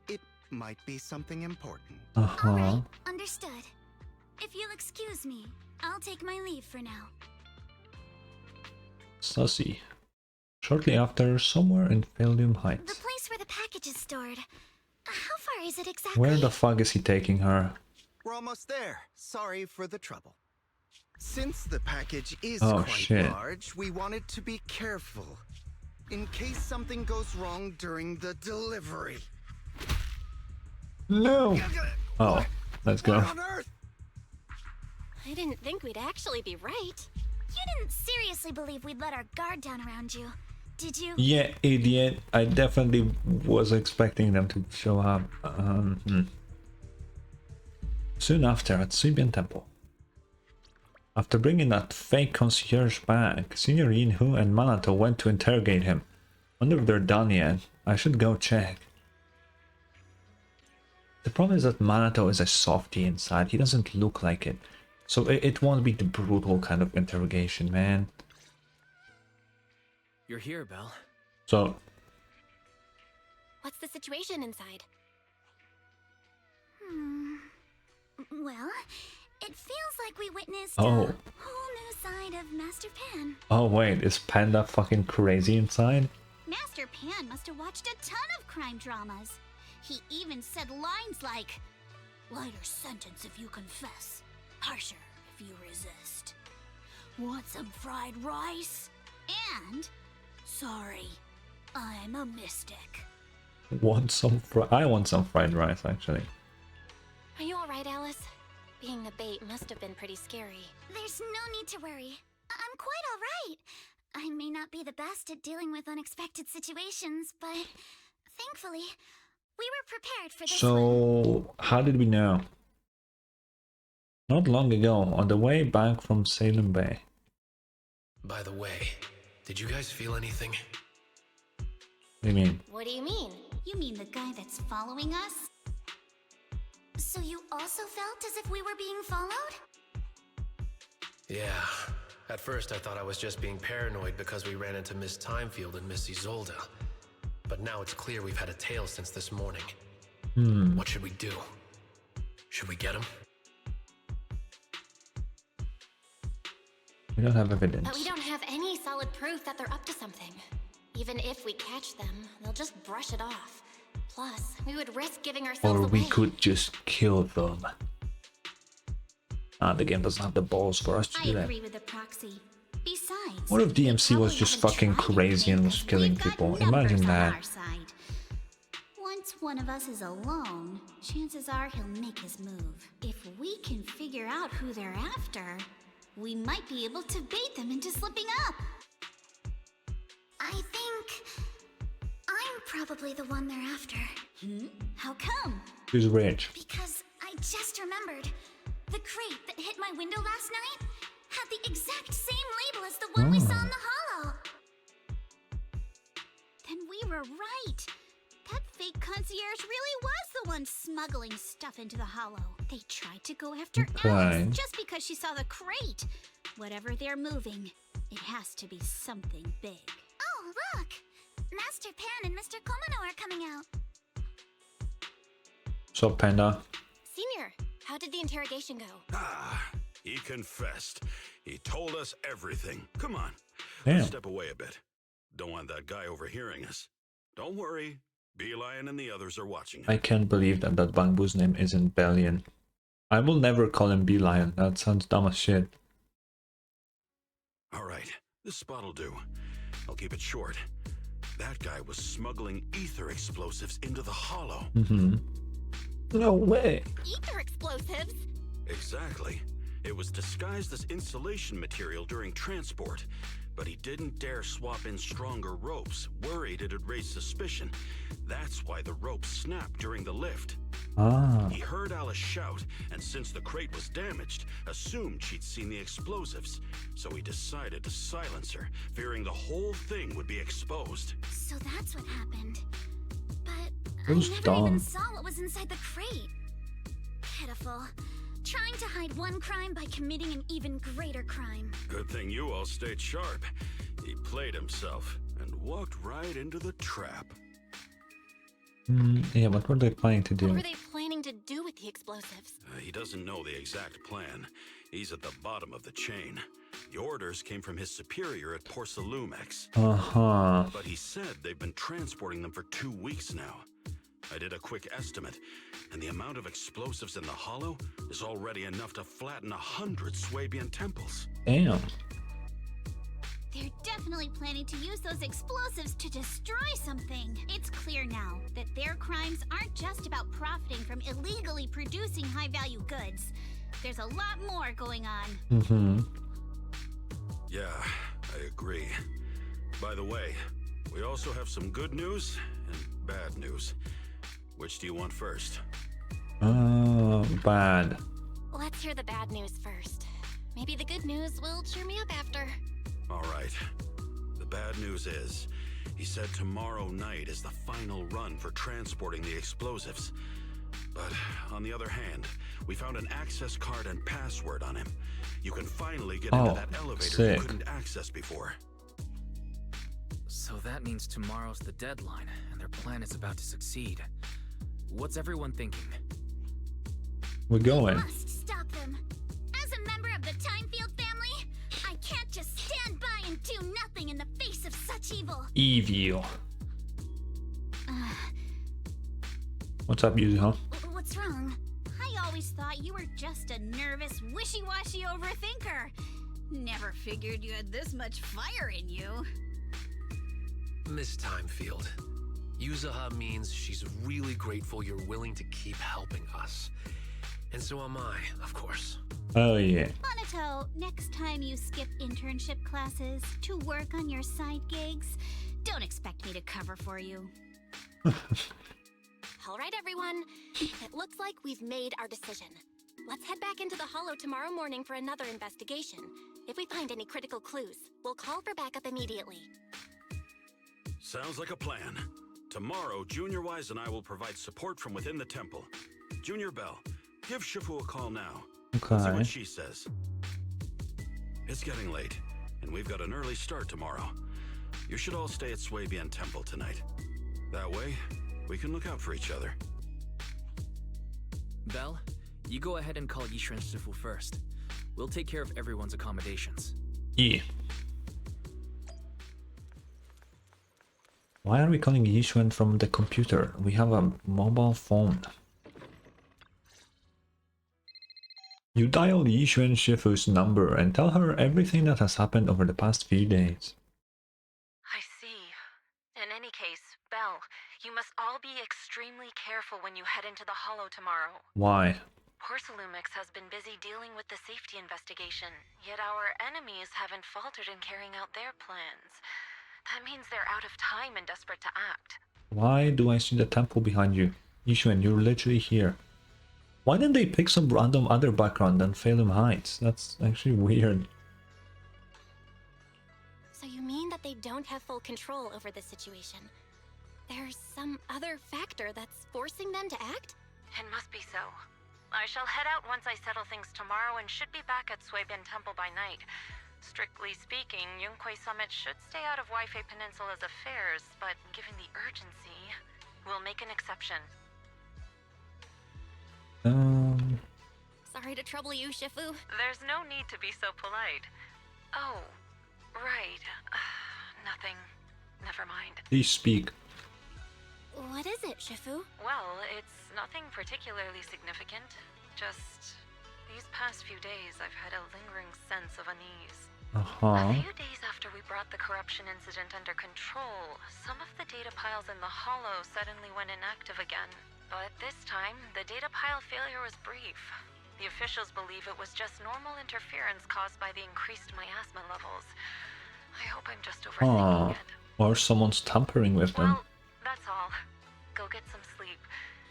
it might be something important. Alright, understood. If you'll excuse me, I'll take my leave for now. Sussy. Shortly after, somewhere in Phalum Heights. The place where the package is stored. How far is it exactly? Where the fuck is he taking her? We're almost there. Sorry for the trouble. Since the package is Oh, quite shit. large, we wanted to be careful. In case something goes wrong during the delivery. No! Oh, let's go. What on earth? I didn't think we'd actually be right. You didn't seriously believe we'd let our guard down around you, did you? Yeah, idiot. I definitely was expecting them to show up. Soon after, at Subian Temple. After bringing that fake concierge back, Senior Yinhu and Manato went to interrogate him. Wonder if they're done yet. I should go check. The problem is that Manato is a softie inside. He doesn't look like it. So it won't be the brutal kind of interrogation, man. You're here, Belle. So... What's the situation inside? Well, it feels like we witnessed Oh. a whole new side of Master Pan. Oh wait, is Panda fucking crazy inside? Master Pan must have watched a ton of crime dramas. He even said lines like, "Lighter sentence if you confess, harsher if you resist. Want some fried rice? And, sorry, I'm a mystic." I want some fried rice, actually. Are you alright, Alice? Being the bait must have been pretty scary. There's no need to worry. I'm quite alright. I may not be the best at dealing with unexpected situations, but thankfully, we were prepared for this one. So, how did we know? Not long ago, on the way back from Salem Bay. By the way, did you guys feel anything? What do you mean? What do you mean? You mean the guy that's following us? So you also felt as if we were being followed? Yeah. At first I thought I was just being paranoid because we ran into Miss Timefield and Miss Isolde. But now it's clear we've had a tail since this morning. What should we do? Should we get him? We don't have evidence. But we don't have any solid proof that they're up to something. Even if we catch them, they'll just brush it off. Plus, we would risk giving ourselves Or away. we could just kill them. The game doesn't have the balls for us to I do that. agree with the proxy. Besides, What if DMC was just fucking crazy and was killing people? Imagine that. our side. Once one of us is alone, chances are he'll make his move. If we can figure out who they're after, we might be able to bait them into slipping up. I think I'm probably the one they're after. How come? Who's rich? Because I just remembered. The crate that hit my window last night had the exact same label as the one we saw in the hollow. Then we were right. That fake concierge really was the one smuggling stuff into the hollow. They tried to go after Okay. Alice just because she saw the crate. Whatever they're moving, it has to be something big. Oh, look! Master Pan and Mr. Komono are coming out. So, Panda. Senior, how did the interrogation go? Ah, he confessed. He told us everything. Come on. Damn. Let's step away a bit. Don't want that guy overhearing us. Don't worry. Beelion and the others are watching. I can't believe that Bangbu's name isn't Bellion. I will never call him Beelion. That sounds dumb as shit. Alright, this spot'll do. I'll keep it short. That guy was smuggling ether explosives into the hollow. No way. Ether explosives? Exactly. It was disguised as insulation material during transport, but he didn't dare swap in stronger ropes, worried it'd raise suspicion. That's why the rope snapped during the lift. Ah. He heard Alice shout, and since the crate was damaged, assumed she'd seen the explosives. So he decided to silence her, fearing the whole thing would be exposed. So that's what happened. But Who's I never dumb? even saw what was inside the crate. Pitiful. Trying to hide one crime by committing an even greater crime. Good thing you all stayed sharp. He played himself and walked right into the trap. Yeah, what were they planning to do? What were they planning to do with the explosives? He doesn't know the exact plan. He's at the bottom of the chain. The orders came from his superior at Porcelumex. Uh-huh. But he said they've been transporting them for 2 weeks now. I did a quick estimate, and the amount of explosives in the hollow is already enough to flatten 100 Swabian temples. Damn. They're definitely planning to use those explosives to destroy something. It's clear now that their crimes aren't just about profiting from illegally producing high-value goods. There's a lot more going on. Yeah, I agree. By the way, we also have some good news and bad news. Which do you want first? Bad. Let's hear the bad news first. Maybe the good news will cheer me up after. All right. The bad news is, he said tomorrow night is the final run for transporting the explosives. But on the other hand, we found an access card and password on him. You can finally get into that elevator sick. you couldn't access before. So that means tomorrow's the deadline, and their plan is about to succeed. What's everyone thinking? We're going. Must stop them. As a member of the Timefield family, I can't just stand by and do nothing in the face of such evil. Evil. What's up, Yuzuha? What's wrong? I always thought you were just a nervous, wishy-washy overthinker. Never figured you had this much fire in you. Miss Timefield, Yuzuha means she's really grateful you're willing to keep helping us. And so am I, of course. Oh, yeah. Monato, next time you skip internship classes to work on your side gigs, don't expect me to cover for you. All right, everyone. It looks like we've made our decision. Let's head back into the hollow tomorrow morning for another investigation. If we find any critical clues, we'll call for backup immediately. Sounds like a plan. Tomorrow, Junior Wise and I will provide support from within the temple. Junior Bell, give Shifu a call now. See Okay. what she says. It's getting late, and we've got an early start tomorrow. You should all stay at Swabian Temple tonight. That way, we can look out for each other. Belle, you go ahead and call Yishu and Shifu first. We'll take care of everyone's accommodations. Yeah. Why are we calling Yishuan from the computer? We have a mobile phone. You dial Yishuan Shifu's number and tell her everything that has happened over the past few days. I see. In any case, Belle, you must all be extremely careful when you head into the hollow tomorrow. Why? Porcelumex has been busy dealing with the safety investigation, yet our enemies haven't faltered in carrying out their plans. That means they're out of time and desperate to act. Why do I see the temple behind you? Yishuan, you're literally here. Why didn't they pick some random other background than Phalum Heights? That's actually weird. So you mean that they don't have full control over the situation? There's some other factor that's forcing them to act? It must be so. I shall head out once I settle things tomorrow and should be back at Swabian Temple by night. Strictly speaking, Yunquay Summit should stay out of Waifei Peninsula's affairs, but given the urgency, we'll make an exception. Sorry to trouble you, Shifu. There's no need to be so polite. Oh, right. Nothing. Never mind. Please speak. What is it, Shifu? Well, it's nothing particularly significant. Just these past few days, I've had a lingering sense of unease. A few days after we brought the corruption incident under control, some of the data piles in the Hollow suddenly went inactive again. But this time, the data pile failure was brief. The officials believe it was just normal interference caused by the increased miasma levels. I hope I'm just overthinking it. Or someone's tampering with them. Well, that's all. Go get some sleep.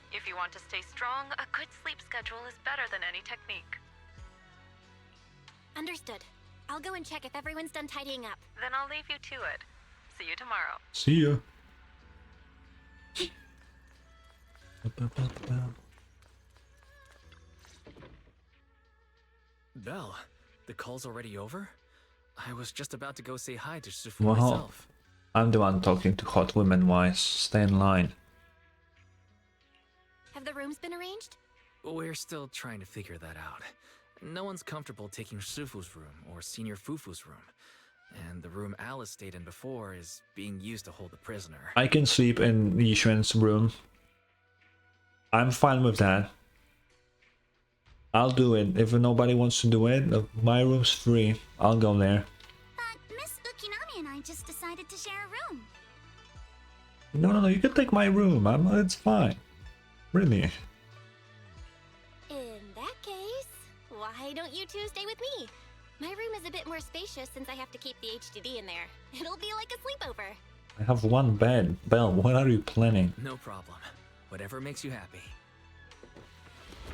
If you want to stay strong, a good sleep schedule is better than any technique. Understood. I'll go and check if everyone's done tidying up. Then I'll leave you to it. See you tomorrow. See ya. Belle, the call's already over? I was just about to go say hi to Shifu Wow. myself. I'm the one talking to hot women, wise. Stay in line. Have the rooms been arranged? We're still trying to figure that out. No one's comfortable taking Shifu's room or Senior Fufu's room. And the room Alice stayed in before is being used to hold the prisoner. I can sleep in Yishuan's room. I'm fine with that. I'll do it. If nobody wants to do it, my room's free. I'll go there. But Miss Ukinami and I just decided to share a room. No, you can take my room. It's fine. Really. In that case, why don't you two stay with me? My room is a bit more spacious since I have to keep the HDD in there. It'll be like a sleepover. I have one bed. Belle, what are you planning? No problem. Whatever makes you happy.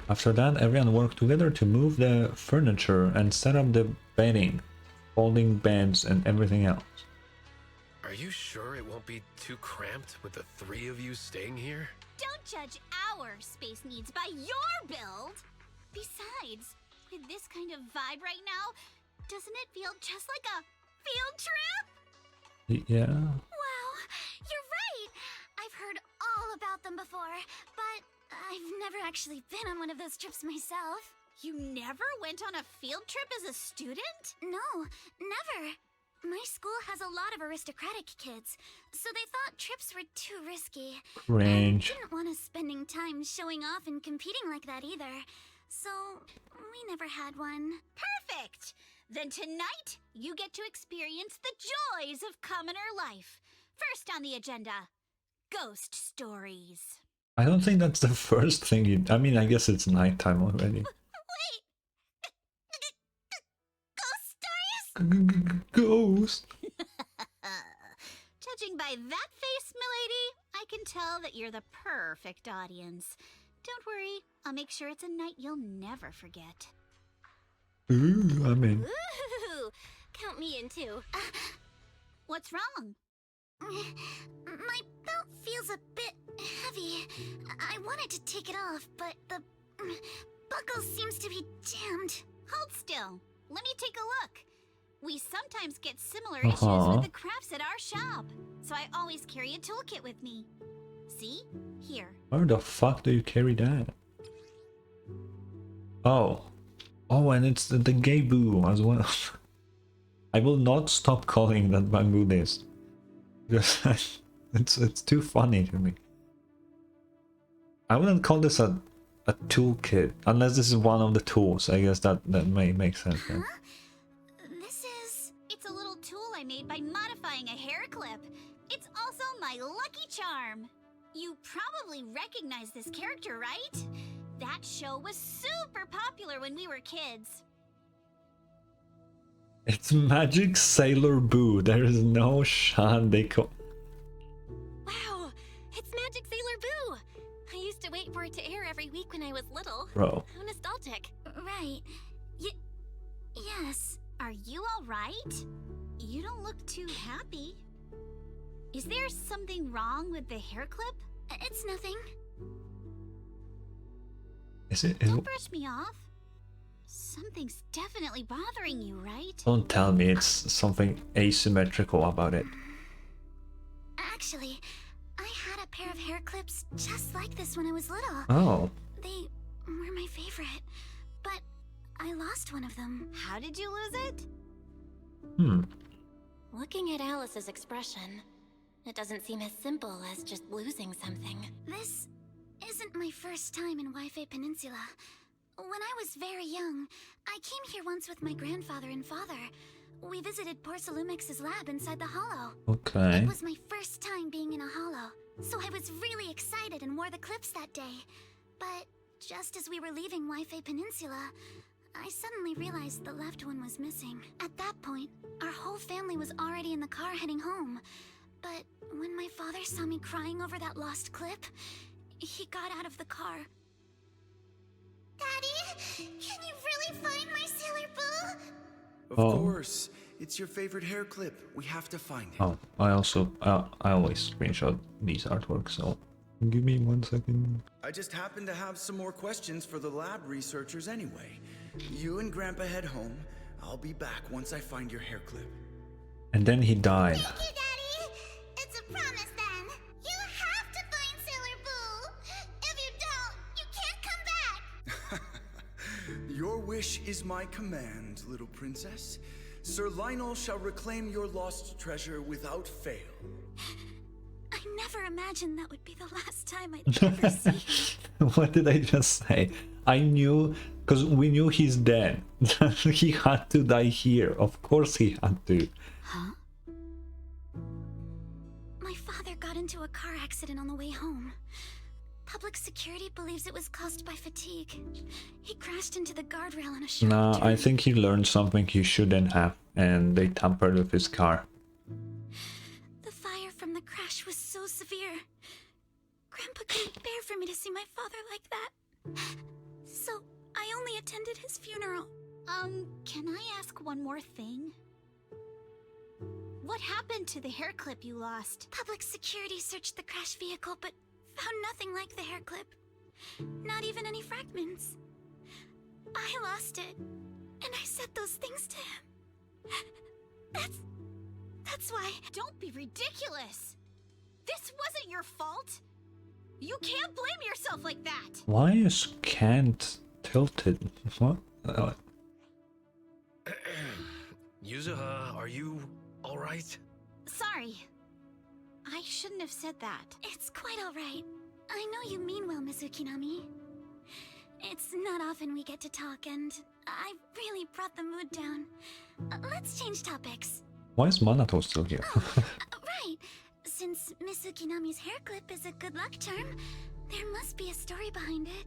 After that, everyone worked together to move the furniture and set up the bedding, folding beds and everything else. Are you sure it won't be too cramped with the three of you staying here? Don't judge our space needs by your build! Besides, with this kind of vibe right now, doesn't it feel just like a field trip? Yeah. Wow, you're right! I've heard all about them before, but I've never actually been on one of those trips myself. You never went on a field trip as a student? No, never. My school has a lot of aristocratic kids, so they thought trips were too risky. Range. And didn't want us spending time showing off and competing like that either. So, we never had one. Perfect! Then tonight, you get to experience the joys of commoner life. First on the agenda, ghost stories. I don't think that's the first thing you... I mean, I guess it's nighttime already. Wait! Ghost stories? Ghost! Judging by that face, milady, I can tell that you're the perfect audience. Don't worry, I'll make sure it's a night you'll never forget. Ooh, I'm in. Ooh, count me in too. What's wrong? My belt feels a bit heavy. I wanted to take it off, but the buckle seems to be jammed. Hold still. Let me take a look. We sometimes get similar issues with the crafts at our shop, so I always carry a toolkit with me. See? Here. Where the fuck do you carry that? Oh. Oh, and it's the gay boo as well. I will not stop calling that bamboo this. Because it's too funny to me. I wouldn't call this a toolkit, unless this is one of the tools. I guess that may make sense. Then. It's a little tool I made by modifying a hair clip. It's also my lucky charm. You probably recognize this character, right? That show was super popular when we were kids. It's Magic Sailor Boo. There is no shot they call. Wow, it's Magic Sailor Boo. I used to wait for it to air every week when I was little. Bro. How nostalgic. Right. Yes. Are you all right? You don't look too happy. Is there something wrong with the hair clip? It's nothing. Is it? Don't brush me off. Something's definitely bothering you, right? Don't tell me it's something asymmetrical about it. Actually, I had a pair of hair clips just like this when I was little. Oh. They were my favorite, but I lost one of them. How did you lose it? Looking at Alice's expression, it doesn't seem as simple as just losing something. This isn't my first time in Wi-Fi Peninsula. When I was very young, I came here once with my grandfather and father. We visited Porcelumix's lab inside the hollow. Okay. It was my first time being in a hollow, so I was really excited and wore the clips that day. But just as we were leaving Wi-Fi Peninsula, I suddenly realized the left one was missing. At that point, our whole family was already in the car heading home. But when my father saw me crying over that lost clip, he got out of the car. Daddy, can you really find my Sailor Boo? Of course. It's your favorite hair clip. We have to find it. Oh, I always screenshot these artworks, so give me 1 second. I just happen to have some more questions for the lab researchers anyway. You and Grandpa head home. I'll be back once I find your hair clip. And then he died. Thank you, Daddy. It's a promise then. You have to find Sailor Boo. If you don't, you can't come back. Your wish is my command, little princess. Sir Lionel shall reclaim your lost treasure without fail. I never imagined that would be the last time I'd ever see. What did I just say? I knew, because we knew he's dead. He had to die here. Of course he had to. Huh? My father got into a car accident on the way home. Public security believes it was caused by fatigue. He crashed into the guardrail on a sharp Nah, turn. I think he learned something he shouldn't have, and they tampered with his car. The fire from the crash was so severe. Grandpa couldn't bear for me to see my father like that. So I only attended his funeral. Can I ask one more thing? What happened to the hair clip you lost? Public security searched the crash vehicle, but found nothing like the hair clip. Not even any fragments. I lost it, and I said those things to him. That's why. Don't be ridiculous! This wasn't your fault! You can't blame yourself like that! Why is Kant tilted? What? Yuzuha, are you alright? Sorry. I shouldn't have said that. It's quite alright. I know you mean well, Miss Ukinami. It's not often we get to talk, and I really brought the mood down. Let's change topics. Why is Manato still here? Right. Since Miss Ukinami's hair clip is a good luck charm, there must be a story behind it.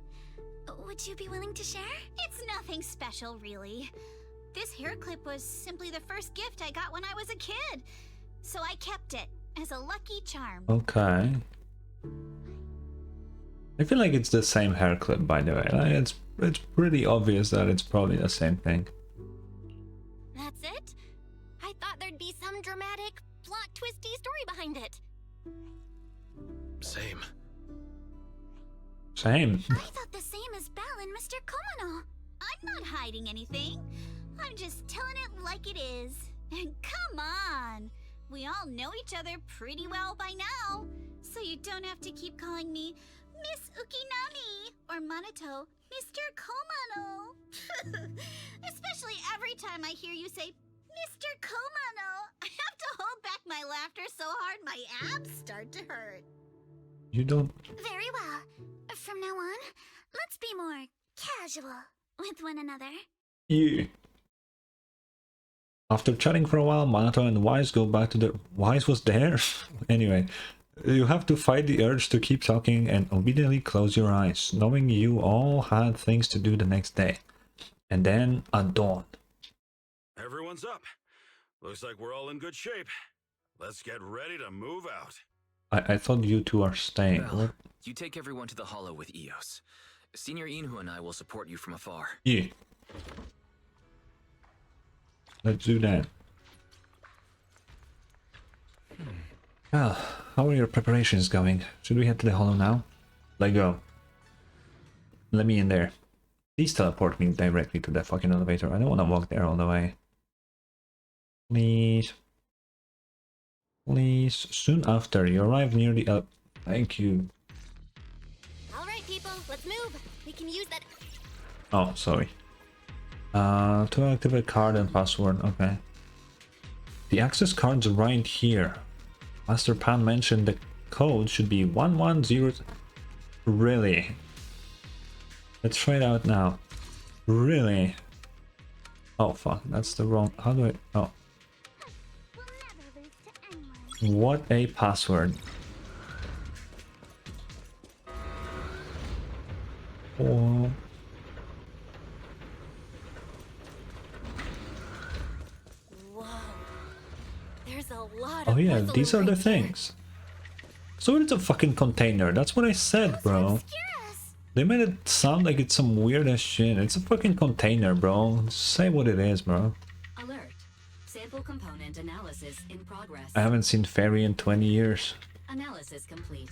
Would you be willing to share? It's nothing special, really. This hair clip was simply the first gift I got when I was a kid. So I kept it as a lucky charm. Okay. I feel like it's the same hair clip, by the way. Like, it's pretty obvious that it's probably the same thing. That's it? I thought there'd be some dramatic, plot twisty story behind it. Same. Same. I thought the same as Belle and Mr. Komano. I'm not hiding anything. I'm just telling it like it is. And come on! We all know each other pretty well by now, so you don't have to keep calling me Miss Ukinami or Manato Mr. Komano. Especially every time I hear you say Mr. Komano, I have to hold back my laughter so hard my abs start to hurt. You don't... Very well. From now on, let's be more casual with one another. Yeah. After chatting for a while, Manato and Wise go back to the... Wise was there? Anyway, you have to fight the urge to keep talking and obediently close your eyes, knowing you all had things to do the next day. And then at dawn. Everyone's up. Looks like we're all in good shape. Let's get ready to move out. I thought you two are staying. Well, What? you take everyone to the Hollow with Eos. Senior Inhu and I will support you from afar. Yeah. Let's do that. Well, how are your preparations going? Should we head to the Hollow now? Let go. Let me in there. Please teleport me directly to that fucking elevator. I don't want to walk there all the way. Please. Please. Soon after, you arrive near the Thank you. Alright, people, let's move. We can use that. Oh, sorry. To activate card and password. Okay. The access card's right here. Master Pan mentioned the code should be 110. Really? Let's try it out now. Really? Oh fuck, that's the wrong. How do I? Oh. What a password. Oh. Whoa. There's a lot Oh of yeah, puzzle these are the right here. things. So it's a fucking container. That's what I said, bro. They made it sound like it's some weird ass shit. It's a fucking container, bro. Say what it is, bro. Alert. Sample component analysis in progress. I haven't seen Fairy in 20 years. Analysis complete.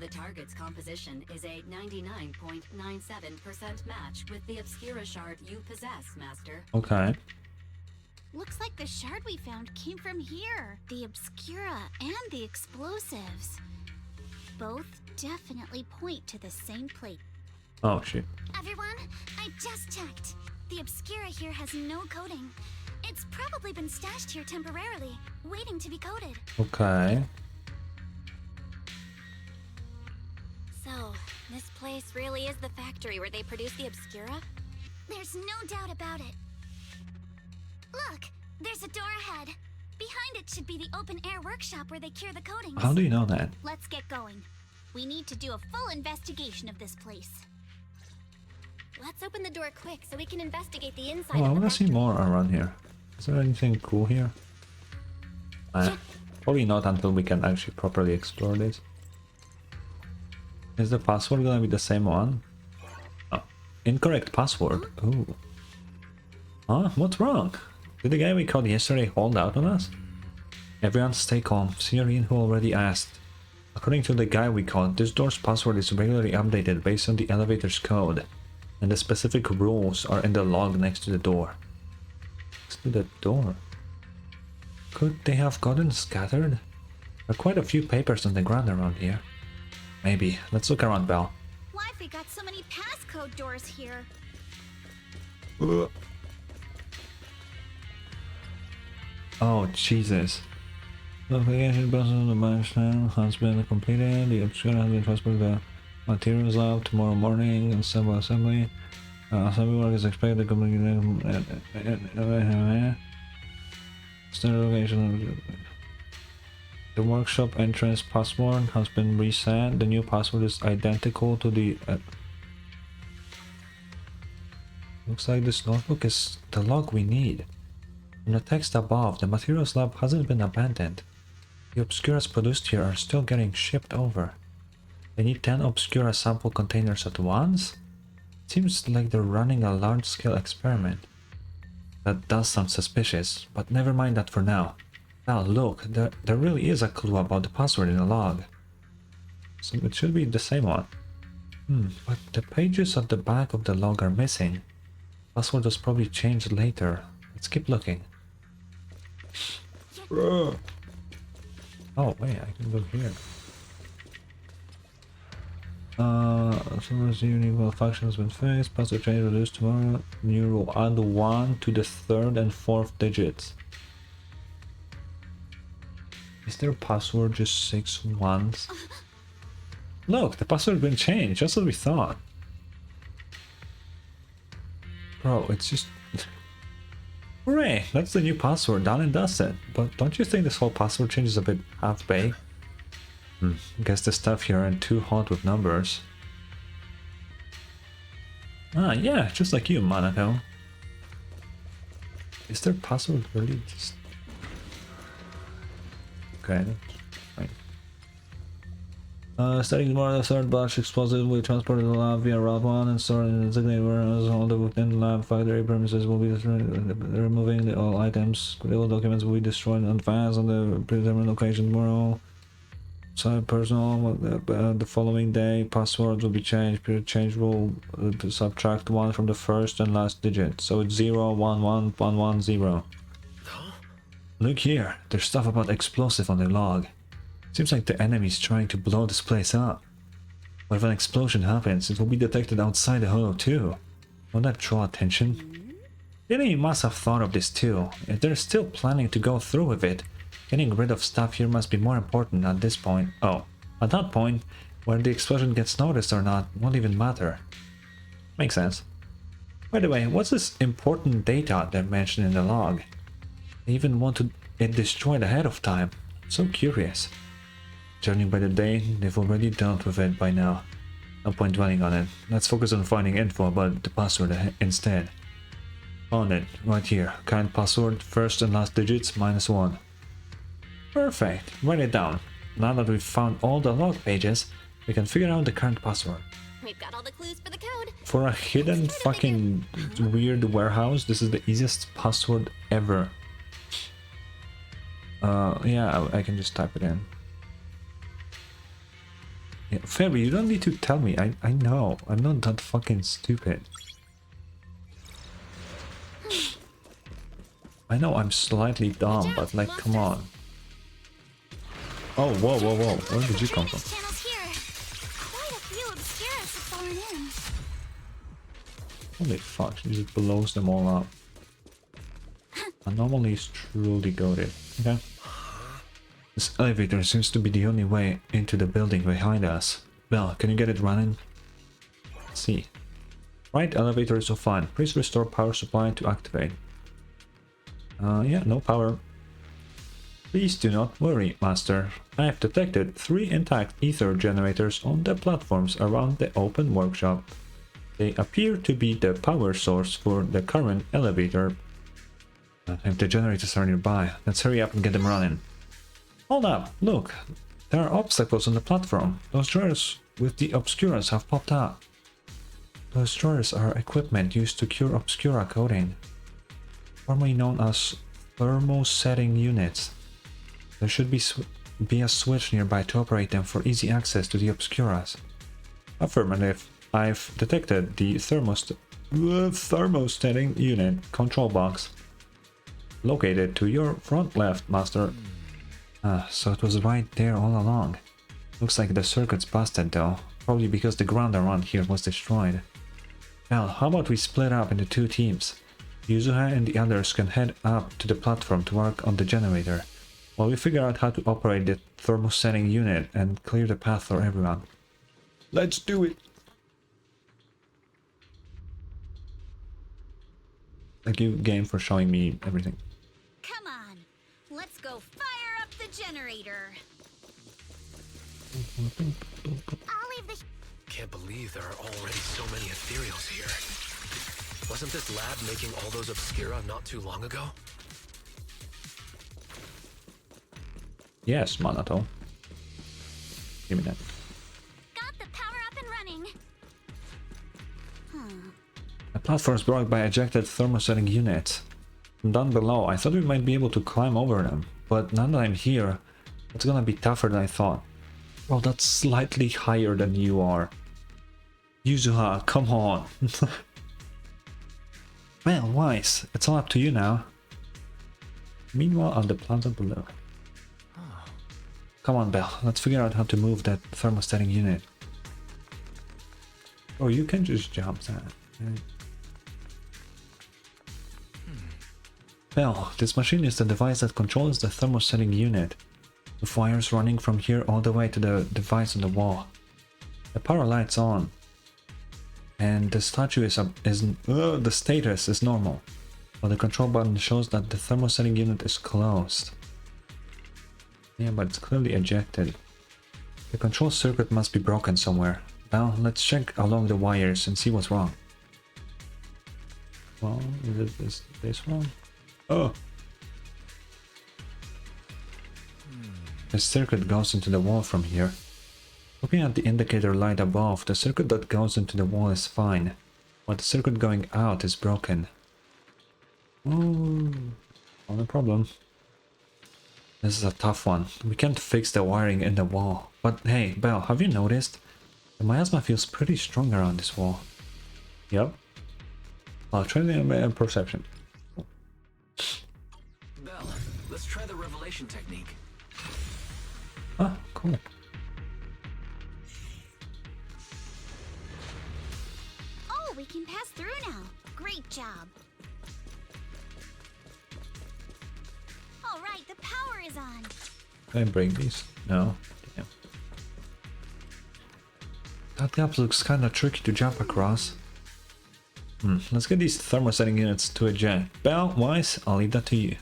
The target's composition is a 99.97% match with the Obscura shard you possess, Master. Okay. Looks like the shard we found came from here. The Obscura and the explosives. Both definitely point to the same plate. Oh shit. Everyone, I just checked. The Obscura here has no coding. It's probably been stashed here temporarily, waiting to be coded. Okay. So, this place really is the factory where they produce the Obscura? There's no doubt about it. Look, there's a door ahead. Behind it should be the open-air workshop where they cure the coatings. How do you know that? Let's get going. We need to do a full investigation of this place. Let's open the door quick so we can investigate the inside Oh, I of the want to see more around here. Is there anything cool here? Probably not until we can actually properly explore this. Is the password gonna be the same one? Oh, incorrect password. Ooh. Huh? What's wrong? Did the guy we caught yesterday hold out on us? Everyone stay calm. Signorine who already asked. According to the guy we caught, this door's password is regularly updated based on the elevator's code. And the specific rules are in the log next to the door. Next to the door? Could they have gotten scattered? There are quite a few papers on the ground around here. Maybe. Let's look around, Belle. Why have we got so many passcode doors here? Oh, Jesus. The application process of the milestone has been completed. The Obscura has been transferred to the materials lab tomorrow morning in assembly. Assembly work is expected to complete. Standard location. The workshop entrance password has been reset. The new password is identical to the... Looks like this notebook is the log we need. From the text above, the materials lab hasn't been abandoned. The Obscuras produced here are still getting shipped over. They need 10 Obscura sample containers at once? Seems like they're running a large-scale experiment. That does sound suspicious, but never mind that for now. Now look, there really is a clue about the password in the log. So it should be the same one. But the pages at the back of the log are missing. Password was probably changed later. Let's keep looking. Oh wait, I can look here. Server's unique malfunction has been fixed. Password change reduced tomorrow. New rule: add 1 to the 3rd and 4th digits. Is their password just 6 ones? Look, the password has been changed, just as we thought. Bro, it's just... Hooray! That's the new password, done and dusted. But don't you think this whole password change is a bit half-baked? Guess the stuff here aren't too hot with numbers. Ah, yeah, just like you, Monaco. Is their password really just... Okay, that's fine. Starting tomorrow, the 3rd batch explosive will be transported to the lab via Route 1 and stored in the designated warehouse. All the within lab factory premises will be destroyed. Removing all items. Critical documents will be destroyed and advanced on the predetermined location tomorrow. So personal, the following day, password will be changed. Period change rule to subtract 1 from the first and last digit. So it's 0, 1, 1, 1, 1, 0. Look here, there's stuff about explosive on the log. Seems like the enemy's trying to blow this place up. But if an explosion happens, it will be detected outside the hollow too. Won't that draw attention? The enemy must have thought of this too. If they're still planning to go through with it, getting rid of stuff here must be more important at this point. Oh, at that point, whether the explosion gets noticed or not won't even matter. Makes sense. By the way, what's this important data they're mentioned in the log? They even wanted it destroyed ahead of time. So curious. Judging by the day, they've already dealt with it by now. No point dwelling on it. Let's focus on finding info about the password instead. Found it, right here. Current password, first and last digits, -1. Perfect, write it down. Now that we've found all the log pages, we can figure out the current password. We've got all the clues for the code. For a hidden fucking weird warehouse, this is the easiest password ever. Yeah, I can just type it in. Yeah, Fairy, you don't need to tell me. I know. I'm not that fucking stupid. I know I'm slightly dumb, but like, come on. Oh, whoa, whoa, whoa. Where did you come from? Holy fuck, she just blows them all up. Anomaly is truly goated. Okay. This elevator seems to be the only way into the building behind us. Belle, can you get it running? Let's see. Right, elevator is so fine. Please restore power supply to activate. Yeah, no power. Please do not worry, Master. I have detected 3 intact ether generators on the platforms around the open workshop. They appear to be the power source for the current elevator. If the generators are nearby, let's hurry up and get them running. Hold up, look, there are obstacles on the platform. Those drawers with the obscuras have popped out. Those drawers are equipment used to cure obscura coating, formerly known as thermosetting units. There should be a switch nearby to operate them for easy access to the obscuras. Affirmative. I've detected the thermosetting unit control box. Located to your front left, Master. So it was right there all along. Looks like the circuit's busted though, probably because the ground around here was destroyed. Well, how about we split up into 2 teams? Yuzuha and the others can head up to the platform to work on the generator, while we figure out how to operate the thermosetting unit and clear the path for everyone. Let's do it! Thank you, game, for showing me everything. Come on, let's go fire up the generator. I'll leave the... Can't believe there are already so many ethereals here. Wasn't this lab making all those obscura not too long ago? Yes, Manato. Give me that. Got the power up and running. The platform's blocked by ejected thermosetting units. From down below, I thought we might be able to climb over them, but now that I'm here, it's gonna be tougher than I thought. Well, that's slightly higher than you are. Yuzuha, come on! Well, Wise, it's all up to you now. Meanwhile, on the plaza below. Come on, Belle, let's figure out how to move that thermosetting unit. Oh, you can just jump that. Belle, this machine is the device that controls the thermosetting unit, with wires running from here all the way to the device on the wall. The power light's on, and the status is normal, while the control button shows that the thermosetting unit is closed. Yeah, but it's clearly ejected. The control circuit must be broken somewhere. Now let's check along the wires and see what's wrong. Well, is this wrong? Oh! The circuit goes into the wall from here. Looking at the indicator light above, the circuit that goes into the wall is fine, but the circuit going out is broken. Oh, not a problem. This is a tough one. We can't fix the wiring in the wall. But hey, Belle, have you noticed? The miasma feels pretty strong around this wall. Yep. I'll try the perception. Belle, let's try the revelation technique. Ah, cool. Oh, we can pass through now. Great job. All right, the power is on. Can I break these? No. Damn. That gap looks kinda tricky to jump across. Let's get these thermosetting units to eject. Belle, Wise, I'll leave that to you.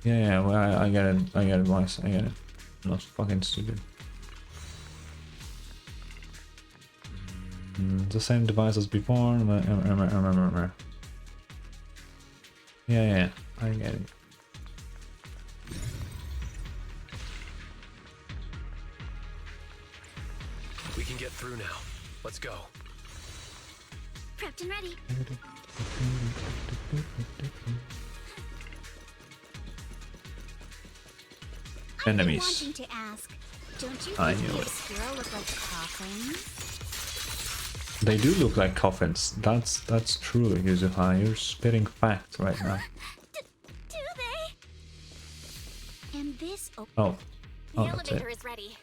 Yeah, well, I get it, Wise, I get it. I'm not fucking stupid. The same device as before. Yeah, I get it. We can get through now. Let's go. Prepped and ready. Enemies. Wanting to ask, don't you I think knew the it. zzzero look like coffins? They do look like coffins. That's true, Yuzuha. You're spitting facts right now. Do they? And this Oh. The Oh, that's it. elevator is ready.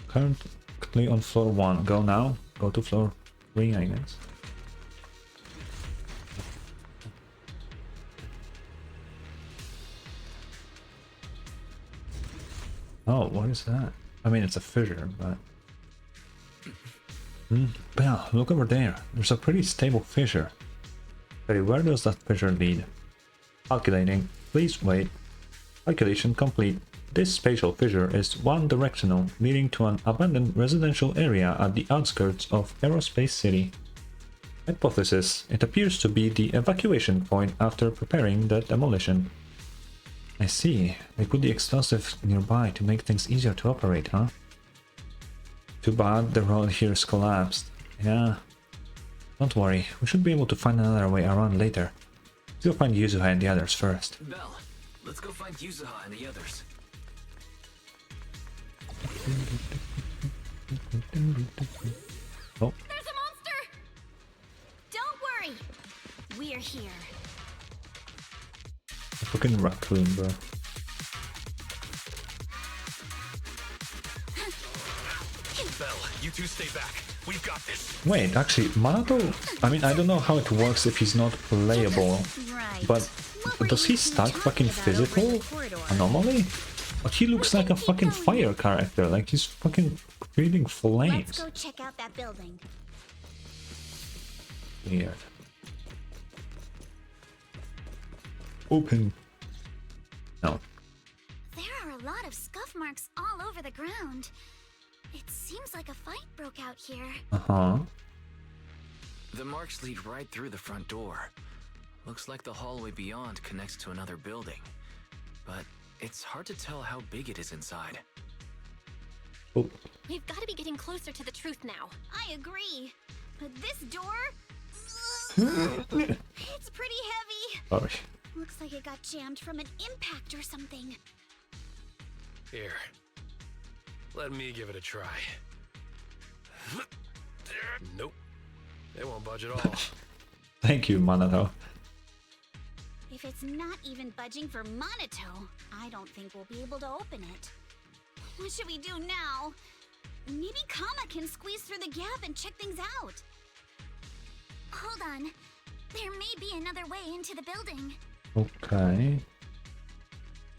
Currently on floor 1. Go now. Go to floor 3, I guess. Oh, what is that? I mean, it's a fissure, but... Belle, look over there. There's a pretty stable fissure. But where does that fissure lead? Calculating. Please wait. Calculation complete. This spatial fissure is one-directional, leading to an abandoned residential area at the outskirts of Aerospace City. Hypothesis. It appears to be the evacuation point after preparing the demolition. I see. They put the explosive nearby to make things easier to operate, huh? Too bad the road here's collapsed. Yeah. Don't worry, we should be able to find another way around later. Let's go find Yuzuha and the others first. Belle, let's go find Yuzuha and the others. Oh, There's a monster! Don't worry. We're here. a fucking raccoon, bro. Belle, you two stay back. We've got this. Wait, actually, Manato... I mean, I don't know how it works if he's not playable, but does he stack fucking physical anomaly? But he looks like a fucking fire character, like he's fucking creating Let's flames. go check out that building. Weird. Open. No. There are a lot of scuff marks all over the ground. It seems like a fight broke out here. Uh-huh. The marks lead right through the front door. Looks like the hallway beyond connects to another building. But it's hard to tell how big it is inside. Oh. We've got to be getting closer to the truth now. I agree. But this door? It's pretty heavy. Sorry. Looks like it got jammed from an impact or something. Here. Let me give it a try. Nope. They won't budge at all. Thank you, Manato. If it's not even budging for Monato, I don't think we'll be able to open it. What should we do now? Maybe Kama can squeeze through the gap and check things out. Hold on. There may be another way into the building. Okay.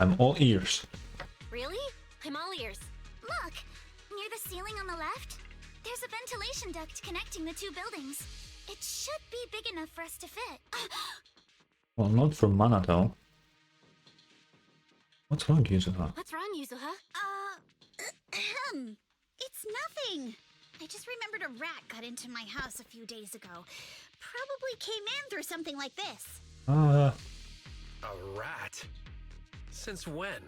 I'm all ears. Really? I'm all ears. Look! Near the ceiling on the left, there's a ventilation duct connecting the two buildings. It should be big enough for us to fit. Well, not for Manato. What's wrong, Yuzuha? What's wrong, Yuzuha? It's nothing. I just remembered a rat got into my house a few days ago. Probably came in through something like this. A rat? Since when?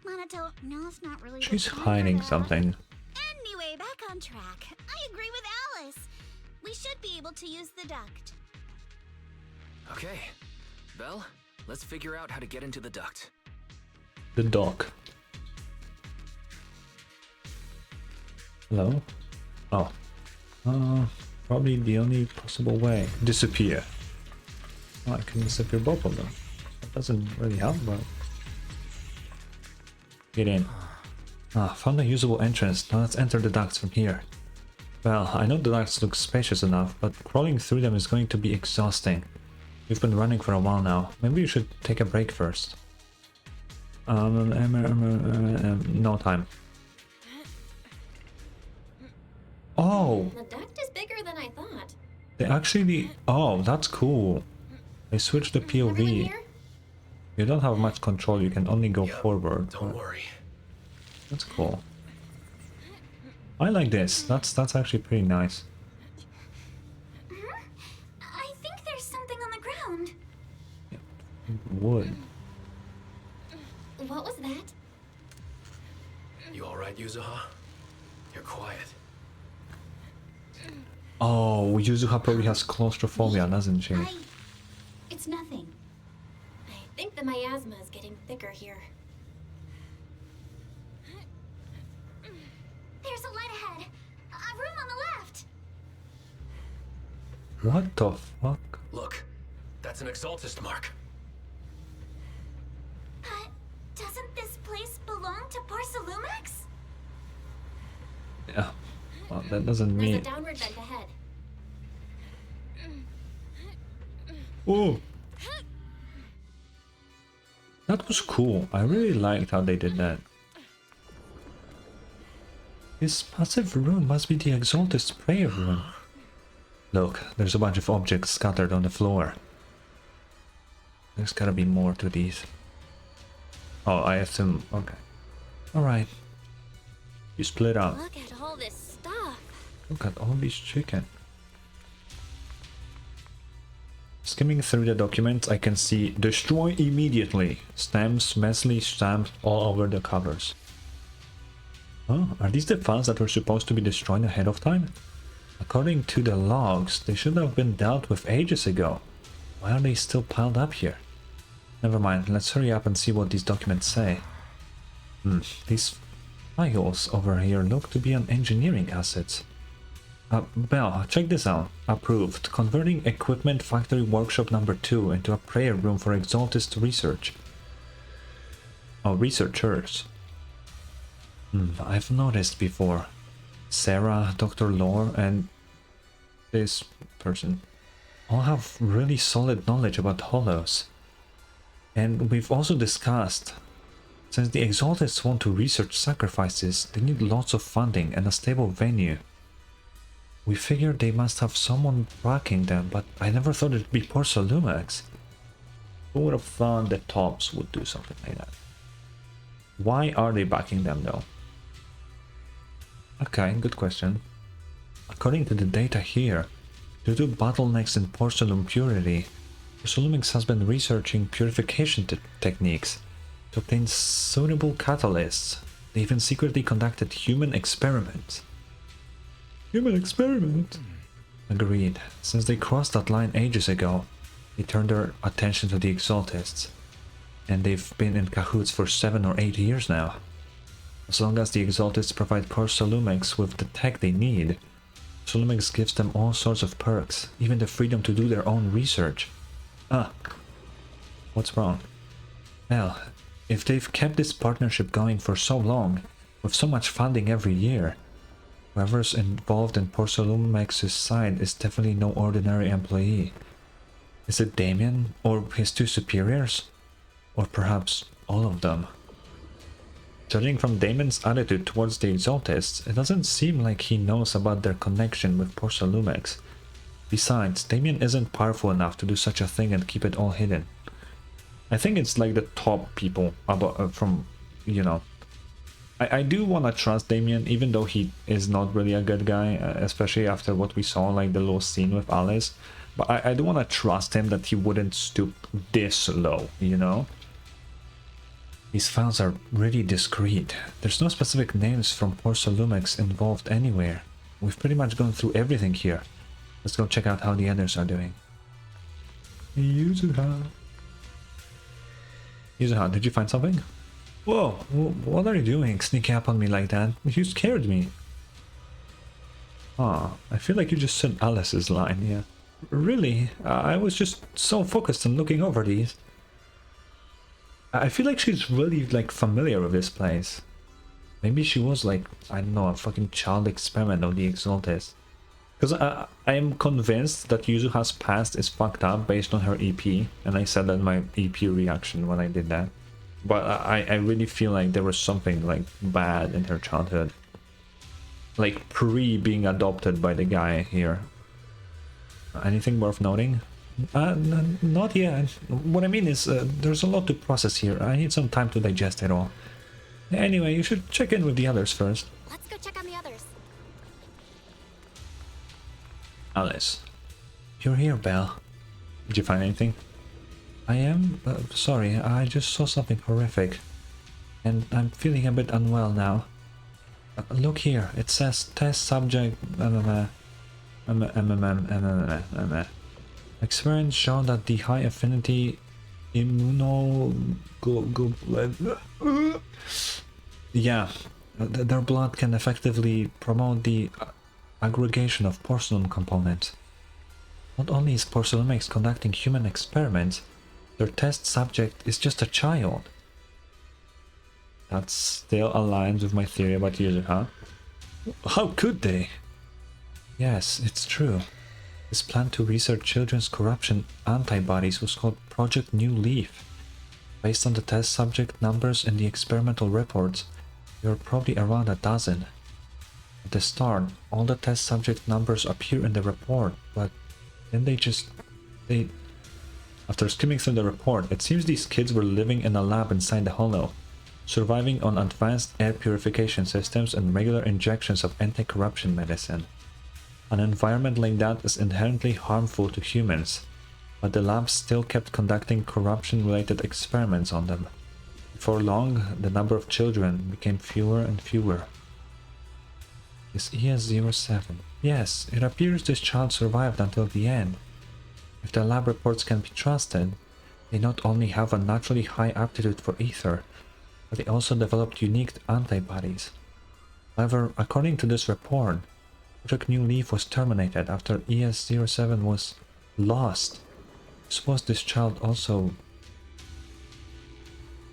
Monato, no, it's not really. She's the time hiding for that. something. Anyway, back on track. I agree with Alice. We should be able to use the duct. Okay. Belle, let's figure out how to get into the duct. The dock. Hello? Oh. Probably the only possible way. Disappear. Oh, I can disappear both of them. That doesn't really help, but... Get in. Ah, found a usable entrance. Now let's enter the ducts from here. Well, I know the ducts look spacious enough, but crawling through them is going to be exhausting. We've been running for a while now. Maybe we should take a break first. No time. Oh! The duct is bigger than I thought. They actually... Oh, that's cool. They switched the POV. You don't have much control, you can only go forward. Don't worry. That's cool. I like this. That's actually pretty nice. I think there's something on the ground. Wood. What was that? You alright, Yuzuha? You're quiet. Oh, Yuzuha probably has claustrophobia, doesn't she? It's nothing. I think the miasma is getting thicker here. There's a light ahead. A room on the left. What the fuck? Look, that's an exaltist mark. But doesn't this place belong to Porcelumex? Yeah. Well, that doesn't There's mean... a downward vent ahead. Oh! That was cool. I really liked how they did that. This massive room must be the exaltist prayer room. Look, there's a bunch of objects scattered on the floor. There's gotta be more to these. Oh, I assume... Okay. Alright. You split up. Look at all this stuff. Look at all these chicken. Skimming through the documents, I can see destroy immediately. Stamps, messily stamped all over the covers. Oh, are these the files that were supposed to be destroyed ahead of time? According to the logs, they should have been dealt with ages ago. Why are they still piled up here? Never mind, let's hurry up and see what these documents say. These files over here look to be on engineering assets. Belle, check this out. Approved. Converting Equipment Factory Workshop number 2 into a prayer room for exaltist research. Oh, researchers. I've noticed before. Sarah, Dr. Lore, and this person all have really solid knowledge about hollows. And we've also discussed, since the exaltists want to research sacrifices, they need lots of funding and a stable venue. We figured they must have someone backing them, but I never thought it'd be Porcelumex. Who would have thought the Tops would do something like that? Why are they backing them though? Okay, good question. According to the data here, due to bottlenecks in porcelain purity, Porcelumex has been researching purification techniques to obtain suitable catalysts. They even secretly conducted human experiments. Human experiment? Agreed. Since they crossed that line ages ago, they turned their attention to the exaltists. And they've been in cahoots for 7 or 8 years now. As long as the exaltists provide Porcelumex with the tech they need, Porcelumex gives them all sorts of perks, even the freedom to do their own research. What's wrong? Well, if they've kept this partnership going for so long, with so much funding every year, whoever's involved in Porcelumex's side is definitely no ordinary employee. Is it Damien, or his 2 superiors? Or perhaps all of them? Judging from Damien's attitude towards the exaltists, it doesn't seem like he knows about their connection with Porcelumex. Besides, Damien isn't powerful enough to do such a thing and keep it all hidden. I think it's like the top people from, you know... I do want to trust Damien, even though he is not really a good guy, especially after what we saw, like the little scene with Alice. But I do want to trust him that he wouldn't stoop this low, you know? These files are really discreet. There's no specific names from Porcelumex involved anywhere. We've pretty much gone through everything here. Let's go check out how the others are doing. Yuzuha. Yuzuha, did you find something? Whoa, what are you doing? Sneaking up on me like that? You scared me. Ah, I feel like you just said Alice's line, yeah. Really? I was just so focused on looking over these. I feel like she's really, like, familiar with this place. Maybe she was, like, I don't know, a fucking child experiment of the exaltists. Because I am convinced that Yuzuha's past is fucked up based on her EP, and I said that in my EP reaction when I did that. But I really feel like there was something, like, bad in her childhood. Like, pre-being adopted by the guy here. Anything worth noting? Not yet. What I mean is, there's a lot to process here. I need some time to digest it all. Anyway, you should check in with the others first. Let's go check on the others. Alice. You're here, Belle. Did you find anything? I am? Sorry, I just saw something horrific. And I'm feeling a bit unwell now. Look here, it says test subject... Experiments show that the high affinity yeah, their blood can effectively promote the aggregation of porcelain components. Not only is Porcelumex conducting human experiments, their test subject is just a child. That still aligns with my theory about Yuzuha. How could they? Yes, it's true. This plan to research children's corruption antibodies was called Project New Leaf. Based on the test subject numbers in the experimental reports, there are probably around a dozen. At the start, all the test subject numbers appear in the report, but then after skimming through the report, it seems these kids were living in a lab inside the hollow, surviving on advanced air purification systems and regular injections of anti-corruption medicine. An environment like that is inherently harmful to humans, but the lab still kept conducting corruption-related experiments on them. Before long, the number of children became fewer and fewer. Is ES-07? Yes, it appears this child survived until the end. If the lab reports can be trusted, they not only have a naturally high aptitude for ether, but they also developed unique antibodies. However, according to this report, Project New Leaf was terminated after ES-07 was lost. Suppose this child also...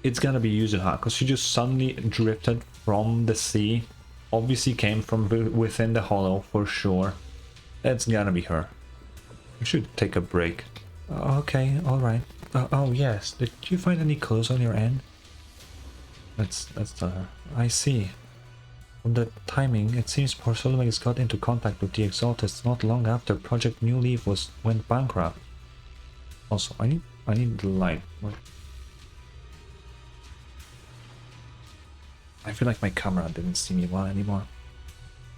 It's gonna be Yuzuha, because she just suddenly drifted from the sea. Obviously came from within the hollow, for sure. It's gotta be her. We should take a break. Okay, alright. Oh yes, did you find any clues on your end? Let's tell her. I see. From the timing, it seems Porcelumex got into contact with the exaltists not long after Project New Leaf went bankrupt. Also, I need the light. What? I feel like my camera didn't see me well anymore.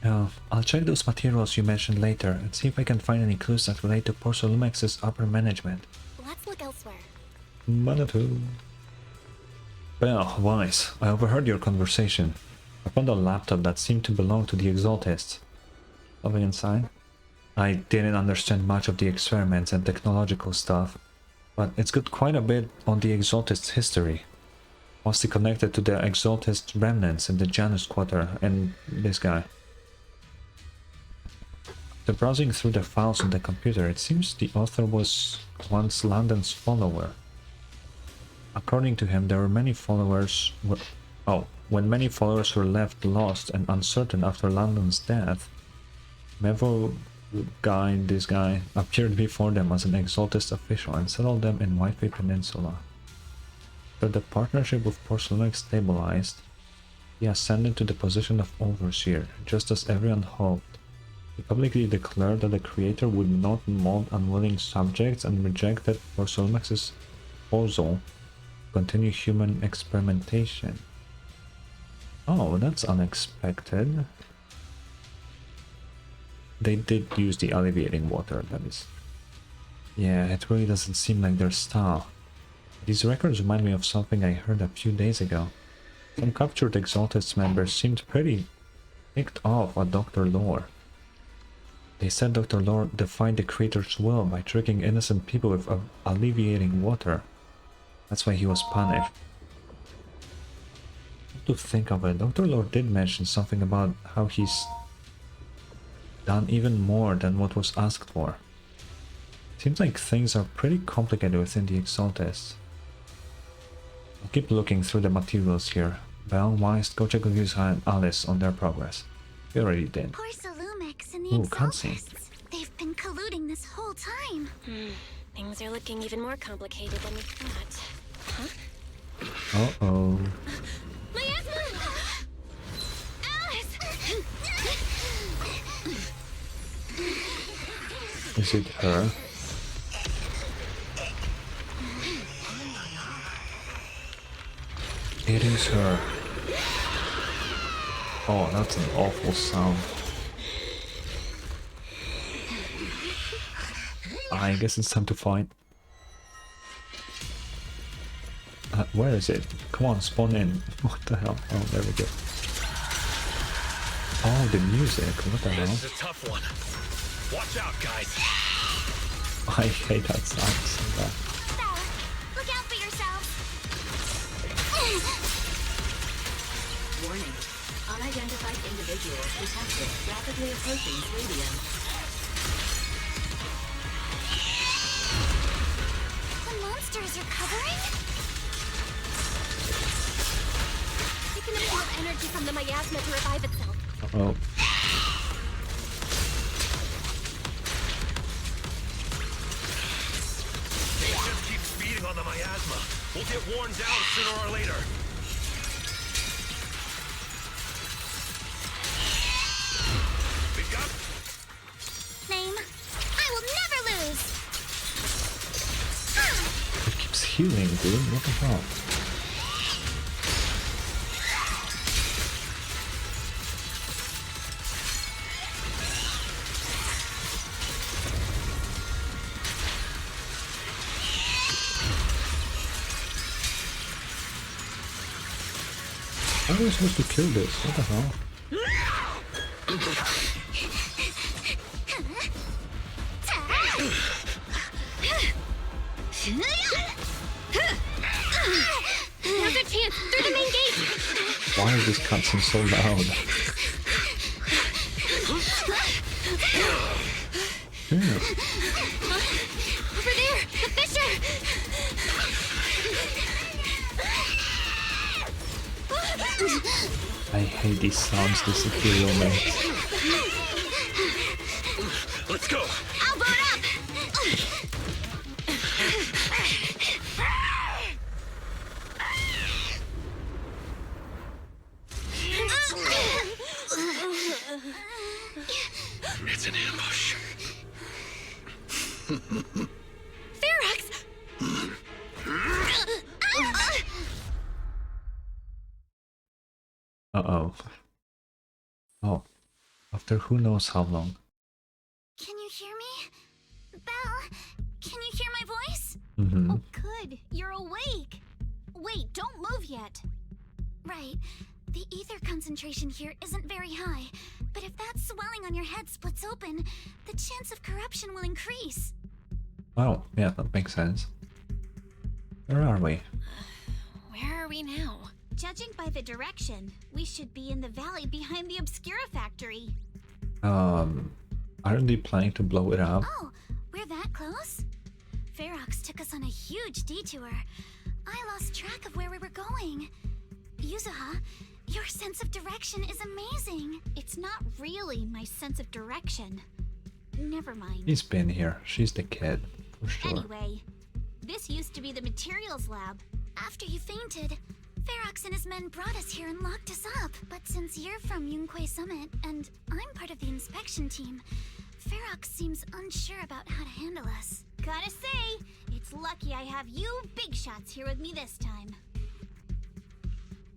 I'll check those materials you mentioned later and see if I can find any clues that relate to Porcelumex's upper management. Let's look elsewhere. Manatu. Well, Wise, I overheard your conversation. I found a laptop that seemed to belong to the exaltists. Something inside? I didn't understand much of the experiments and technological stuff, but it's got quite a bit on the exaltists' history. Mostly connected to the exaltist remnants in the Janus Quarter and this guy. After browsing through the files on the computer, it seems the author was once Landon's follower. According to him, there were many followers... when many followers were left lost and uncertain after Landon's death, Mevo this guy, appeared before them as an exaltist official and settled them in Whiteway Peninsula. After the partnership with Porcelumex stabilized, he ascended to the position of overseer, just as everyone hoped. He publicly declared that the creator would not mold unwilling subjects and rejected Porcelumex's proposal to continue human experimentation. Oh, that's unexpected. They did use the alleviating water, that is. Yeah, it really doesn't seem like their style. These records remind me of something I heard a few days ago. Some captured Exaltists members seemed pretty ticked off at Dr. Lore. They said Dr. Lord defied the Creator's will by tricking innocent people with alleviating water. That's why he was punished. To think of it, Dr. Lord did mention something about how he's done even more than what was asked for. Seems like things are pretty complicated within the exaltists. I'll keep looking through the materials here. Belle, Weiss, go check with Yuzuha and Alice on their progress. We already did. Porcelumex and the Ooh, exaltists. They've been colluding this whole time. Things are looking even more complicated than we thought. Huh? Uh-oh. Miasma! Alice! Is it her? It is her. Oh, that's an awful sound. I guess it's time to fight. Where is it? Come on, spawn in. What the hell? Oh, there we go. Oh, the music. What the hell? This is a tough one. Watch out, guys. I hate that sound so bad. Look out for yourselves. Warning. Unidentified individuals detected rapidly approaching Swadium. The monsters are covering? It can absorb energy from the miasma to revive itself. Uh-oh. Just keep speeding on the miasma. We'll get worn down sooner or later. We've got... Name, I will never lose. It keeps healing, dude. What the hell? How are we supposed to kill this? What the hell? Now's our chance! Through the main gate! Why is this cutscene so loud? Yeah. Over there! The fissure! I hate these sounds, this ethereal mate. Let's go! I'll boot up! It's an ambush. Ferox! Uh-oh. Oh. After who knows how long. Can you hear me? Belle, can you hear my voice? Mm-hmm. Oh, good. You're awake. Wait, don't move yet. Right. The ether concentration here isn't very high, but if that swelling on your head splits open, the chance of corruption will increase. Oh, yeah, that makes sense. Where are we? Where are we now? Judging by the direction, we should be in the valley behind the Obscura factory. Aren't they planning to blow it up? Oh, we're that close? Ferox took us on a huge detour. I lost track of where we were going. Yuzuha, your sense of direction is amazing. It's not really my sense of direction. Never mind. He's been here. She's the kid, for sure. Anyway, this used to be the materials lab. After you fainted, Ferox and his men brought us here and locked us up. But since you're from Yunkui Summit, and I'm part of the inspection team, Ferox seems unsure about how to handle us. Gotta say, it's lucky I have you big shots here with me this time.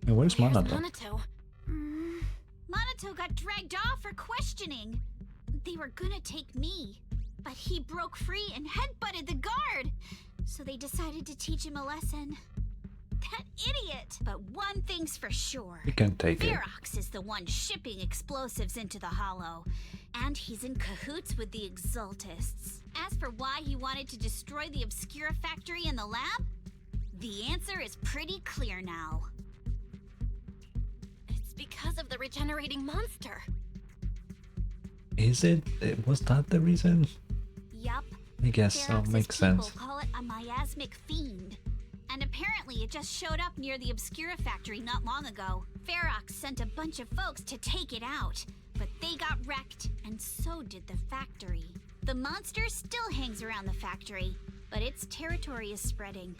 Hey, where's Manato? Manato? Manato got dragged off for questioning. They were gonna take me, but he broke free and headbutted the guard. So they decided to teach him a lesson. That idiot! But one thing's for sure. You can take it. Ferox is the one shipping explosives into the Hollow. And he's in cahoots with the exaltists. As for why he wanted to destroy the Obscura factory and the lab, the answer is pretty clear now. It's because of the regenerating monster. Is it? Was that the reason? Yup. I guess so, Ferox's makes sense. people call it a miasmic fiend. And apparently it just showed up near the Obscura factory not long ago. Ferox sent a bunch of folks to take it out, but they got wrecked, and so did the factory. The monster still hangs around the factory, but its territory is spreading.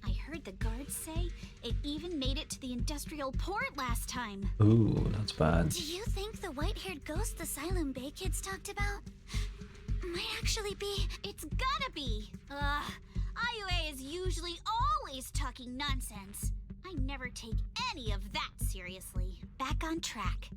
I heard the guards say it even made it to the industrial port last time. Ooh, that's bad. Do you think the white-haired ghost the Asylum Bay kids talked about might actually be? It's gotta be! IUA is usually always talking nonsense. I never take any of that seriously. Back on track.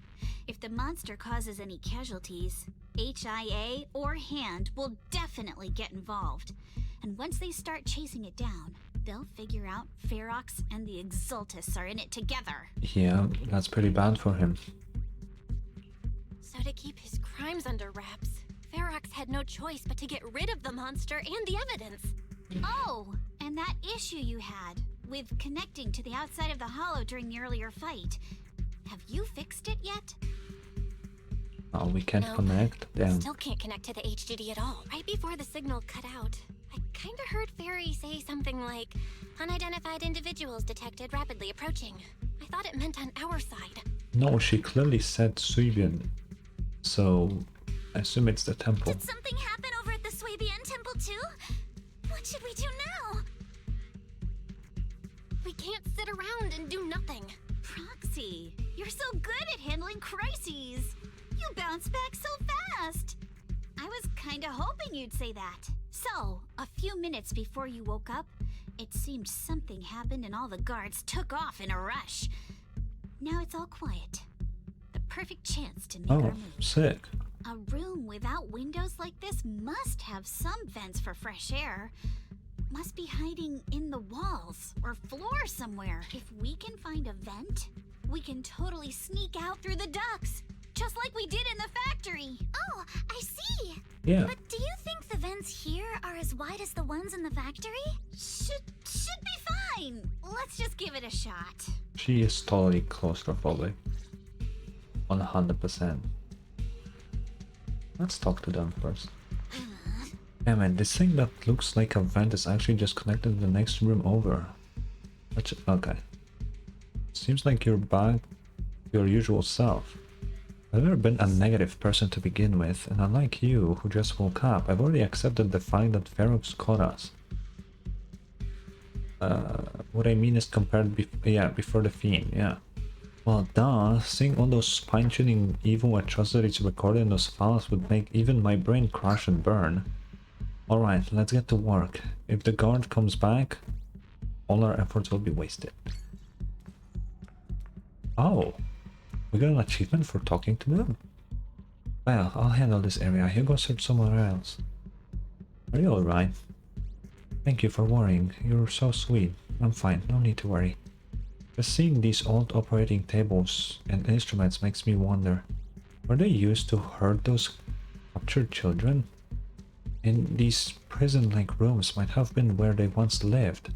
If the monster causes any casualties, HIA or Hand will definitely get involved. And once they start chasing it down, they'll figure out Ferox and the Exaltists are in it together. Yeah, that's pretty bad for him. So to keep his crimes under wraps, Ferox had no choice but to get rid of the monster and the evidence. Oh, and that issue you had with connecting to the outside of the Hollow during the earlier fight. Have you fixed it yet? Oh, we can't No. connect? Damn. Still can't connect to the HDD at all. Right before the signal cut out, I kinda heard Fairy say something like, unidentified individuals detected rapidly approaching. I thought it meant on our side. No, she clearly said Suibian. So, I assume it's the temple. Did something happen over at the Swabian temple too? What should we do now? We can't sit around and do nothing. Proxy, you're so good at handling crises. You bounce back so fast. I was kinda hoping you'd say that. So, a few minutes before you woke up, it seemed something happened and all the guards took off in a rush. Now it's all quiet. The perfect chance to make our Oh, move. sick. A room without windows like this must have some vents for fresh air. Must be hiding in the walls or floor somewhere. If we can find a vent, we can totally sneak out through the ducts, just like we did in the factory. Oh, I see. Yeah. But do you think the vents here are as wide as the ones in the factory? Should be fine. Let's just give it a shot. She is totally claustrophobic. 100%. Let's talk to them first. Damn it, this thing that looks like a vent is actually just connected to the next room over. Okay. Seems like you're back to your usual self. I've never been a negative person to begin with, and unlike you, who just woke up, I've already accepted the fact that Ferox caught us. What I mean is compared before the Fiend, yeah. Well, duh, seeing all those spine-chilling evil atrocities recorded in those files would make even my brain crash and burn. Alright, let's get to work. If the guard comes back, all our efforts will be wasted. Oh, we got an achievement for talking to them? Well, I'll handle this area. You go search somewhere else. Are you alright? Thank you for worrying. You're so sweet. I'm fine, no need to worry. Just seeing these old operating tables and instruments makes me wonder, were they used to herd those captured children? And these prison-like rooms might have been where they once lived.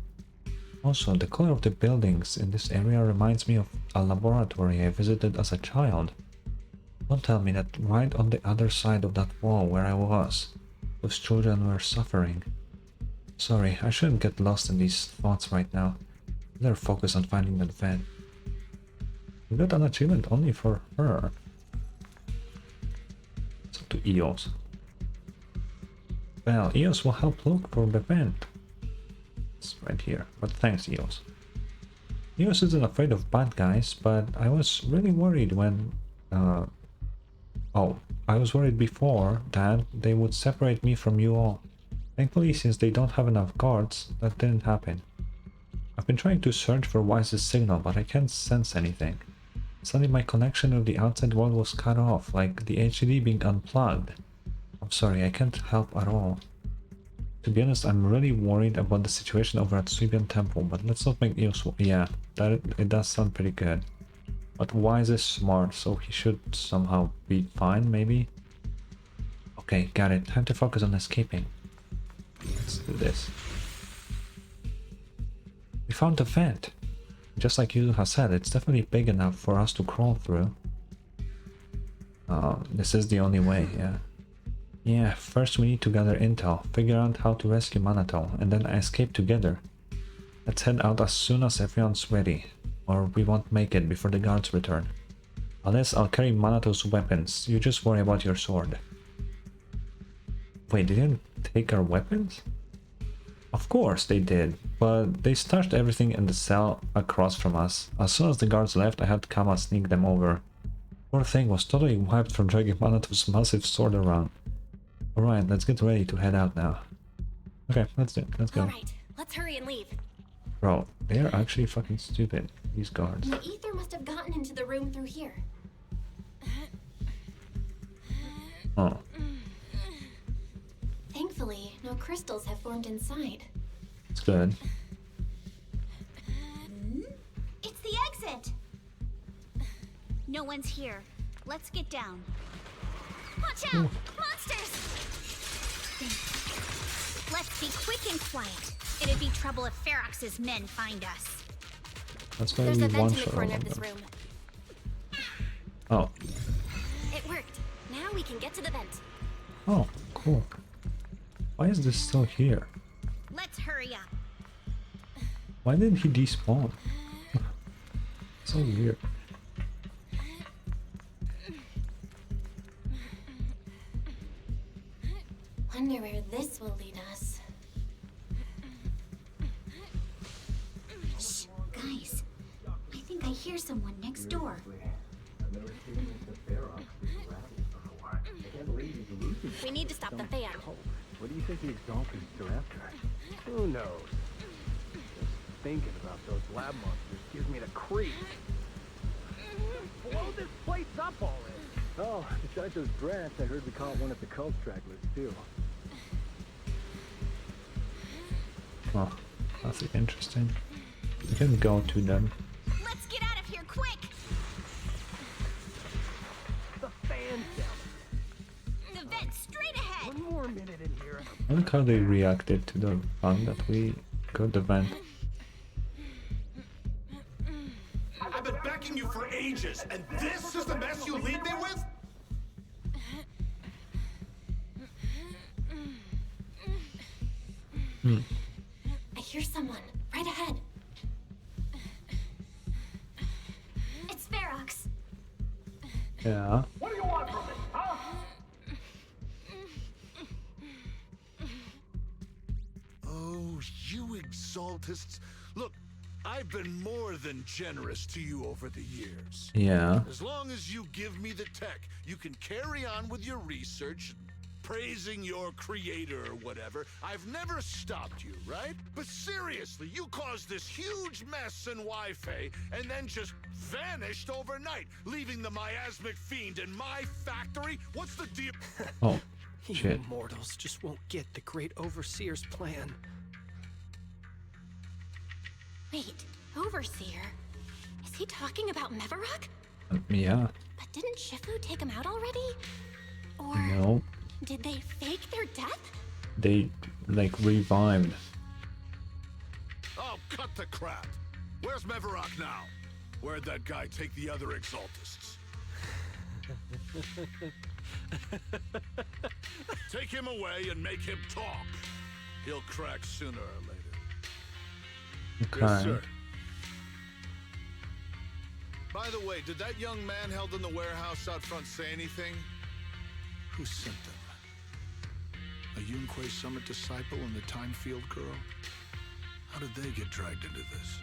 Also, the color of the buildings in this area reminds me of a laboratory I visited as a child. Don't tell me that right on the other side of that wall where I was, those children were suffering. Sorry, I shouldn't get lost in these thoughts right now. Better focus on finding that vent. We got an achievement only for her. So to Eos. Well, Eos will help look for the vent. It's right here, but thanks Eos. Eos isn't afraid of bad guys, but I was really worried when... I was worried before that they would separate me from you all. Thankfully, since they don't have enough guards, that didn't happen. I've been trying to search for Wise's signal, but I can't sense anything. Suddenly my connection with the outside world was cut off, like the HDD being unplugged. I'm sorry, I can't help at all. To be honest, I'm really worried about the situation over at Suibian Temple, but let's not make use. Yeah, it does sound pretty good. But Wise is smart, so he should somehow be fine, maybe? Okay, got it. Time to focus on escaping. Let's do this. We found the vent. Just like Yuzuha said, it's definitely big enough for us to crawl through. This is the only way, yeah. Yeah, first we need to gather intel, figure out how to rescue Manato, and then escape together. Let's head out as soon as everyone's ready, or we won't make it before the guards return. Unless I'll carry Manato's weapons, you just worry about your sword. Wait, they didn't take our weapons? Of course they did, but they stashed everything in the cell across from us. As soon as the guards left, I had Kama sneak them over. Poor thing was totally wiped from dragging Manato's massive sword around. Alright, let's get ready to head out now. Okay, let's do it. Let's go. Alright, let's hurry and leave. Bro, they're actually fucking stupid, these guards. The ether must have gotten into the room through here. Oh. Thankfully, no crystals have formed inside. It's good. It's the exit! No one's here. Let's get down. Watch out! Monsters! Let's be quick and quiet. It'd be trouble if Ferox's men find us. That's why There's we a vent one in the shot corner all of of this them. room. Oh. It worked. Now we can get to the vent. Oh, cool. Why is this still here? Let's hurry up. Why didn't he despawn? So weird. Wonder where this will lead us. Shh, guys. I think I hear someone next door. We need to stop the fan. What do you think the exaltists are after? Who knows? Just thinking about those lab monsters gives me the creeps. Blow this place up already! Oh, besides those brats, I heard we caught one at the cult stragglers too. Oh, that's interesting. We can go to them. Let's get out of here quick! The fan's down. The vent straight ahead! One more minute in here. I like how they reacted to the fact that we got the vent. I've been backing you for ages, and this is the mess you leave me with? I hear someone right ahead. It's Ferox. Yeah. What do you want from me, huh? Oh, you exaltists. Look, I've been more than generous to you over the years. Yeah. As long as you give me the tech, you can carry on with your research, praising your creator or whatever. I've never stopped you, right? But seriously, you caused this huge mess in Wi-Fi and then just vanished overnight, leaving the miasmic fiend in my factory? What's the deal? Oh, You shit. mortals just won't get the great overseer's plan. Wait, Overseer? Is he talking about Mevarok? Yeah. But didn't Shifu take him out already? Or No. did they fake their death? They, like, revived. Oh, cut the crap. Where's Mevarok now? Where'd that guy take the other exaltists? Take him away and make him talk. He'll crack sooner or later. Okay. Yes, sir. By the way, did that young man held in the warehouse out front say anything? Who sent them? A Yunquei Summit disciple and the Time Field girl? How did they get dragged into this?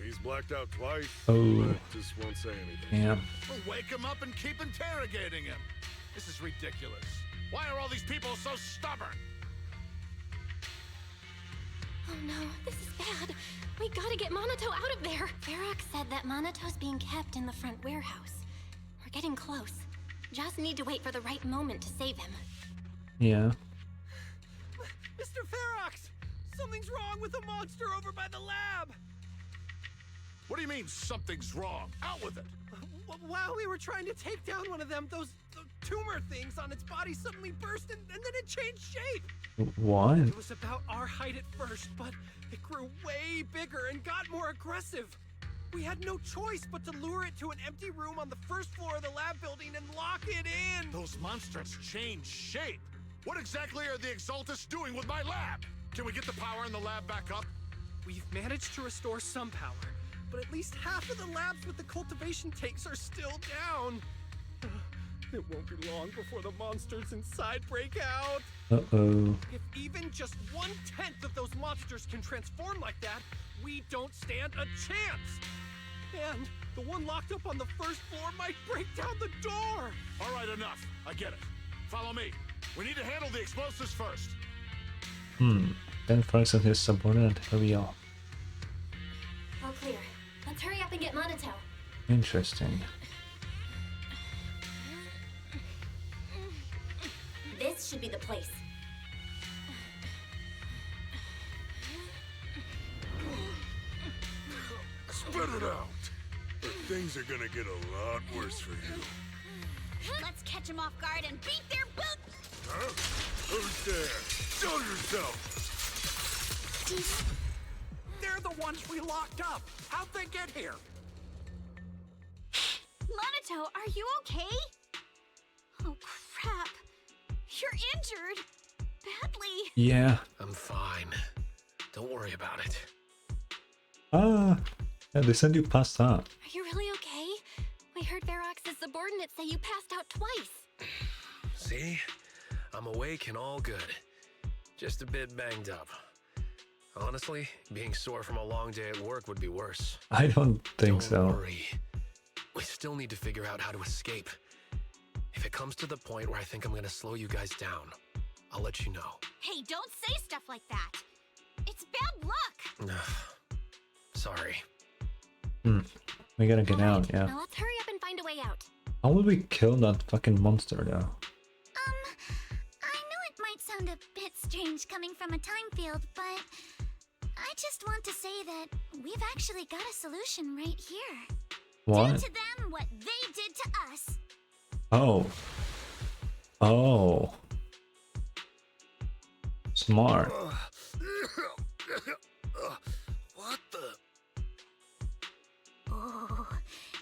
He's blacked out twice. Oh. But just won't say anything. Yeah. Well, wake him up and keep interrogating him. This is ridiculous. Why are all these people so stubborn? Oh no, this is bad. We gotta get Monato out of there. Ferox said that Monato's being kept in the front warehouse. We're getting close. Just need to wait for the right moment to save him. Yeah. Mr. Ferox! Something's wrong with the monster over by the lab! What do you mean, something's wrong? Out with it! While we were trying to take down one of them, those tumor things on its body suddenly burst and then it changed shape! What? It was about our height at first, but it grew way bigger and got more aggressive. We had no choice but to lure it to an empty room on the first floor of the lab building and lock it in! Those monsters change shape! What exactly are the exaltists doing with my lab? Can we get the power in the lab back up? We've managed to restore some power, but at least half of the labs with the cultivation tanks are still down. It won't be long before the monsters inside break out. Uh-oh. If even just 1/10 of those monsters can transform like that, we don't stand a chance. And the one locked up on the first floor might break down the door. All right, enough. I get it. Follow me. We need to handle the explosives first. Then Fox and his subordinate hurry off. All clear. Let's hurry up and get Monato. Interesting. This should be the place. Spit it out. Things are gonna get a lot worse for you. Let's catch them off guard and beat their boots! Huh? Who's there? Show yourself! They're the ones we locked up. How'd they get here? Monato, are you okay? Oh, crap. You're injured. Badly. Yeah. I'm fine. Don't worry about it. Yeah, they said you passed out. Are you really okay? We heard Ferox's subordinates say you passed out twice. See? I'm awake and all good. Just a bit banged up. Honestly, being sore from a long day at work would be worse. I don't think so. Don't worry. We still need to figure out how to escape. If it comes to the point where I think I'm gonna slow you guys down, I'll let you know. Hey, don't say stuff like that. It's bad luck. Sorry. We gotta get out, yeah. Now let's hurry up and find a way out. How will we kill that fucking monster though? I know it might sound a bit strange coming from a time field, but I just want to say that we've actually got a solution right here. What? Do to them what they did to us. Oh. Oh. Smart. What the? Oh,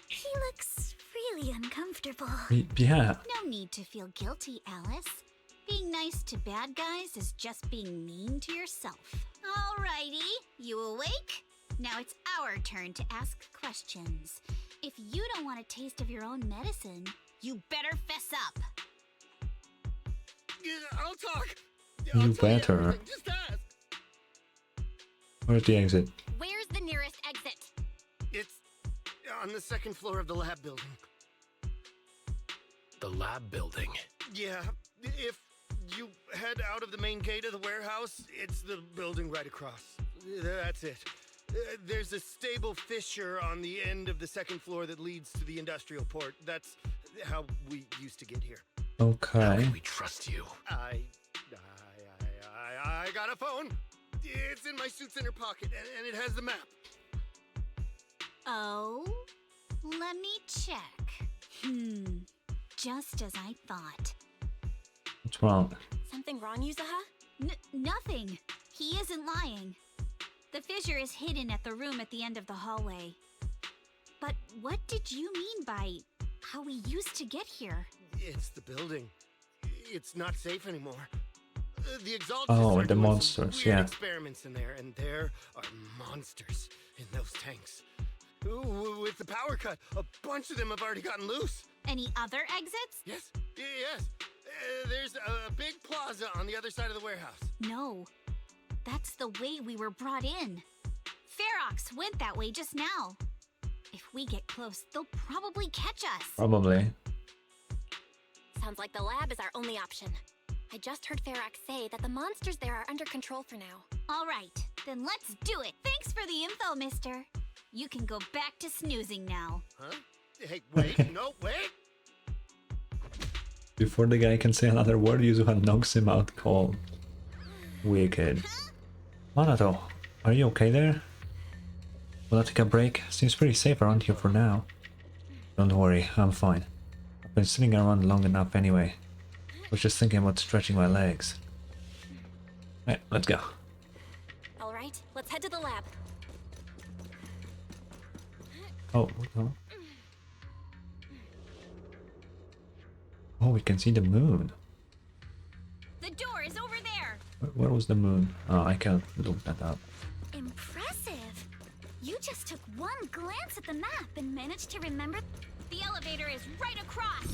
he looks really uncomfortable. Yeah. No need to feel guilty, Alice. Being nice to bad guys is just being mean to yourself. Alrighty, you awake? Now it's our turn to ask questions. If you don't want a taste of your own medicine, you better fess up. I'll talk. You better. Just ask. Where's the exit? Where's the nearest exit? It's on the second floor of the lab building. The lab building? Yeah, if you head out of the main gate of the warehouse, it's the building right across. That's it. There's a stable fissure on the end of the second floor that leads to the industrial port. That's how we used to get here. Okay. How can we trust you? I got a phone. It's in my suit's inner pocket, and it has the map. Oh? Let me check. Just as I thought. What's wrong? Something wrong, Yuzuha? Nothing. He isn't lying. The fissure is hidden at the room at the end of the hallway. But what did you mean by how we used to get here? It's the building. It's not safe anymore. The exaltists Oh, are the doing monsters, some weird yeah. experiments in there, and there are monsters in those tanks. Ooh, with the power cut, a bunch of them have already gotten loose. Any other exits? Yes. There's a big plaza on the other side of the warehouse. No. That's the way we were brought in. Ferox went that way just now. If we get close, they'll probably catch us. Probably. Sounds like the lab is our only option. I just heard Ferox say that the monsters there are under control for now. All right, then let's do it. Thanks for the info, mister. You can go back to snoozing now. Huh? Hey, wait, no, wait! Before the guy can say another word, Yuzuha knocks him out cold. Wicked. Manato, are you okay there? Will I take a break? Seems pretty safe around here for now. Don't worry, I'm fine. I've been sitting around long enough anyway. Was just thinking about stretching my legs. Right, let's go. Alright, let's head to the lab. Oh, oh. Oh, we can see the moon. The door is over there. Where was the moon? Oh, I can't look that up. Impressive. You just took one glance at the map and managed to remember. The elevator is right across.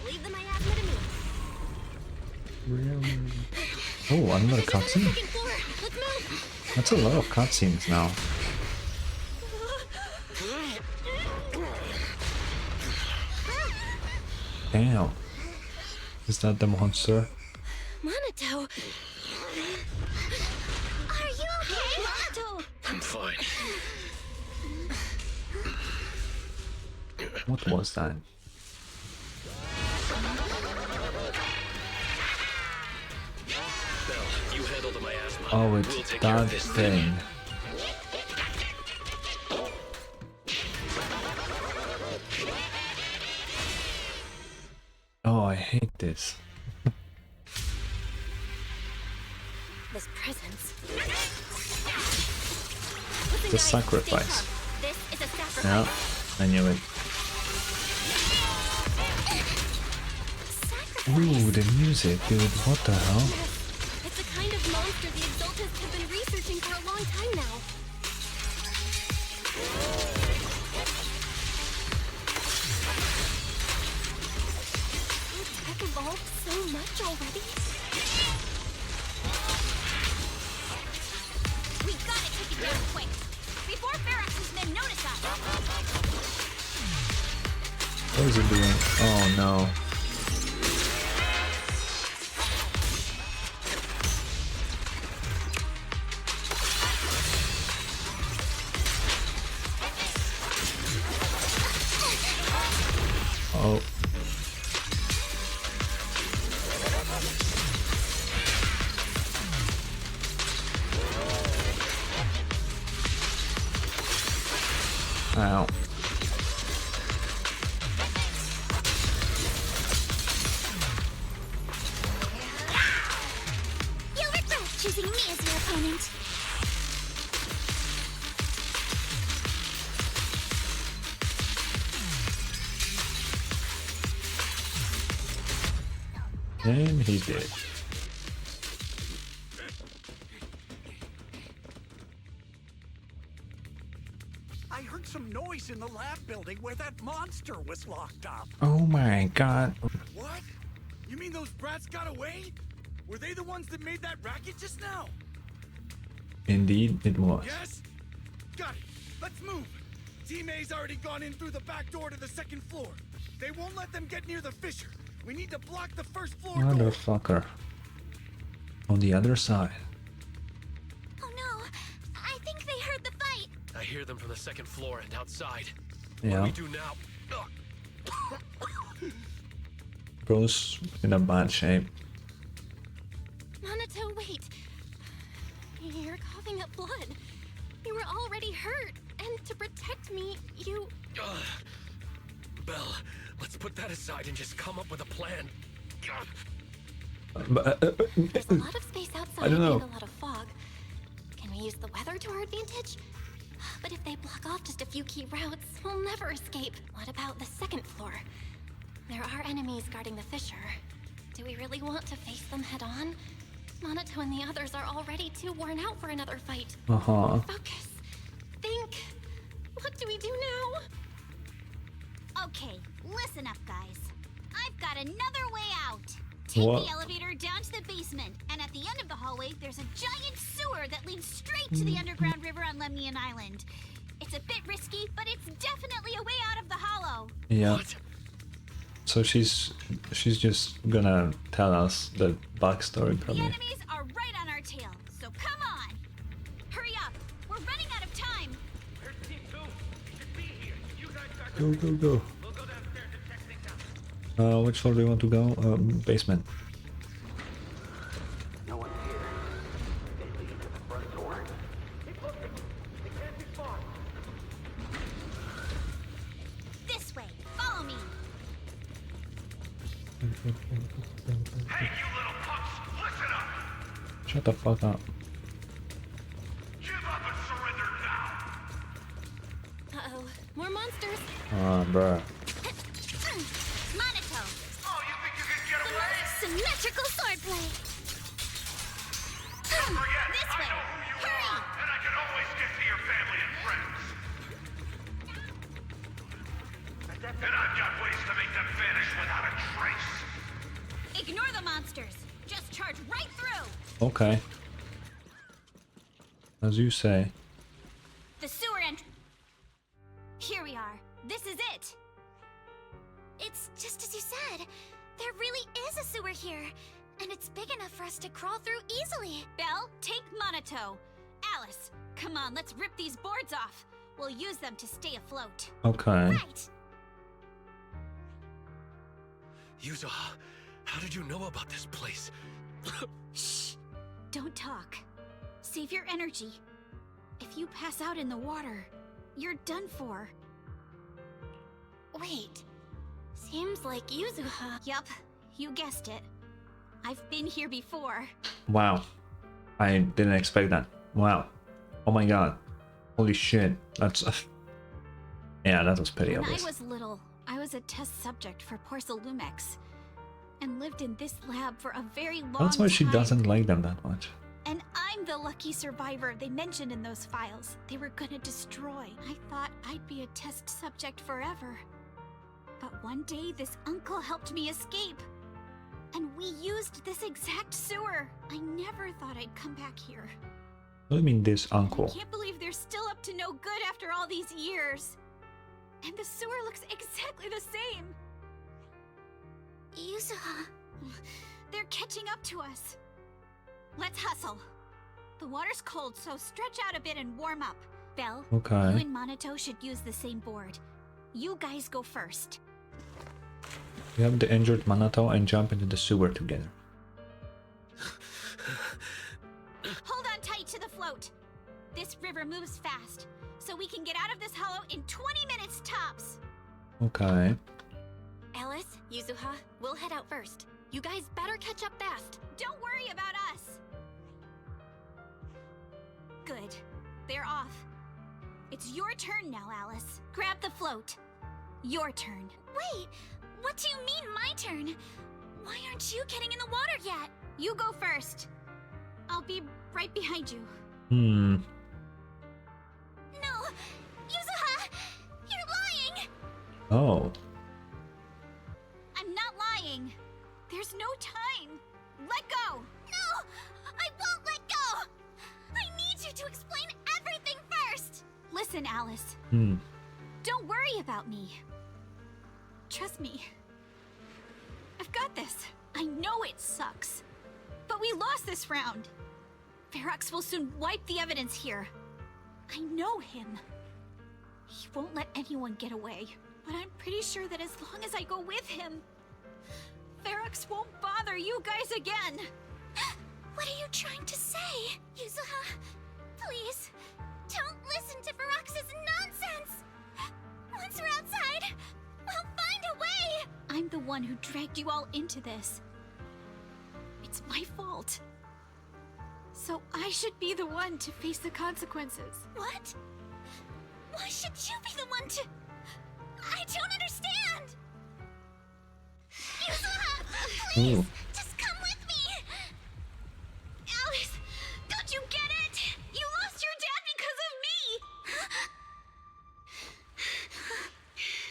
Leave the miasma to me. Oh, another cutscene? Let's move. That's a lot of cutscenes now. Damn. Is that the monster? Manato. Are you okay, Manato? I'm fine. What was that? Bell, you handle the miasma. Oh, it's We'll take care that of this thing. Oh, I hate this. This presence. The sacrifice. This is a sacrifice. Yeah, I knew it. Ooh, the music, dude. What the hell? It's a kind of monster the exaltists have been researching for a long time now. The tech evolved so much already. We gotta take it down quick before Ferox's men notice us. What is it doing? Oh no. Oh. Ow. You'll regret choosing me as your opponent. And he's dead. I heard some noise in the lab building where that monster was locked up. Oh my god. What? You mean those brats got away? Were they the ones that made that racket just now? Indeed, it was. Yes? Got it. Let's move. Team A's already gone in through the back door to the second floor. They won't let them get near the fissure. We need to block the first floor door. Motherfucker. On the other side. Oh no, I think they heard the fight. I hear them from the second floor and outside. Yeah. What do we do now? Bro's in a bad shape. Manato, wait. You're coughing up blood. You were already hurt, and to protect me, you... Bell, let's put that aside and just come up with a plan. There's a lot of space outside I don't know. and a lot of fog. Can we use the weather to our advantage? But if they block off just a few key routes, we'll never escape. What about the second floor? There are enemies guarding the fissure. Do we really want to face them head on? Manato and the others are already too worn out for another fight. Uh-huh. Focus. Think. What do we do now? Okay, listen up, guys. I've got another way out. Take What? the elevator down to the basement, and at the end of the hallway, there's a giant sewer that leads straight to the underground river on Lemnian Island. It's a bit risky, but it's definitely a way out of the hollow. Yeah. So she's just gonna tell us the backstory The probably. enemies are right on our tail, so come on! Hurry up! We're running out of time! Go, go, go. Which floor do you want to go? Basement. Hey, you little punks, listen up! Shut the fuck up. Give up and surrender now! Uh-oh, more monsters. Ah, bruh. Monato! Oh, you think you can get away? Symmetrical swordplay! Don't forget, This I way! know who you Hurry! are, and I can always get to your family and friends. And I've got ways to make them vanish without a trace. Ignore the monsters! Just charge right through! Okay. As you say. The sewer entrance. Here we are. This is it. It's just as you said. There really is a sewer here. And it's big enough for us to crawl through easily. Belle, take Monato. Alice, come on, let's rip these boards off. We'll use them to stay afloat. Okay. Right. Yuzuha, how did you know about this place? Shh. Don't talk. Save your energy. If you pass out in the water, you're done for. Wait. Seems like Yuzuha. Yup, you guessed it. I've been here before. Wow. I didn't expect that. Wow. Oh my god. Holy shit. That's... yeah, that was pretty When obvious. I was little, I was a test subject for Porcelumex and lived in this lab for a very long time. That's why she doesn't like them that much. And I'm the lucky survivor they mentioned in those files they were gonna destroy. I thought I'd be a test subject forever. But one day, this uncle helped me escape. And we used this exact sewer. I never thought I'd come back here. What do you mean this I uncle? can't believe they're still up to no good after all these years. And the sewer looks exactly the same. Yuzuha. They're catching up to us. Let's hustle. The water's cold, so stretch out a bit and warm up. Belle, Okay. you and Monato should use the same board. You guys go first. We have the injured Manato and jump into the sewer together. Hold on tight to the float. This river moves fast, so we can get out of this hollow in 20 minutes tops. Okay. Alice, Yuzuha, we'll head out first. You guys better catch up fast. Don't worry about us. Good. They're off. It's your turn now, Alice. Grab the float. Your turn. Wait, what do you mean my turn? Why aren't you getting in the water yet? You go first. I'll be right behind you. Hmm. No! Yuzuha! You're lying! Oh. I'm not lying. There's no time. Let go! No! I won't let go! I need you to explain everything first! Listen, Alice. Hmm. Don't worry about me. Trust me. I've got this. I know it sucks. But we lost this round. Ferox will soon wipe the evidence here. I know him. He won't let anyone get away. But I'm pretty sure that as long as I go with him, Ferox won't bother you guys again. What are you trying to say? Yuzuha, please, don't listen to Ferox's nonsense! Once we're outside, we'll find a way! I'm the one who dragged you all into this. It's my fault. So I should be the one to face the consequences. What? Why should you be the one to... I don't understand! Yuzuha, please, Ooh. just come with me! Alice, don't you get it? You lost your dad because of me!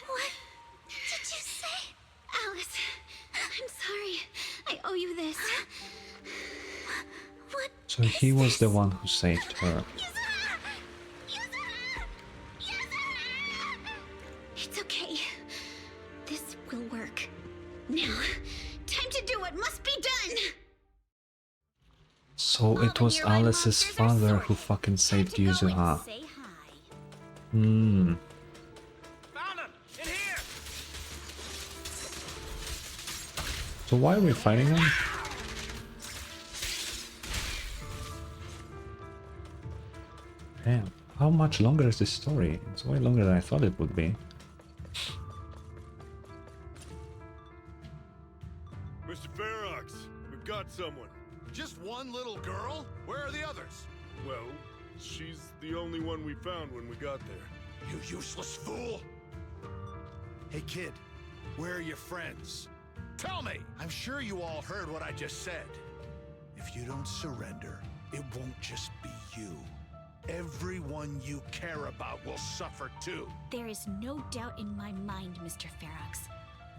What did you say? Alice, I'm sorry. I owe you this. What? So he was the one who saved her. It's okay. This will work. Now, time to do what must be done! So it was Alice's father who fucking saved Yuzuha. Hmm. So why are we fighting them? Damn, how much longer is this story? It's way longer than I thought it would be. Mr. Ferox, we've got someone. Just one little girl? Where are the others? Well, she's the only one we found when we got there. You useless fool! Hey kid, where are your friends? Tell me! I'm sure you all heard what I just said. If you don't surrender, it won't just be you. Everyone you care about will suffer too. There is no doubt in my mind, Mr. Ferox.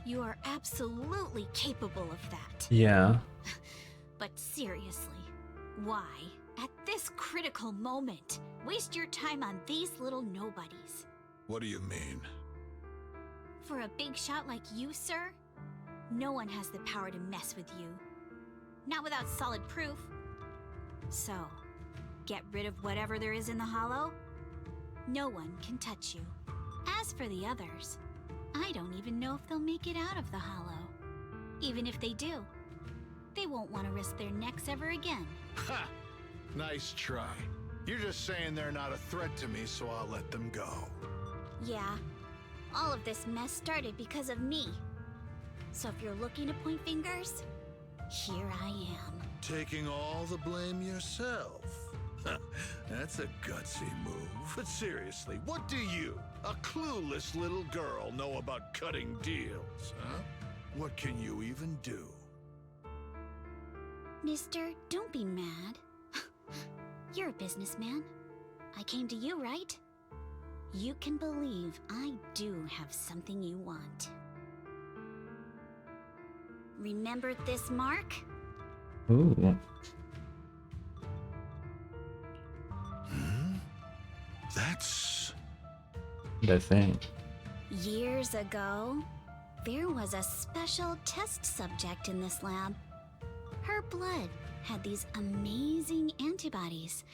You are absolutely capable of that. Yeah. But seriously, why, at this critical moment, waste your time on these little nobodies? What do you mean? For a big shot like you, sir, no one has the power to mess with you. Not without solid proof. So, get rid of whatever there is in the hollow. No one can touch you. As for the others, I don't even know if they'll make it out of the hollow. Even if they do, they won't want to risk their necks ever again. Ha! Nice try. You're just saying they're not a threat to me, so I'll let them go. Yeah, all of this mess started because of me. So if you're looking to point fingers, here I am. Taking all the blame yourself. That's a gutsy move. But seriously, what do you, a clueless little girl, know about cutting deals, huh? What can you even do? Mister, don't be mad. You're a businessman. I came to you, right? You can believe I do have something you want. Remember this mark? Ooh. That's the thing. Years ago, there was a special test subject in this lab. Her blood had these amazing antibodies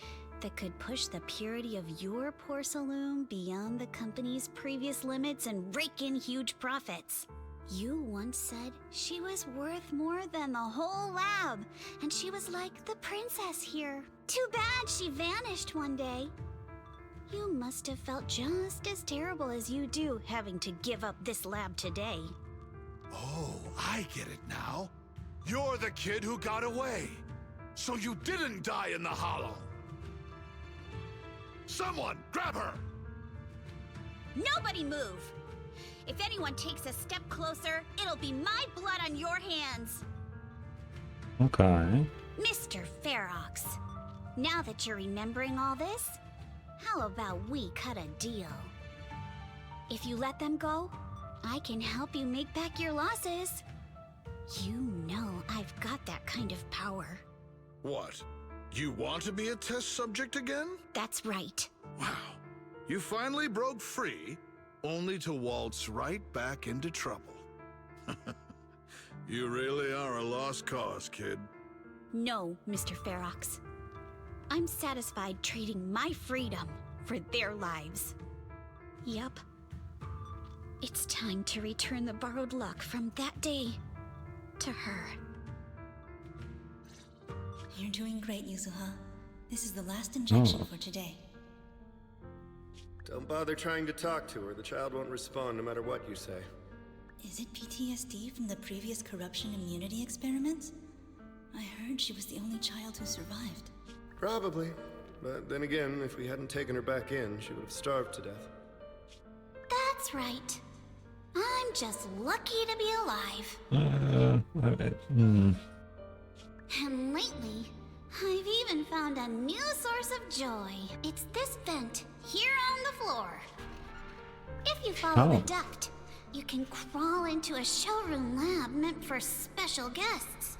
that could push the purity of your porcelain beyond the company's previous limits and rake in huge profits. You once said she was worth more than the whole lab, and she was like the princess here. Too bad she vanished one day. You must have felt just as terrible as you do having to give up this lab today. Oh, I get it now. You're the kid who got away. So you didn't die in the hollow. Someone, grab her! Nobody move! If anyone takes a step closer, it'll be my blood on your hands. Okay. Mr. Ferox, now that you're remembering all this, how about we cut a deal? If you let them go, I can help you make back your losses. You know I've got that kind of power. What? You want to be a test subject again? That's right. Wow. You finally broke free, only to waltz right back into trouble. You really are a lost cause, kid. No, Mr. Ferox. I'm satisfied trading my freedom for their lives. Yup. It's time to return the borrowed luck from that day to her. You're doing great, Yuzuha. This is the last injection for today. Don't bother trying to talk to her. The child won't respond no matter what you say. Is it PTSD from the previous corruption immunity experiments? I heard she was the only child who survived. Probably. But then again, if we hadn't taken her back in, she would have starved to death. That's right. I'm just lucky to be alive. And lately, I've even found a new source of joy. It's this vent here on the floor. If you follow the duct, you can crawl into a showroom lab meant for special guests.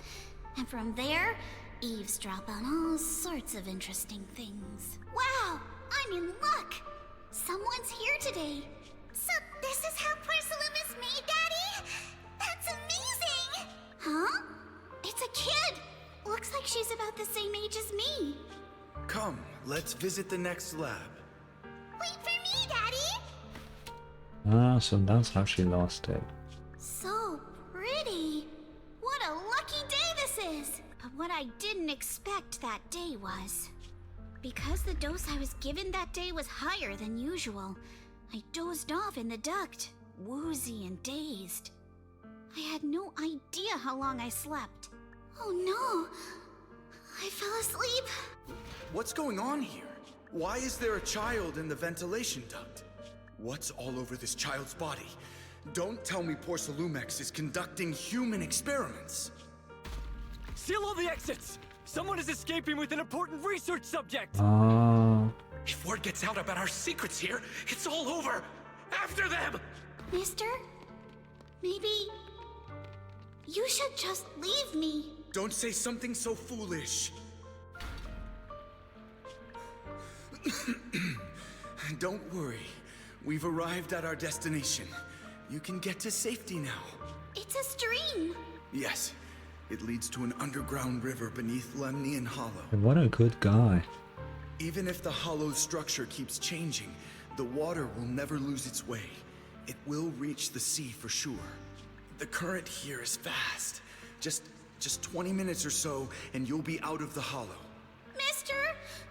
And from there, eavesdrop on all sorts of interesting things. Wow, I'm in luck! Someone's here today. So this is how porcelain is made, Daddy? That's amazing! Huh? It's a kid! Looks like she's about the same age as me. Come, let's visit the next lab. Wait for me, Daddy! Ah, so that's how she lost it. So pretty. What a lucky day this is! But what I didn't expect that day was... because the dose I was given that day was higher than usual, I dozed off in the duct, woozy and dazed. I had no idea how long I slept. Oh no! I fell asleep. What's going on here? Why is there a child in the ventilation duct? What's all over this child's body? Don't tell me Porcelumex is conducting human experiments. Seal all the exits! Someone is escaping with an important research subject! If word gets out about our secrets here, it's all over! After them! Mister? Maybe... you should just leave me. Don't say something so foolish. Don't worry. We've arrived at our destination. You can get to safety now. It's a stream. Yes. It leads to an underground river beneath Lemnian Hollow. What a good guy. Even if the hollow's structure keeps changing, the water will never lose its way. It will reach the sea for sure. The current here is fast. Just 20 minutes or so, and you'll be out of the hollow. Mister,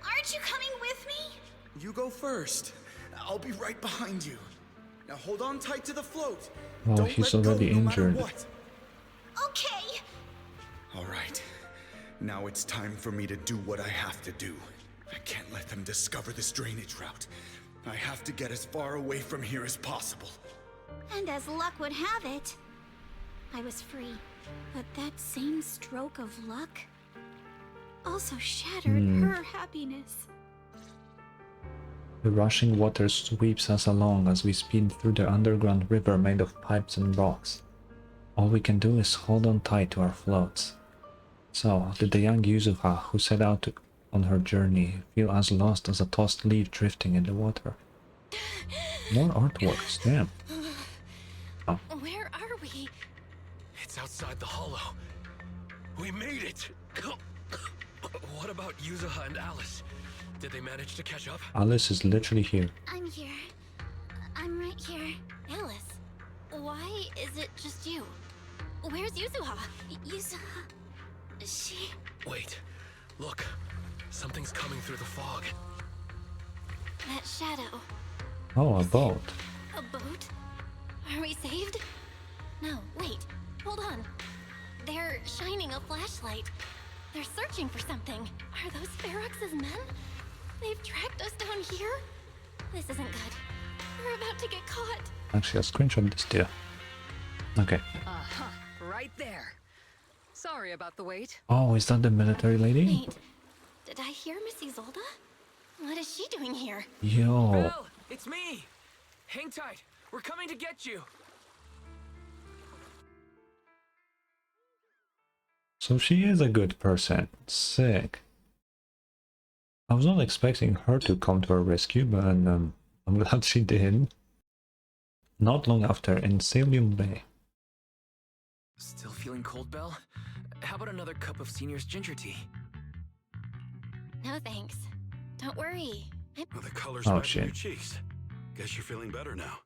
aren't you coming with me? You go first. I'll be right behind you. Now hold on tight to the float. Oh, Don't he's let go already no matter injured. what. Okay. All right. Now it's time for me to do what I have to do. I can't let them discover this drainage route. I have to get as far away from here as possible. And as luck would have it, I was free. But that same stroke of luck also shattered her happiness. The rushing water sweeps us along as we speed through the underground river made of pipes and rocks. All we can do is hold on tight to our floats. So, did the young Yuzuha who set out on her journey feel as lost as a tossed leaf drifting in the water? More artworks, damn. Oh. Where are we? It's outside the hollow. We made it! What about Yuzuha and Alice? Did they manage to catch up? Alice is literally here. I'm here. I'm right here. Alice, why is it just you? Where's Yuzuha? Yuzuha... she... Wait, look. Something's coming through the fog. That shadow. Oh, a boat. A boat? Are we saved? No, wait. Hold on. They're shining a flashlight. They're searching for something. Are those Ferox's men? They've tracked us down here? This isn't good. We're about to get caught. Actually, I'll screenshot this too. Okay. Right there. Sorry about the wait. Oh, is that the military lady? Wait. Did I hear Miss Isolde? What is she doing here? Yo. Belle, it's me. Hang tight. We're coming to get you. So she is a good person. Sick. I was not expecting her to come to our rescue, but I'm glad she did. Not long after, in Salium Bay. Still feeling cold, Belle? How about another cup of Senior's ginger tea? No thanks. Don't worry. Well, the color's Oh, back in shit. your cheeks. Guess you're feeling better now.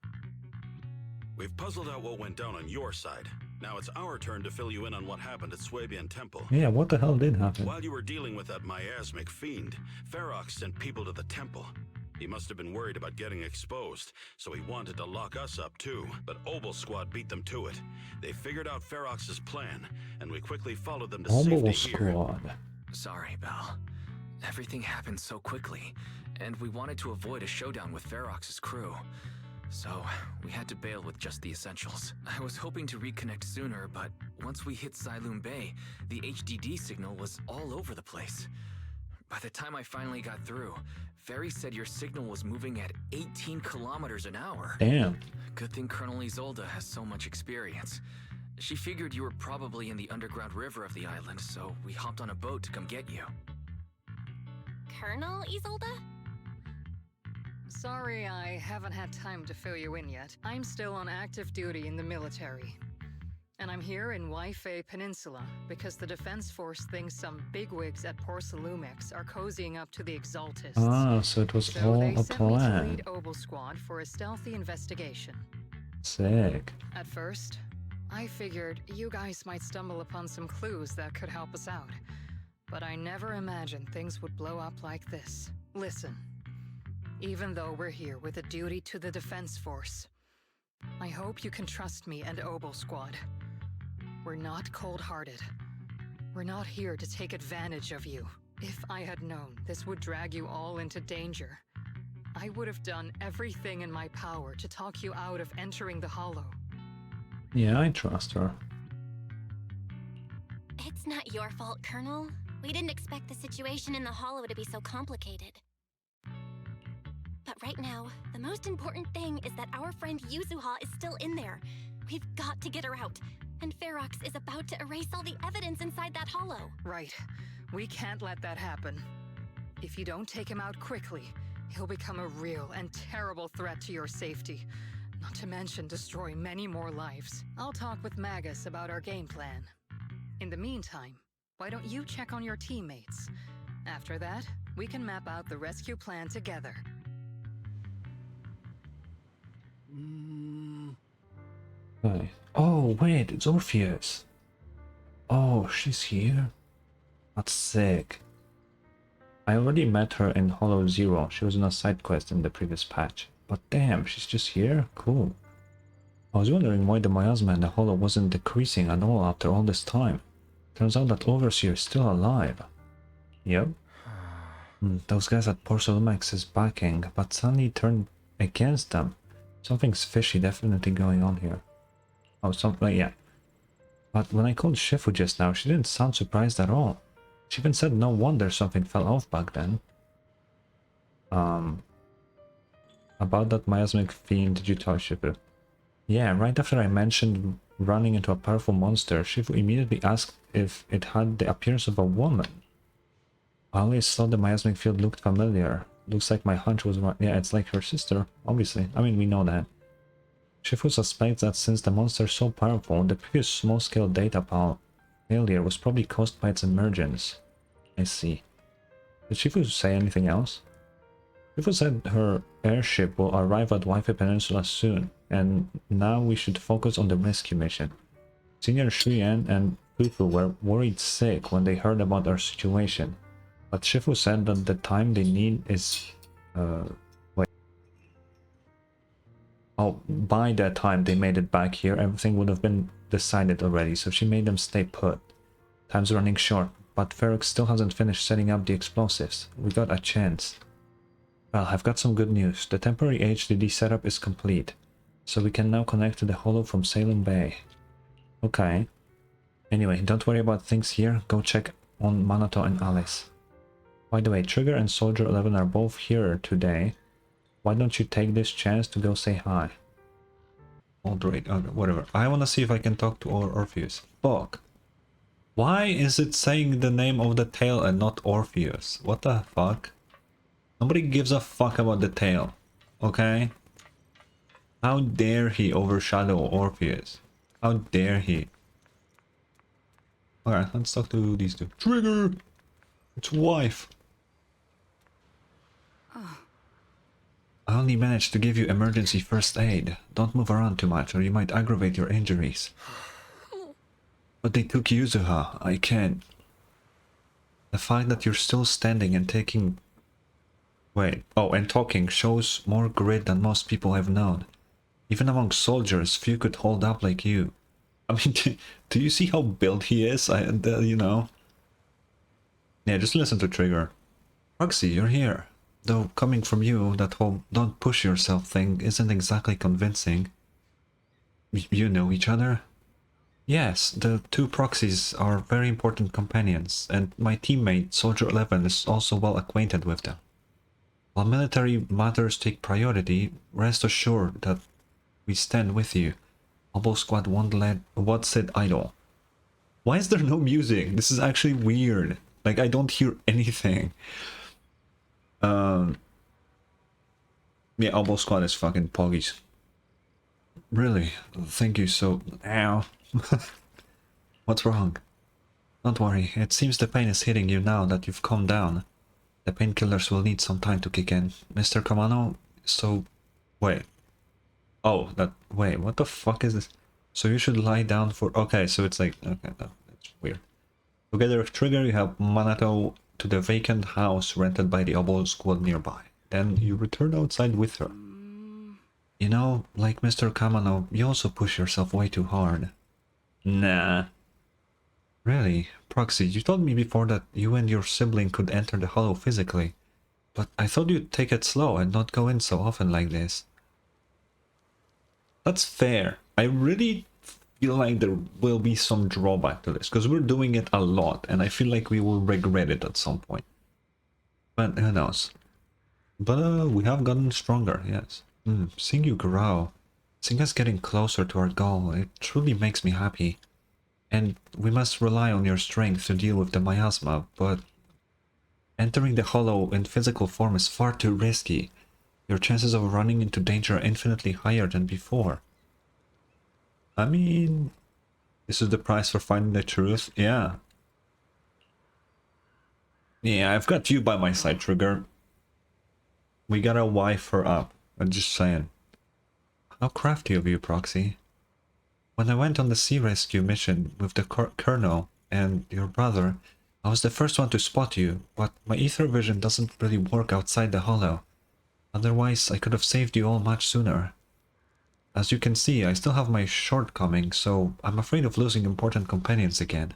We've puzzled out what went down on your side. Now it's our turn to fill you in on what happened at Swabian Temple. Yeah, what the hell did happen? While you were dealing with that miasmic fiend, Ferox sent people to the temple. He must have been worried about getting exposed, so he wanted to lock us up too. But Obel Squad beat them to it. They figured out Ferox's plan, and we quickly followed them to Obel safety here. Squad. Sorry, Belle. Everything happened so quickly, and we wanted to avoid a showdown with Ferox's crew. So, we had to bail with just the essentials. I was hoping to reconnect sooner, but once we hit Xylum Bay, the HDD signal was all over the place. By the time I finally got through, Ferry said your signal was moving at 18 kilometers an hour. Damn. Good thing Colonel Isolde has so much experience. She figured you were probably in the underground river of the island, so we hopped on a boat to come get you. Colonel Isolde? Sorry, I haven't had time to fill you in yet. I'm still on active duty in the military. And I'm here in Waifei Peninsula because the Defense Force thinks some bigwigs at Porcelumex are cozying up to the exaltists. Ah, so it was So all they a sent me to plan. lead Obel Squad for a stealthy investigation. Sick. At first, I figured you guys might stumble upon some clues that could help us out. But I never imagined things would blow up like this. Listen. Even though we're here with a duty to the Defense Force, I hope you can trust me and Obel Squad. We're not cold-hearted. We're not here to take advantage of you. If I had known this would drag you all into danger, I would have done everything in my power to talk you out of entering the Hollow. Yeah, I trust her. It's not your fault, Colonel. We didn't expect the situation in the Hollow to be so complicated. But right now, the most important thing is that our friend Yuzuha is still in there. We've got to get her out. And Ferox is about to erase all the evidence inside that Hollow. Right. We can't let that happen. If you don't take him out quickly, he'll become a real and terrible threat to your safety. Not to mention destroy many more lives. I'll talk with Magus about our game plan. In the meantime, why don't you check on your teammates? After that, we can map out the rescue plan together. Okay. Oh, wait, it's Orpheus. Oh, she's here? That's sick. I already met her in Hollow Zero. She was on a side quest in the previous patch. But damn, she's just here? Cool. I was wondering why the miasma in the Hollow wasn't decreasing at all after all this time. Turns out that Overseer is still alive. Yep. Those guys at Porcelamex is backing, but suddenly turned against them. Something's fishy definitely going on here. Oh, something, yeah. But when I called Shifu just now, she didn't sound surprised at all. She even said no wonder something fell off back then. About that miasmic fiend, did you tell Shifu? Yeah, right after I mentioned running into a powerful monster, Shifu immediately asked if it had the appearance of a woman. I always thought the miasmic field looked familiar. Looks like my hunch was right. Yeah, it's like her sister, obviously. I mean, we know that. Shifu suspects that since the monster is so powerful, the previous small-scale data failure was probably caused by its emergence. I see. Did Shifu say anything else? Shifu said her airship will arrive at Waifu Peninsula soon, and now we should focus on the rescue mission. Senior Shuyan and Fufu were worried sick when they heard about our situation, but Shifu said that the time they need is... wait. Oh, by the time they made it back here, everything would have been decided already, so she made them stay put. Time's running short, but Ferox still hasn't finished setting up the explosives. We got a chance. Well, I've got some good news. The temporary HDD setup is complete, so we can now connect to the Hollow from Salem Bay. Okay. Anyway, don't worry about things here. Go check on Manato and Alice. By the way, Trigger and Soldier 11 are both here today. Why don't you take this chance to go say hi? Alright, whatever. I wanna see if I can talk to Orpheus. Fuck. Why is it saying the name of the tail and not Orpheus? What the fuck? Nobody gives a fuck about the tail. Okay? How dare he overshadow Orpheus? How dare he? Alright, let's talk to these two. Trigger! It's wife! I only managed to give you emergency first aid. Don't move around too much or you might aggravate your injuries. But they took Yuzuha. I can't. The fact that you're still standing and taking... Wait. Oh, and talking shows more grit than most people have known. Even among soldiers, few could hold up like you. I mean, do you see how built he is? You know. Yeah, just listen to Trigger. Roxy, you're here. Though coming from you, that whole don't push yourself thing isn't exactly convincing. You know each other? Yes, the two proxies are very important companions, and my teammate, Soldier 11, is also well acquainted with them. While military matters take priority, rest assured that we stand with you. Obo Squad won't sit idle. Why is there no music? This is actually weird. Like, I don't hear anything. Yeah, Obo Squad is fucking poggies. Really? Thank you so... Ow. What's wrong? Don't worry, it seems the pain is hitting you now that you've calmed down. The painkillers will need some time to kick in. Mr. Kamano, so... Wait. Oh, that... Wait, what the fuck is this? So you should lie down for... Okay, so it's like... Okay, that's weird. Together with Trigger, you have Manato to the vacant house rented by the Obo Squad nearby. Then you return outside with her. You know, like Mr. Kamano, you also push yourself way too hard. Nah. Really? Proxy, you told me before that you and your sibling could enter the hollow physically. But I thought you'd take it slow and not go in so often like this. That's fair. I really feel like there will be some drawback to this, because we're doing it a lot, and I feel like we will regret it at some point. But who knows? But we have gotten stronger, yes. Seeing you grow, seeing us getting closer to our goal, it truly makes me happy. And we must rely on your strength to deal with the miasma, but entering the hollow in physical form is far too risky. Your chances of running into danger are infinitely higher than before. I mean, this is the price for finding the truth? Yeah. Yeah, I've got you by my side, Trigger. We gotta wife her up. I'm just saying. How crafty of you, Proxy. When I went on the sea rescue mission with the Colonel and your brother, I was the first one to spot you, but my ether vision doesn't really work outside the hollow. Otherwise, I could have saved you all much sooner. As you can see, I still have my shortcomings, so I'm afraid of losing important companions again.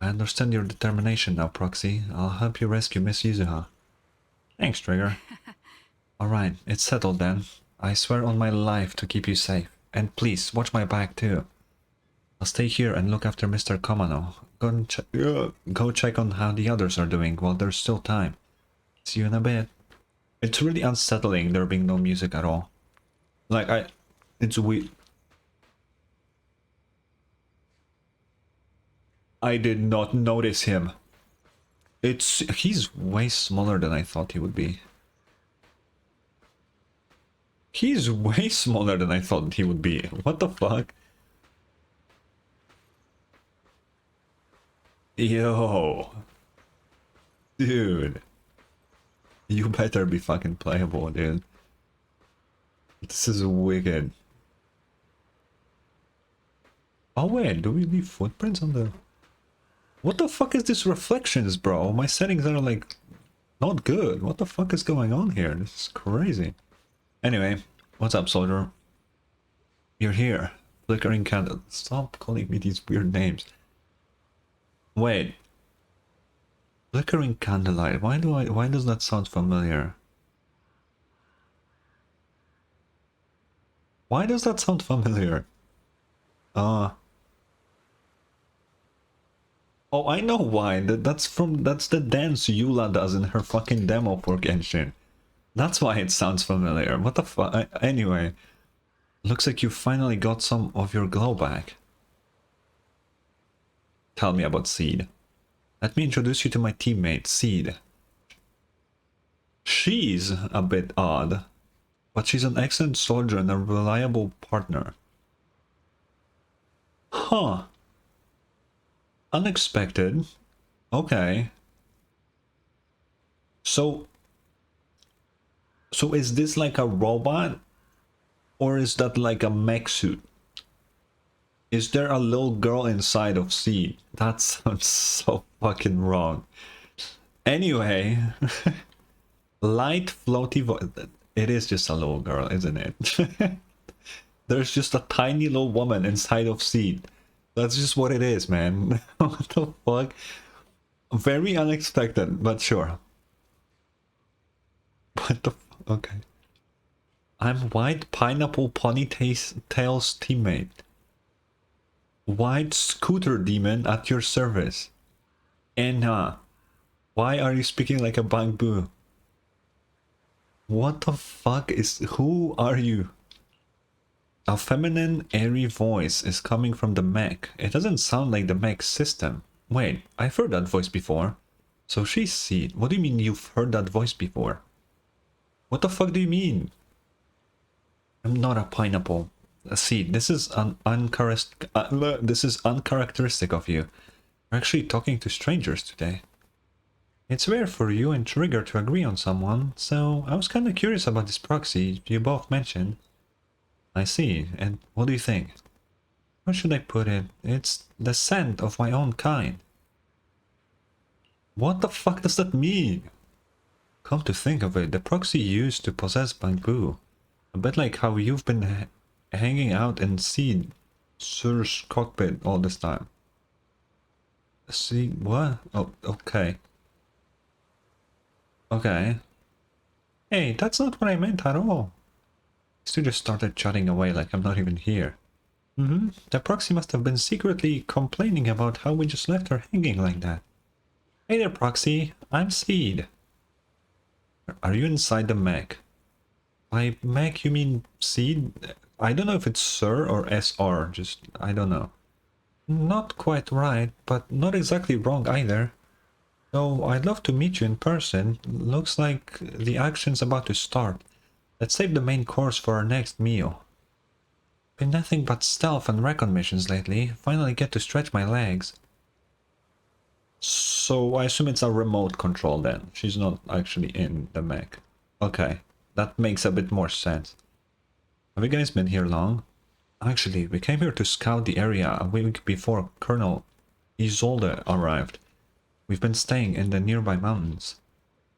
I understand your determination now, Proxy. I'll help you rescue Miss Yuzuha. Thanks, Trigger. Alright, it's settled then. I swear on my life to keep you safe. And please, watch my back too. I'll stay here and look after Mr. Komano. Go check on how the others are doing while there's still time. See you in a bit. It's really unsettling there being no music at all. Like, it's weird. I did not notice him. He's way smaller than I thought he would be. He's way smaller than I thought he would be. What the fuck? Yo. Dude. You better be fucking playable, dude. This is wicked. Oh wait, do we leave footprints on the... What the fuck is this reflections, bro? My settings are like... not good. What the fuck is going on here? This is crazy. Anyway, what's up, soldier? You're here. Flickering candle. Stop calling me these weird names. Wait. Flickering candlelight. Why does that sound familiar? Why does that sound familiar? Oh, I know why. That's the dance Eula does in her fucking demo for Genshin. That's why it sounds familiar. What the fuck? Anyway, looks like you finally got some of your glow back. Tell me about Seed. Let me introduce you to my teammate, Seed. She's a bit odd, but she's an excellent soldier and a reliable partner. Huh. Unexpected. Okay. So is this like a robot? Or is that like a mech suit? Is there a little girl inside of Seed? That sounds so fucking wrong. Anyway. Light floaty voice. It is just a little girl, isn't it? There's just a tiny little woman inside of Seed. That's just what it is, man. What the fuck? Very unexpected, but sure. What the fuck? Okay. I'm White Pineapple Ponytail's teammate. White Scooter Demon at your service. Anna, why are you speaking like a bamboo? What the fuck is... Who are you? A feminine, airy voice is coming from the mech. It doesn't sound like the mech system. Wait, I've heard that voice before. So she's Seed. What do you mean you've heard that voice before? What the fuck do you mean? I'm not a pineapple. Seed, this is this is uncharacteristic of you. We're actually talking to strangers today. It's rare for you and Trigger to agree on someone, so I was kind of curious about this proxy you both mentioned. I see, and what do you think? How should I put it? It's the scent of my own kind. What the fuck does that mean? Come to think of it, the proxy used to possess Bangbu. A bit like how you've been hanging out in Seed Sir's cockpit all this time. See, what? Oh, okay. Okay. Hey, that's not what I meant at all. Stu just started chatting away like I'm not even here. The proxy must have been secretly complaining about how we just left her hanging like that. Hey there, proxy. I'm Seed. Are you inside the mech? By mech, you mean Seed? I don't know if it's Sir or SR, just I don't know. Not quite right, but not exactly wrong either. Though I'd love to meet you in person. Looks like the action's about to start. Let's save the main course for our next meal. Been nothing but stealth and recon missions lately. Finally get to stretch my legs. So I assume it's a remote control then. She's not actually in the mech. Okay, that makes a bit more sense. Have you guys been here long? Actually, we came here to scout the area a week before Colonel Isolde arrived. We've been staying in the nearby mountains.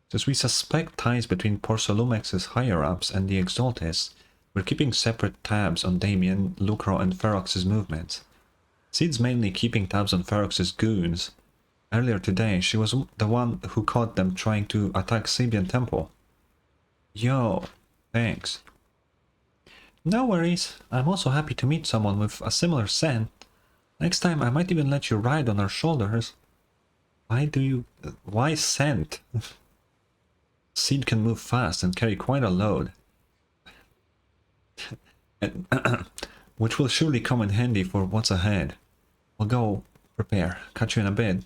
Since we suspect ties between Porsolumex's higher-ups and the exaltists, we're keeping separate tabs on Damien, Lucro and Ferox's movements. Seed's mainly keeping tabs on Ferox's goons. Earlier today, she was the one who caught them trying to attack Sabian Temple. Yo, thanks. No worries, I'm also happy to meet someone with a similar scent. Next time I might even let you ride on her shoulders. Why scent? Seed can move fast and carry quite a load. And, which will surely come in handy for what's ahead. I'll go prepare, catch you in a bit.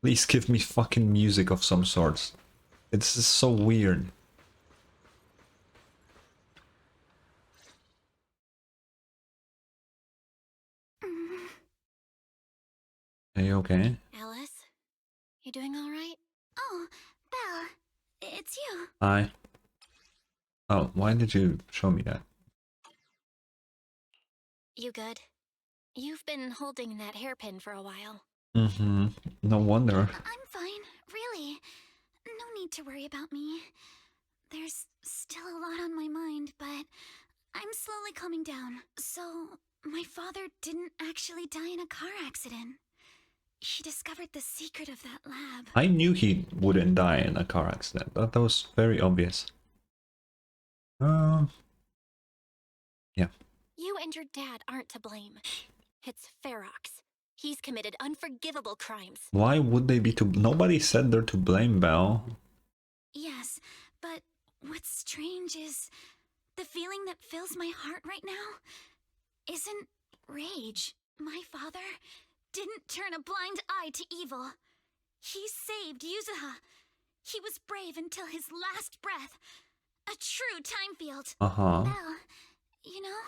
Please give me fucking music of some sorts. It's just so weird. Are you okay? Alice, you doing all right? Oh, Belle, it's you. Hi. Oh, why did you show me that? You good? You've been holding that hairpin for a while. No wonder. I'm fine, really. No need to worry about me. There's still a lot on my mind, but I'm slowly calming down. So, my father didn't actually die in a car accident. He discovered the secret of that lab. I knew he wouldn't die in a car accident. That was very obvious. Yeah. You and your dad aren't to blame. It's Ferox. He's committed unforgivable crimes. Why would they be to... Nobody said they're to blame, Belle. Yes, but what's strange is the feeling that fills my heart right now isn't rage. My father didn't turn a blind eye to evil. He saved Yuzuha. He was brave until his last breath. A true time field. Belle, you know,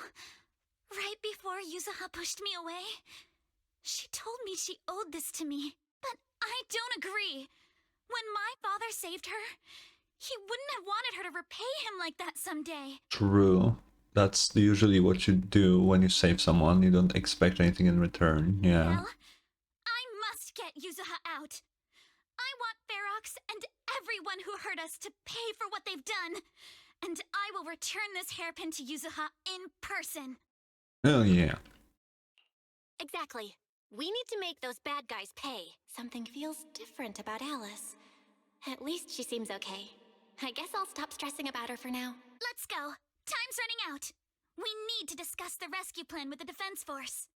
right before Yuzuha pushed me away, she told me she owed this to me. But I don't agree. When my father saved her, he wouldn't have wanted her to repay him like that someday. True. That's usually what you do when you save someone. You don't expect anything in return. Yeah. Well, I must get Yuzuha out. I want Ferox and everyone who hurt us to pay for what they've done. And I will return this hairpin to Yuzuha in person. Oh, yeah. Exactly. We need to make those bad guys pay. Something feels different about Alice. At least she seems okay. I guess I'll stop stressing about her for now. Let's go. Time's running out. We need to discuss the rescue plan with the defense force.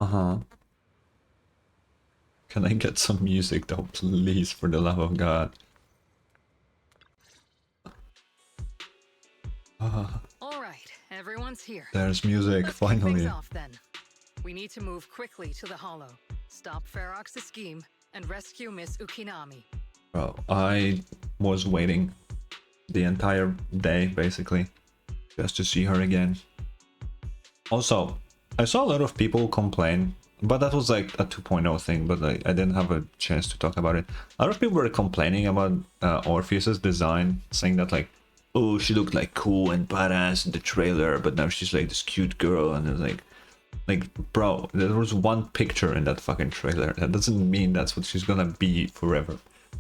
Can I get some music though, please, for the love of God? All right, everyone's here. There's music, Let's finally. kick things off, then. We need to move quickly to the Hollow, stop Ferox's scheme, and rescue Miss Ukinami. Bro, I was waiting the entire day, basically, just to see her again. Also, I saw a lot of people complain, but that was like a 2.0 thing, but I didn't have a chance to talk about it. A lot of people were complaining about Orpheus's design, saying that like, oh, she looked like cool and badass in the trailer, but now she's like this cute girl, and it's like, bro, there was one picture in that fucking trailer. That doesn't mean that's what she's gonna be forever.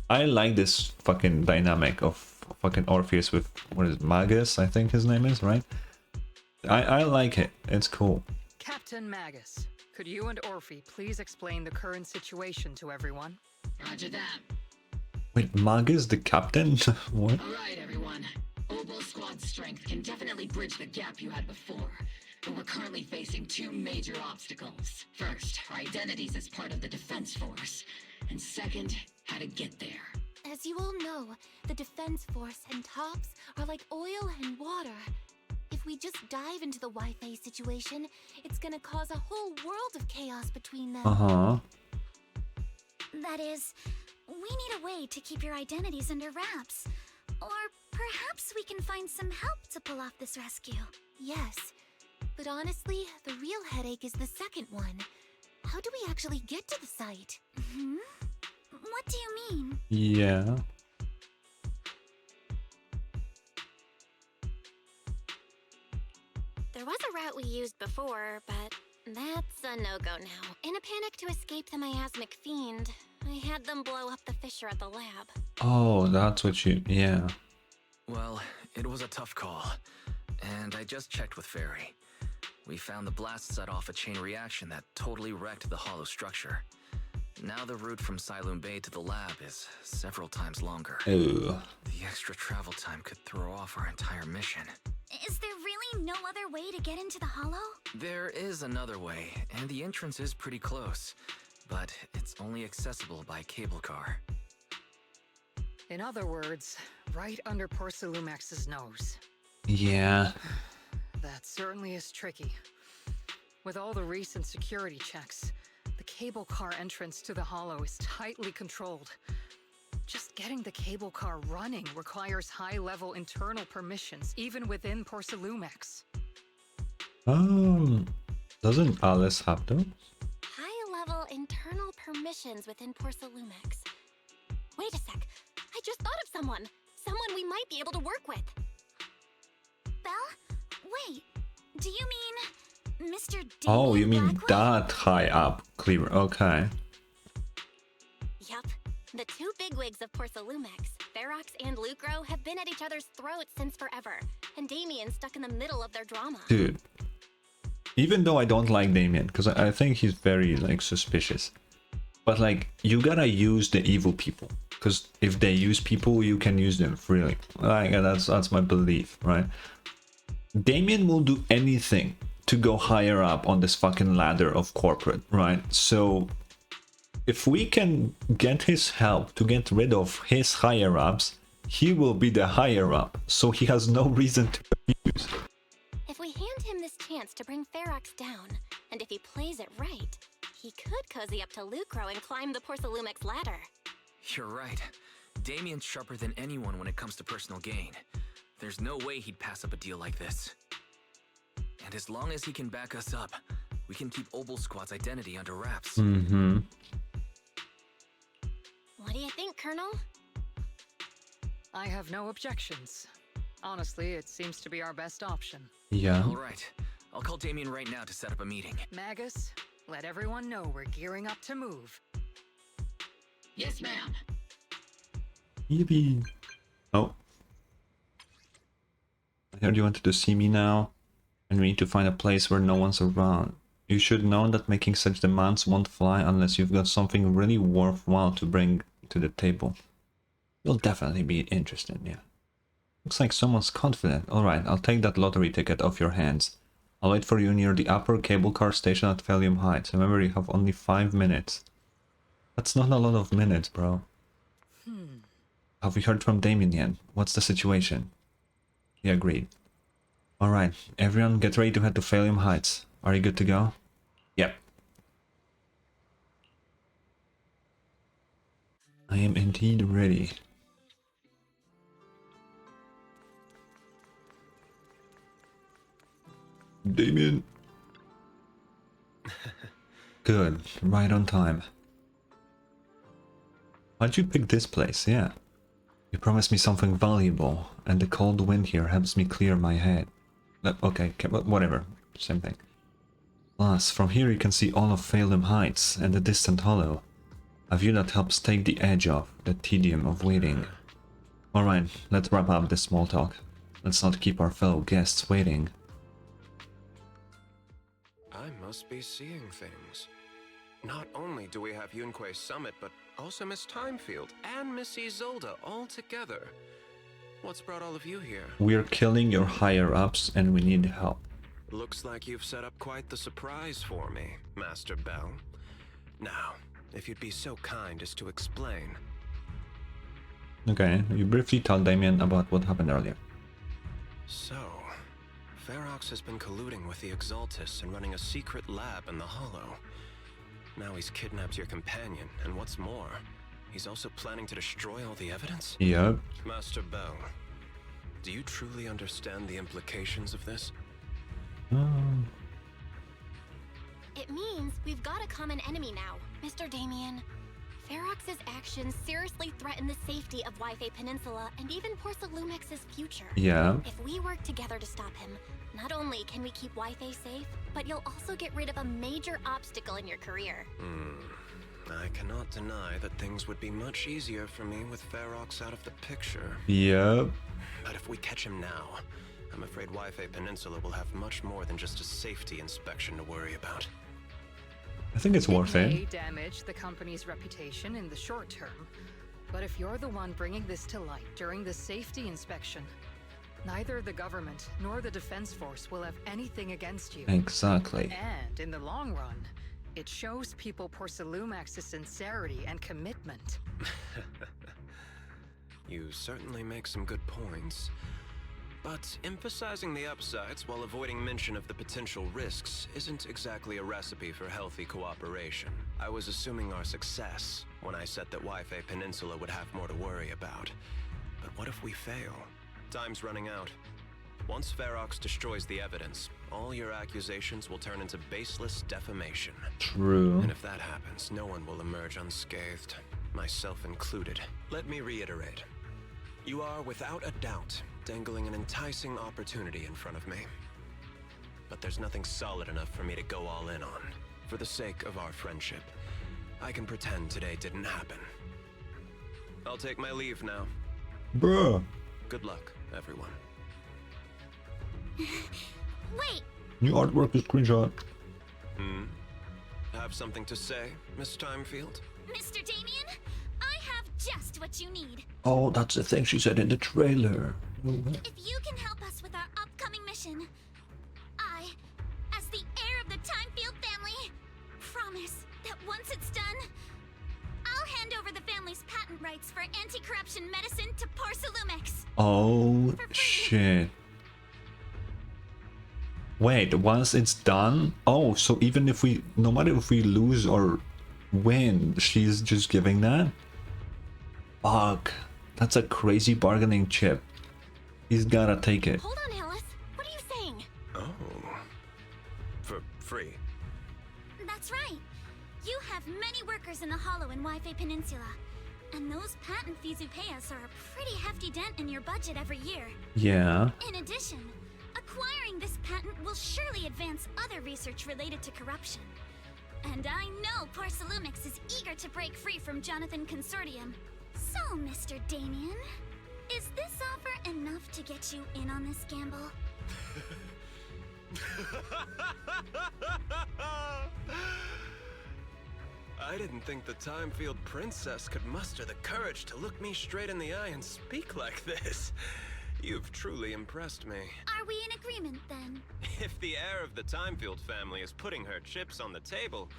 I like this fucking dynamic of fucking Orpheus with, what is it, Magus, I think his name is, right? I like it. It's cool. Captain Magus, could you and Orphe please explain the current situation to everyone? Roger that. Wait, Magus the captain? What? Alright, everyone. Obel Squad's strength can definitely bridge the gap you had before. But we're currently facing two major obstacles. First, our identities as part of the defense force. And second, how to get there. As you all know, the Defense Force and TOPS are like oil and water. If we just dive into the Wi-Fi situation, it's gonna cause a whole world of chaos between them. Uh-huh. That is, we need a way to keep your identities under wraps. Or perhaps we can find some help to pull off this rescue. Yes, but honestly, the real headache is the second one. How do we actually get to the site? Hmm? What do you mean? Yeah. There was a route we used before, but that's a no-go now. In a panic to escape the miasmic fiend, I had them blow up the fissure at the lab. Oh, that's what you... yeah. Well, it was a tough call. And I just checked with Fairy. We found the blast set off a chain reaction that totally wrecked the hollow structure. Now the route from Siloon Bay to the lab is several times longer. Ew. The extra travel time could throw off our entire mission. Is there really no other way to get into the Hollow? There is another way, and the entrance is pretty close, but it's only accessible by cable car. In other words, right under Porcelumex's nose. Yeah. That certainly is tricky. With all the recent security checks, the cable car entrance to the Hollow is tightly controlled. Just getting the cable car running requires high-level internal permissions, even within Porcelumex. Doesn't Alice have those? High-level internal permissions within Porcelumex. Wait a sec, I just thought of someone. Someone we might be able to work with. Belle? Wait, do you mean Mr. Oh, you mean Blackwood? that high up, Cleaver. Okay. Yup. The two bigwigs of Porcelumex, Ferox and Lucro, have been at each other's throats since forever, and Damien's stuck in the middle of their drama. Dude. Even though I don't like Damien, because I think he's very, like, suspicious. But, like, you gotta use the evil people. Because if they use people, you can use them freely. Like, that's my belief, right? Damien will do anything to go higher up on this fucking ladder of corporate, right? So if we can get his help to get rid of his higher ups, he will be the higher up, so he has no reason to refuse. If we hand him this chance to bring Ferox down, and if he plays it right, he could cozy up to Lucro and climb the Porcelumex ladder. You're right. Damien's sharper than anyone when it comes to personal gain. There's no way he'd pass up a deal like this. And as long as he can back us up, we can keep Obel Squad's identity under wraps. Mm-hmm. What do you think, Colonel? I have no objections. Honestly, it seems to be our best option. Yeah. All right. I'll call Damien right now to set up a meeting. Magus, let everyone know we're gearing up to move. Yes, ma'am. Yippee. Oh. I heard you wanted to see me now, and we need to find a place where no one's around. You should know that making such demands won't fly unless you've got something really worthwhile to bring to the table. You'll definitely be interested, yeah. Looks like someone's confident. Alright, I'll take that lottery ticket off your hands. I'll wait for you near the upper cable car station at Valium Heights. Remember, you have only 5 minutes. That's not a lot of minutes, bro. Have we heard from Damien yet? What's the situation? He agreed. Alright, everyone get ready to head to Valium Heights. Are you good to go? Yep. I am indeed ready. Damien. Good, right on time. Why'd you pick this place? Yeah. You promised me something valuable, and the cold wind here helps me clear my head. Okay, whatever. Same thing. Plus, from here you can see all of Phalem Heights and the distant hollow. A view that helps take the edge off the tedium of waiting. Alright, let's wrap up this small talk. Let's not keep our fellow guests waiting. I'm must be seeing things. Not only do we have Yunque's summit, but also Miss Timefield and Miss Isolde all together. What's brought all of you here? We're killing your higher-ups and we need help. Looks like you've set up quite the surprise for me, Master Bell. Now, if you'd be so kind as to explain. Okay, you briefly tell Damien about what happened earlier. So, Ferox has been colluding with the exaltists and running a secret lab in the Hollow. Now he's kidnapped your companion, and what's more, he's also planning to destroy all the evidence? Yep. Master Bell, do you truly understand the implications of this? It means we've got a common enemy now, Mr. Damien. Ferox's actions seriously threaten the safety of Wi-Fi Peninsula and even Porcelumex's future. Yeah. If we work together to stop him, not only can we keep Wi-Fi safe, but you'll also get rid of a major obstacle in your career. I cannot deny that things would be much easier for me with Ferox out of the picture. Yep. But if we catch him now, I'm afraid Wi-Fi Peninsula will have much more than just a safety inspection to worry about. I think it's worth It it. may damage the company's reputation in the short term, but if you're the one bringing this to light during the safety inspection, neither the government nor the defense force will have anything against you. Exactly. And in the long run, it shows people Porcelumex's sincerity and commitment. You certainly make some good points. But emphasizing the upsides while avoiding mention of the potential risks isn't exactly a recipe for healthy cooperation. I was assuming our success when I said that Wi-Fi Peninsula would have more to worry about. But what if we fail? Time's running out. Once Ferox destroys the evidence, all your accusations will turn into baseless defamation. True. And if that happens, no one will emerge unscathed, myself included. Let me reiterate. You are, without a doubt, dangling an enticing opportunity in front of me. But there's nothing solid enough for me to go all in on. For the sake of our friendship, I can pretend today didn't happen. I'll take my leave now. Bruh. Good luck, everyone. Wait! New artwork is screenshot. Have something to say, Miss Timefield? Mr. Damien, I have just what you need. Oh, that's the thing she said in the trailer. If you can help us with our upcoming mission, I, as the heir of the Timefield family, promise that once it's done, I'll hand over the family's patent rights for anti-corruption medicine to Porcelumex. Oh, shit. Wait, once it's done? Oh, so even if we, no matter if we lose or win, she's just giving that? Fuck. That's a crazy bargaining chip. He's gotta take it. Hold on, Alice. What are you saying? Oh. For free. That's right. You have many workers in the Hollow and Wi-Fi Peninsula. And those patent fees you pay us are a pretty hefty dent in your budget every year. Yeah. In addition, acquiring this patent will surely advance other research related to corruption. And I know Porcelumix is eager to break free from Jonathan Consortium. So, Mr. Damien, is this offer enough to get you in on this gamble? I didn't think the Timefield princess could muster the courage to look me straight in the eye and speak like this. You've truly impressed me. Are we in agreement, then? If the heir of the Timefield family is putting her chips on the table,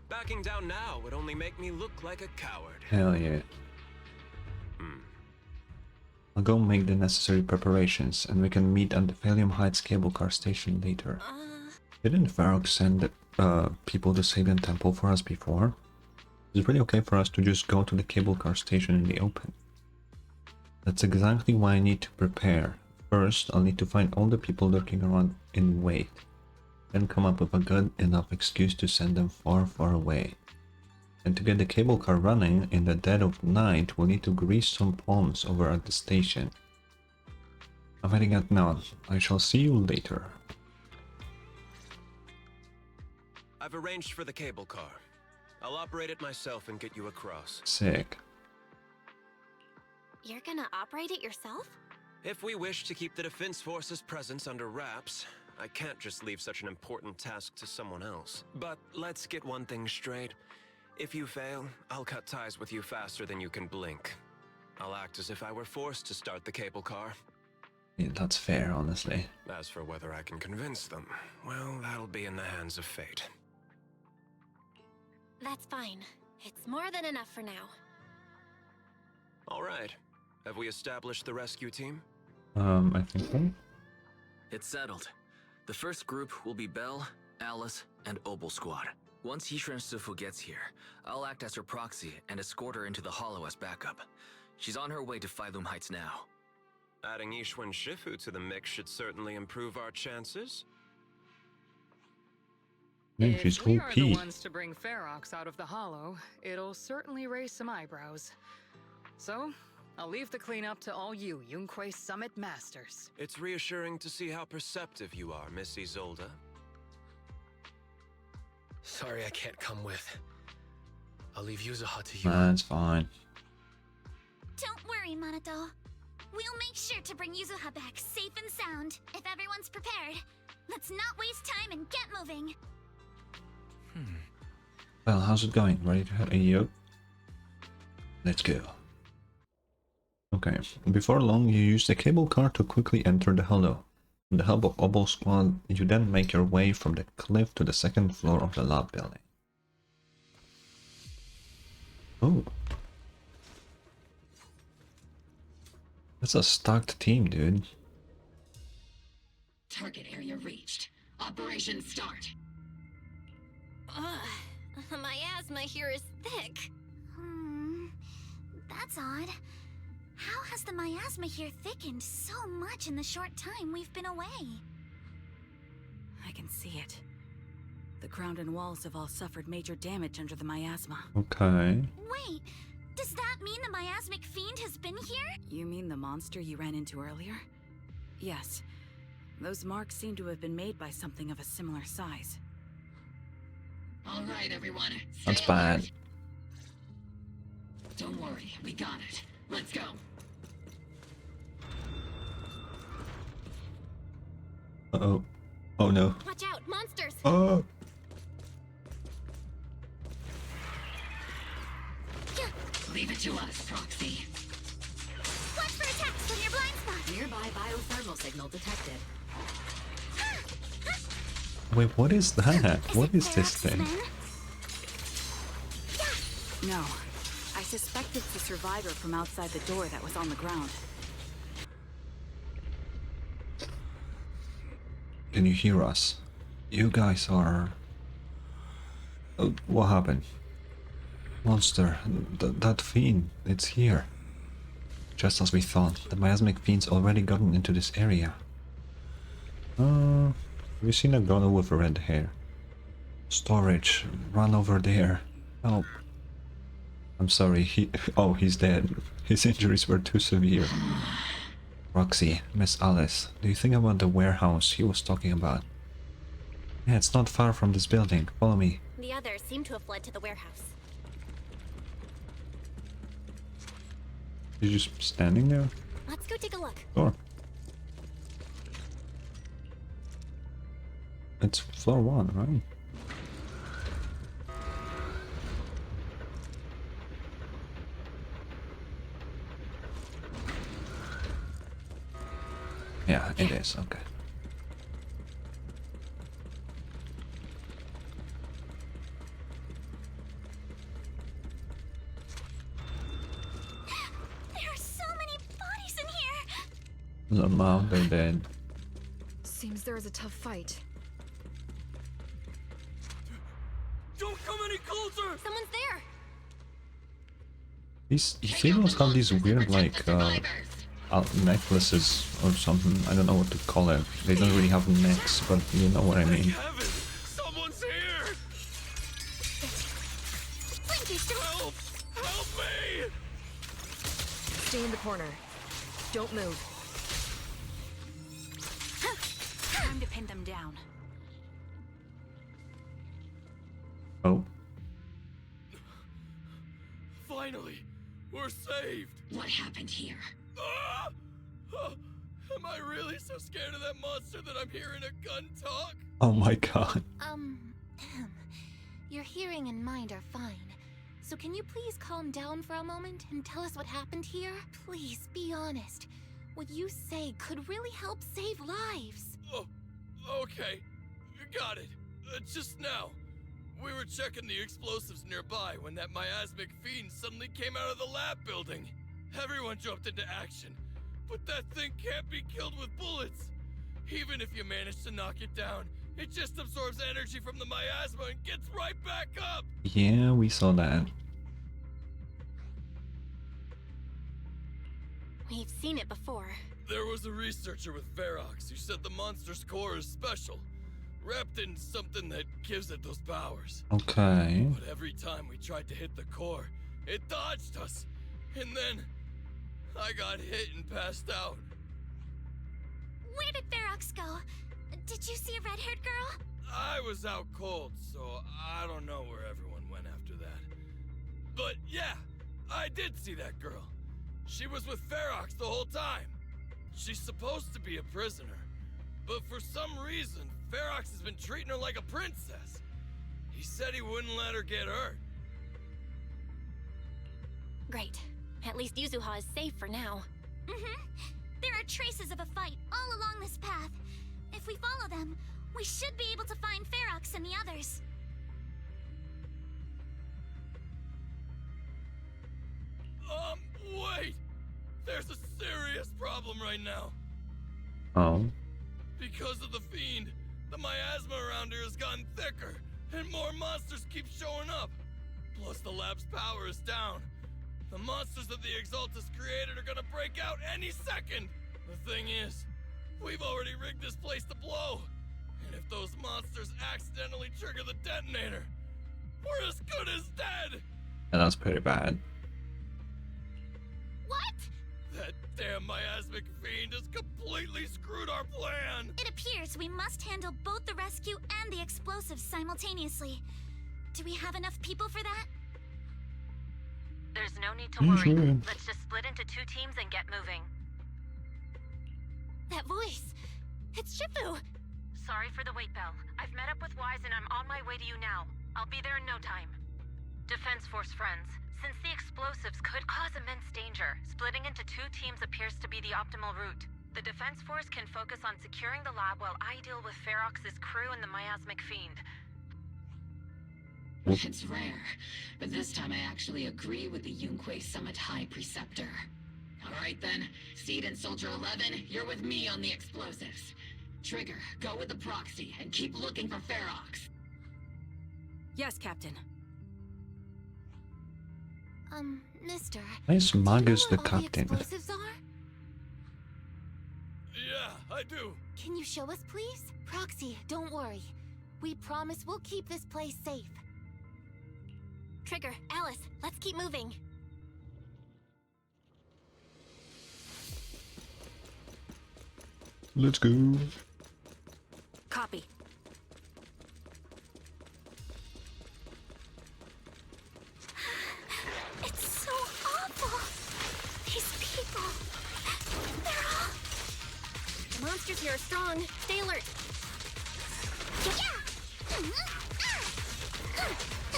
backing down now would only make me look like a coward. Hell yeah. I'll go make the necessary preparations and we can meet at the Valium Heights cable car station later. Didn't Ferox send people to Salient Temple for us before? Is it really okay for us to just go to the cable car station in the open? That's exactly why I need to prepare. First, I'll need to find all the people lurking around in wait, then come up with a good enough excuse to send them far, far away. And to get the cable car running in the dead of night, we'll need to grease some palms over at the station. I'm heading out now. I shall see you later. I've arranged for the cable car. I'll operate it myself and get you across. Sick. You're gonna operate it yourself? If we wish to keep the Defense Force's presence under wraps, I can't just leave such an important task to someone else. But let's get one thing straight. If you fail, I'll cut ties with you faster than you can blink. I'll act as if I were forced to start the cable car. Yeah, that's fair, honestly. As for whether I can convince them, well, that'll be in the hands of fate. That's fine. It's more than enough for now. All right. Have we established the rescue team? I think so. It's settled. The first group will be Belle, Alice, and Obel Squad. Once Hishran Sufu gets here, I'll act as her proxy and escort her into the Hollow as backup. She's on her way to Phylum Heights now. Adding Ishwan Shifu to the mix should certainly improve our chances. Man, she's If we are the OP. ones to bring Ferox out of the Hollow, it'll certainly raise some eyebrows. So, I'll leave the cleanup to all you Yunquay Summit Masters. It's reassuring to see how perceptive you are, Miss Isolde. Sorry I can't come with. I'll leave Yuzuha to you. That's fine. Don't worry, Monato. We'll make sure to bring Yuzuha back safe and sound, if everyone's prepared. Let's not waste time and get moving. Well, how's it going? Ready to yep. Let's go. Okay, before long you use the cable car to quickly enter the hollow. With the help of Obel Squad, you then make your way from the cliff to the second floor of the lab building. Oh. That's a stocked team, dude. Target area reached. Operation start. Ugh, my asthma here is thick. That's odd. How has the miasma here thickened so much in the short time we've been away? I can see it. The ground and walls have all suffered major damage under the miasma. Okay. Wait, does that mean the miasmic fiend has been here? You mean the monster you ran into earlier? Yes. Those marks seem to have been made by something of a similar size. All right, everyone. That's bad. Don't worry, we got it. Let's go. Uh-oh. Oh no. Watch out, monsters! Oh! Leave it to us, Proxy. Watch for attacks from your blind spot! Nearby biothermal signal detected. Wait, what is that? What is this thing? No. I suspect it's the survivor from outside the door that was on the ground. Can you hear us? You guys are... Oh, what happened? Monster, that fiend, it's here. Just as we thought, the miasmic fiend's already gotten into this area. Have you seen a girl with red hair? Storage, run over there. Help. I'm sorry, he's dead. His injuries were too severe. Roxy, Miss Alice, do you think about the warehouse he was talking about? Yeah, it's not far from this building. Follow me. The others seem to have fled to the warehouse. You're just standing there? Let's go take a look. Sure. It's floor 1, right? Yeah, it is. Okay. There are so many bodies in here! Lamau, they're dead. Seems there is a tough fight. Don't come any closer! Someone's there! He females have these weird, like, necklaces or something. I don't know what to call it. They don't really have necks, but you know what I mean. Someone's here! Help! Help me! Stay in the corner. Don't move. Time to pin them down. Oh. Finally, we're saved! What happened here? Am I really so scared of that monster that I'm hearing a gun talk? Oh my god. Your hearing and mind are fine. So can you please calm down for a moment and tell us what happened here? Please, be honest. What you say could really help save lives. Oh, okay. Got it. Just now. We were checking the explosives nearby when that miasmic fiend suddenly came out of the lab building. Everyone jumped into action. But that thing can't be killed with bullets. Even if you manage to knock it down, it just absorbs energy from the miasma and gets right back up. Yeah, we saw that. We've seen it before. There was a researcher with Ferox who said the monster's core is special, wrapped in something that gives it those powers. Okay. But every time we tried to hit the core, it dodged us. And then I got hit and passed out. Where did Ferox go? Did you see a red-haired girl? I was out cold, so I don't know where everyone went after that. But yeah, I did see that girl. She was with Ferox the whole time. She's supposed to be a prisoner, but for some reason, Ferox has been treating her like a princess. He said he wouldn't let her get hurt. Great. At least Yuzuha is safe for now. There are traces of a fight all along this path. If we follow them, we should be able to find Ferox and the others. Wait! There's a serious problem right now. Oh. Because of the fiend, the miasma around here has gotten thicker, and more monsters keep showing up. Plus the lab's power is down. The monsters that the exaltists created are gonna break out any second. The thing is, we've already rigged this place to blow. And if those monsters accidentally trigger the detonator, we're as good as dead. Yeah, that's pretty bad. What? That damn miasmic fiend has completely screwed our plan. It appears we must handle both the rescue and the explosives simultaneously. Do we have enough people for that? There's no need to worry. Sure. Let's just split into 2 teams and get moving. That voice! It's Shifu! Sorry for the wait, Belle. I've met up with Wise and I'm on my way to you now. I'll be there in no time. Defense Force friends, since the explosives could cause immense danger, splitting into 2 teams appears to be the optimal route. The Defense Force can focus on securing the lab while I deal with Ferox's crew and the miasmic fiend. It's rare, but this time I actually agree with the Yunque Summit High Preceptor. Alright then, Seed and Soldier 11, you're with me on the explosives. Trigger, go with the proxy and keep looking for Ferox. Yes, Captain. Mister. Nice Magus the do you know what all captain. The explosives are? Yeah, I do. Can you show us, please? Proxy, don't worry. We promise we'll keep this place safe. Trigger, Alice, let's keep moving. Let's go. Copy. It's so awful. These people, they're all... The monsters here are strong. Stay alert.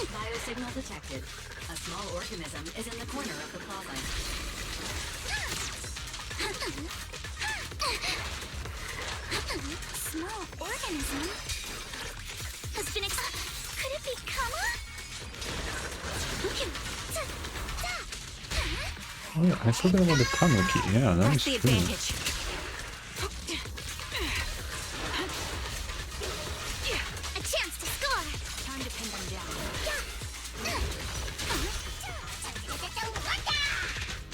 Biosignal detected. A small organism is in the corner of the plaza. Small organism? Has been Could it be Kama? Oh yeah, I forgot about the Kanuki. Yeah, that was Press the cool. advantage. A chance to score! Time to pin them down.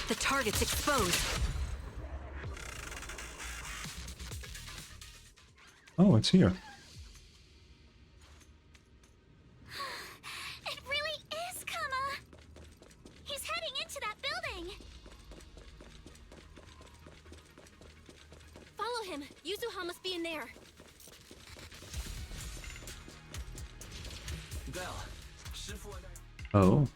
The target's exposed. Oh, it's here. It really is Kama! He's heading into that building! Follow him. Yuzuha must be in there. Belle, Shifu and I... Oh.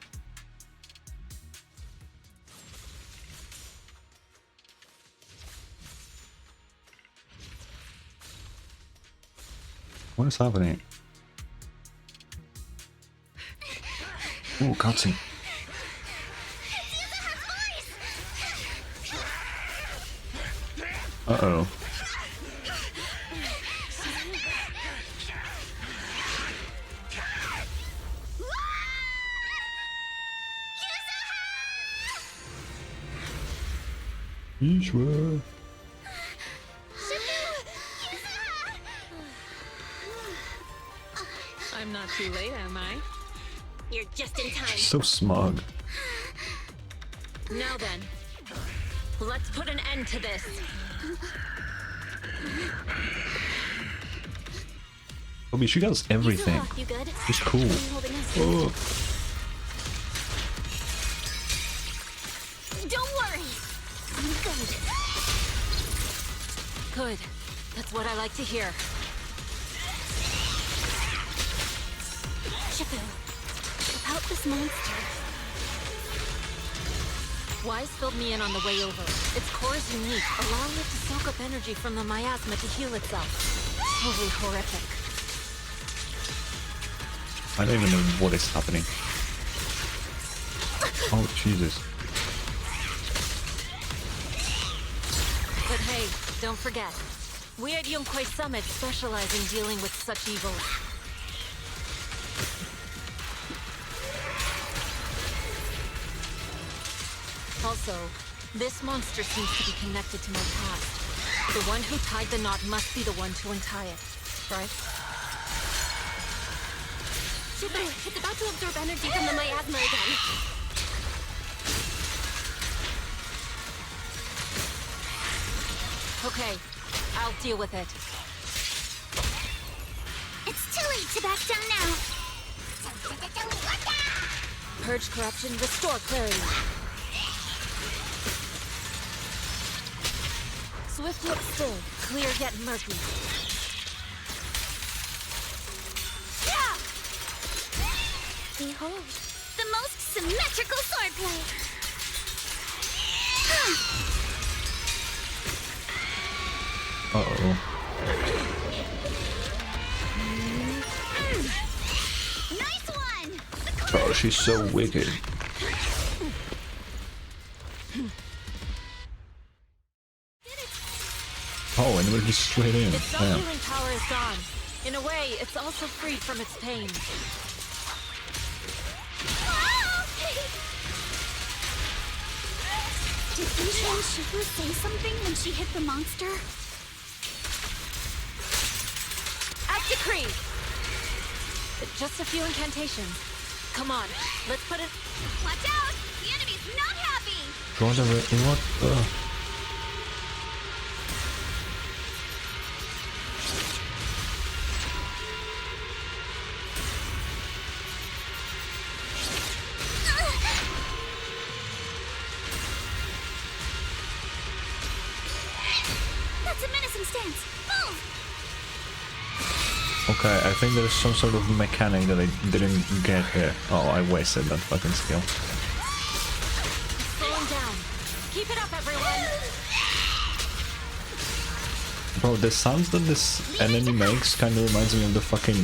What is happening? Ooh, cutscene. Uh-oh. Yuzuha. I'm not too late, am I? You're just in time. So smug. Now then, let's put an end to this. Kobe, she does everything. You good? She's cool. Are you holding us? Oh. Don't worry. I'm good. Good. That's what I like to hear. Shifu, about this monster. Wise filled me in on the way over. Its core is unique, allowing it to soak up energy from the miasma to heal itself. Totally horrific. I don't even know what is happening. Oh, Jesus. But hey, don't forget, we at Yunkwei Summit specialize in dealing with such evils. Also, this monster seems to be connected to my past. The one who tied the knot must be the one to untie it, right? Shifu, it's about to absorb energy from the miasma again. Okay, I'll deal with it. It's too late to back down now. Purge corruption, restore clarity. Swift yet still, clear yet murky. Behold, the most symmetrical swordplay. Uh-oh. Nice one. Oh, she's so wicked. Oh, and we're just straight in. Its Damn. self-healing power is gone. In a way, it's also freed from its pain. Did Isha and Shifu say something when she hit the monster? As decreed! Just a few incantations. Come on, let's put it... Watch out! The enemy's not happy! Draw the what? That's a menacing stance. Move! Okay, I think there's some sort of mechanic that I didn't get here. Oh, I wasted that fucking skill. Slowing down. Keep it up, everyone! Bro, the sounds that this enemy makes kind of reminds me of the fucking...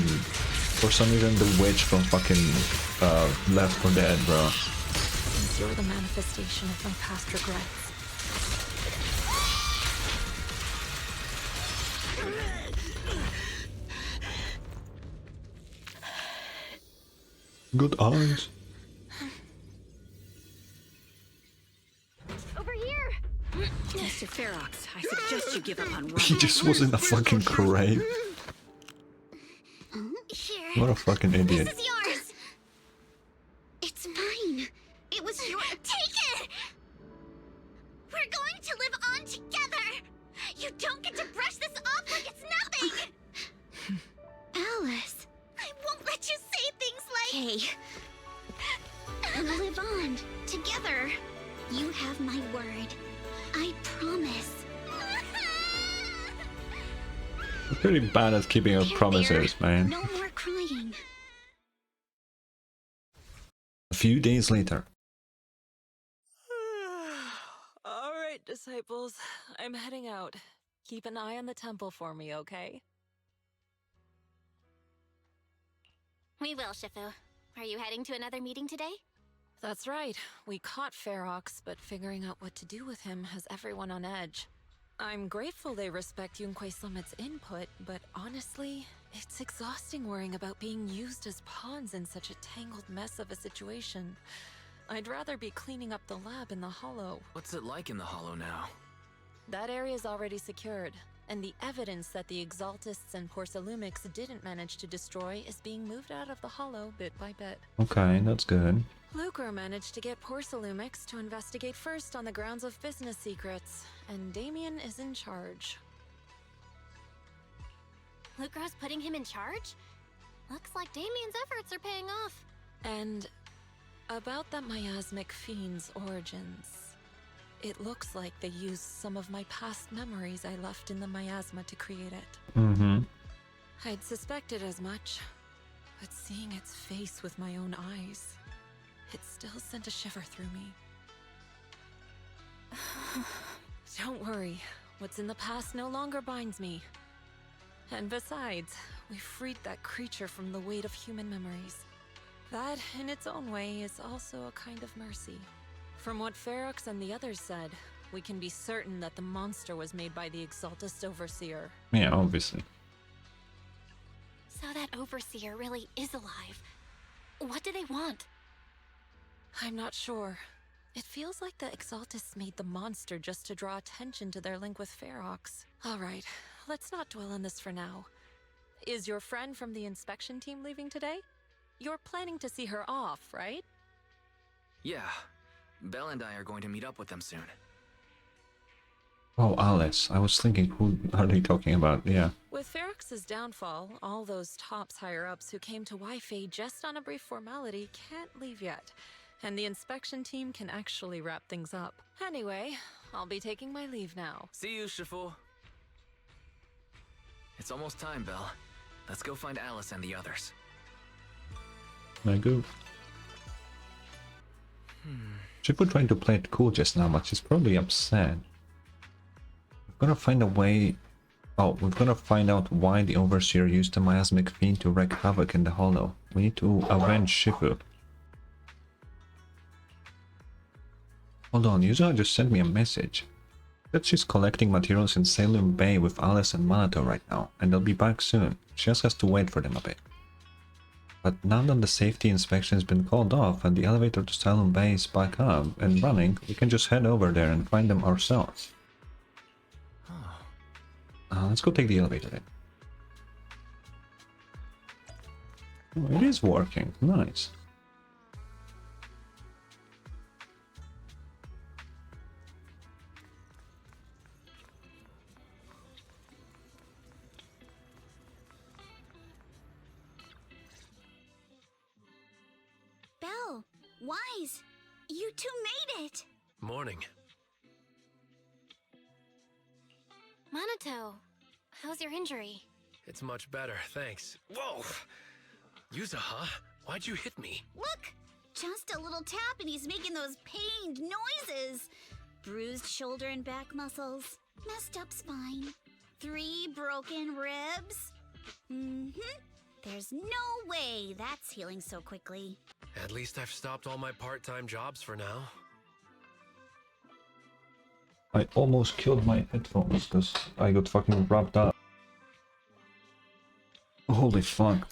For some reason, the witch from fucking Left 4 Dead, bro. Since you're the manifestation of my past regrets. Good eyes. over here. Mr. Ferox, I suggest you give up on running. He just was in a fucking crate. Here. What a fucking idiot. This is yours. It's mine. It was your. Take it. We're going to live on together. You don't get to brush this off like it's nothing. Alice, I won't let you say things like. Hey. We'll live on together. You have my word. I promise. You're pretty bad at keeping your promises, man. No more crying. A few days later. Alright, disciples. I'm heading out. Keep an eye on the temple for me, okay? We will, Shifu. Are you heading to another meeting today? That's right. We caught Ferox, but figuring out what to do with him has everyone on edge. I'm grateful they respect Yunquei Summit's input, but honestly, it's exhausting worrying about being used as pawns in such a tangled mess of a situation. I'd rather be cleaning up the lab in the Hollow. What's it like in the Hollow now? That area's already secured, and the evidence that the exaltists and porcelumics didn't manage to destroy is being moved out of the Hollow bit by bit. Okay, that's good. Lucre managed to get porcelumics to investigate first on the grounds of business secrets, and Damien is in charge. Lucro's putting him in charge? Looks like Damien's efforts are paying off. And about that miasmic fiend's origins. It looks like they used some of my past memories I left in the miasma to create it. Mm-hmm. I'd suspected as much, but seeing its face with my own eyes, it still sent a shiver through me. Don't worry, what's in the past no longer binds me. And besides, we freed that creature from the weight of human memories. That, in its own way, is also a kind of mercy. From what Ferox and the others said, we can be certain that the monster was made by the exaltist overseer. Yeah, obviously. So that overseer really is alive. What do they want? I'm not sure. It feels like the exaltists made the monster just to draw attention to their link with Ferox. Alright, let's not dwell on this for now. Is your friend from the inspection team leaving today? You're planning to see her off, right? Yeah. Belle and I are going to meet up with them soon. Oh, Alice. I was thinking, who are they talking about? Yeah. With Ferox's downfall, all those tops higher-ups who came to Wi-Fi just on a brief formality can't leave yet. And the inspection team can actually wrap things up. Anyway, I'll be taking my leave now. See you, Shifu. It's almost time, Belle. Let's go find Alice and the others. I go. Shifu trying to play it cool just now, but she's probably upset. We're gonna find a way... Oh, we're gonna find out why the Overseer used the miasmic fiend to wreak havoc in the Hollow. We need to avenge Shifu. Hold on, Yuzuha just sent me a message. That she's collecting materials in Salem Bay with Alice and Manato right now, and they'll be back soon. She just has to wait for them a bit. But now that the safety inspection has been called off and the elevator to Salem Bay is back up and running, we can just head over there and find them ourselves. Let's go take the elevator then. Oh, it is working. Nice. Belle, Wise, you two made it! Morning. Manato, how's your injury? It's much better, thanks. Whoa! Yuzuha, why'd you hit me? Look! Just a little tap and he's making those pained noises. Bruised shoulder and back muscles. Messed up spine. 3 broken ribs. There's no way that's healing so quickly. At least I've stopped all my part-time jobs for now. I almost killed my headphones because I got fucking wrapped up. Holy fuck.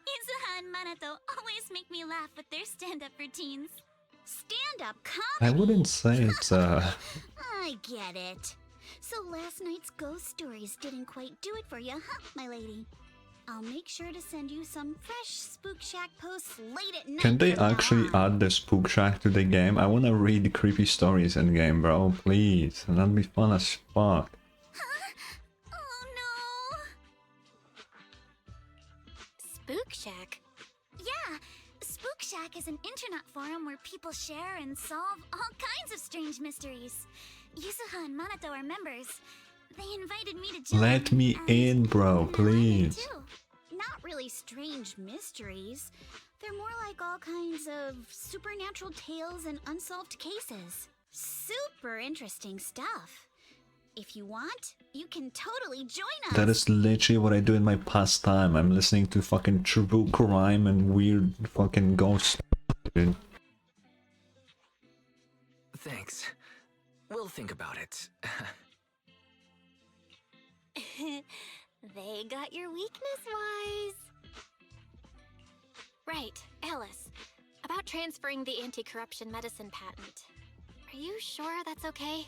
Yuzuha and Manato always make me laugh with their stand-up routines. Stand-up I comedy? wouldn't say it's I get it. So last night's ghost stories didn't quite do it for you, huh, my lady? I'll make sure to send you some fresh Spook Shack posts late at night. Can they from now actually on. add the Spook Shack to the game? I wanna read creepy stories in game, bro. Please. That'd be fun as fuck. Spook Shack? Yeah, Spook Shack is an internet forum where people share and solve all kinds of strange mysteries. Yuzuha and Manato are members. They invited me to join. Let me in, bro, please. Too. Not really strange mysteries. They're more like all kinds of supernatural tales and unsolved cases. Super interesting stuff. If you want, you can totally join us. That is literally what I do in my pastime. I'm listening to fucking true crime and weird fucking ghosts, dude. Thanks. We'll think about it. They got your weakness, Wise. Right, Alice. About transferring the anti-corruption medicine patent. Are you sure that's okay?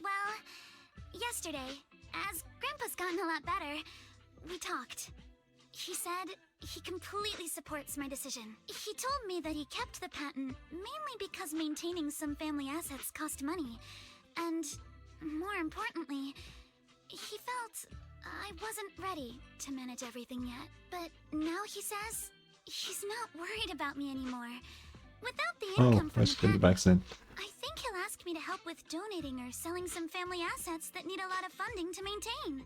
Well, yesterday, as Grandpa's gotten a lot better, we talked. He said he completely supports my decision. He told me that he kept the patent mainly because maintaining some family assets cost money. And, more importantly, he felt I wasn't ready to manage everything yet. But now he says he's not worried about me anymore. Without the income from the patent, vaccine. I think he'll ask me to help with donating or selling some family assets that need a lot of funding to maintain.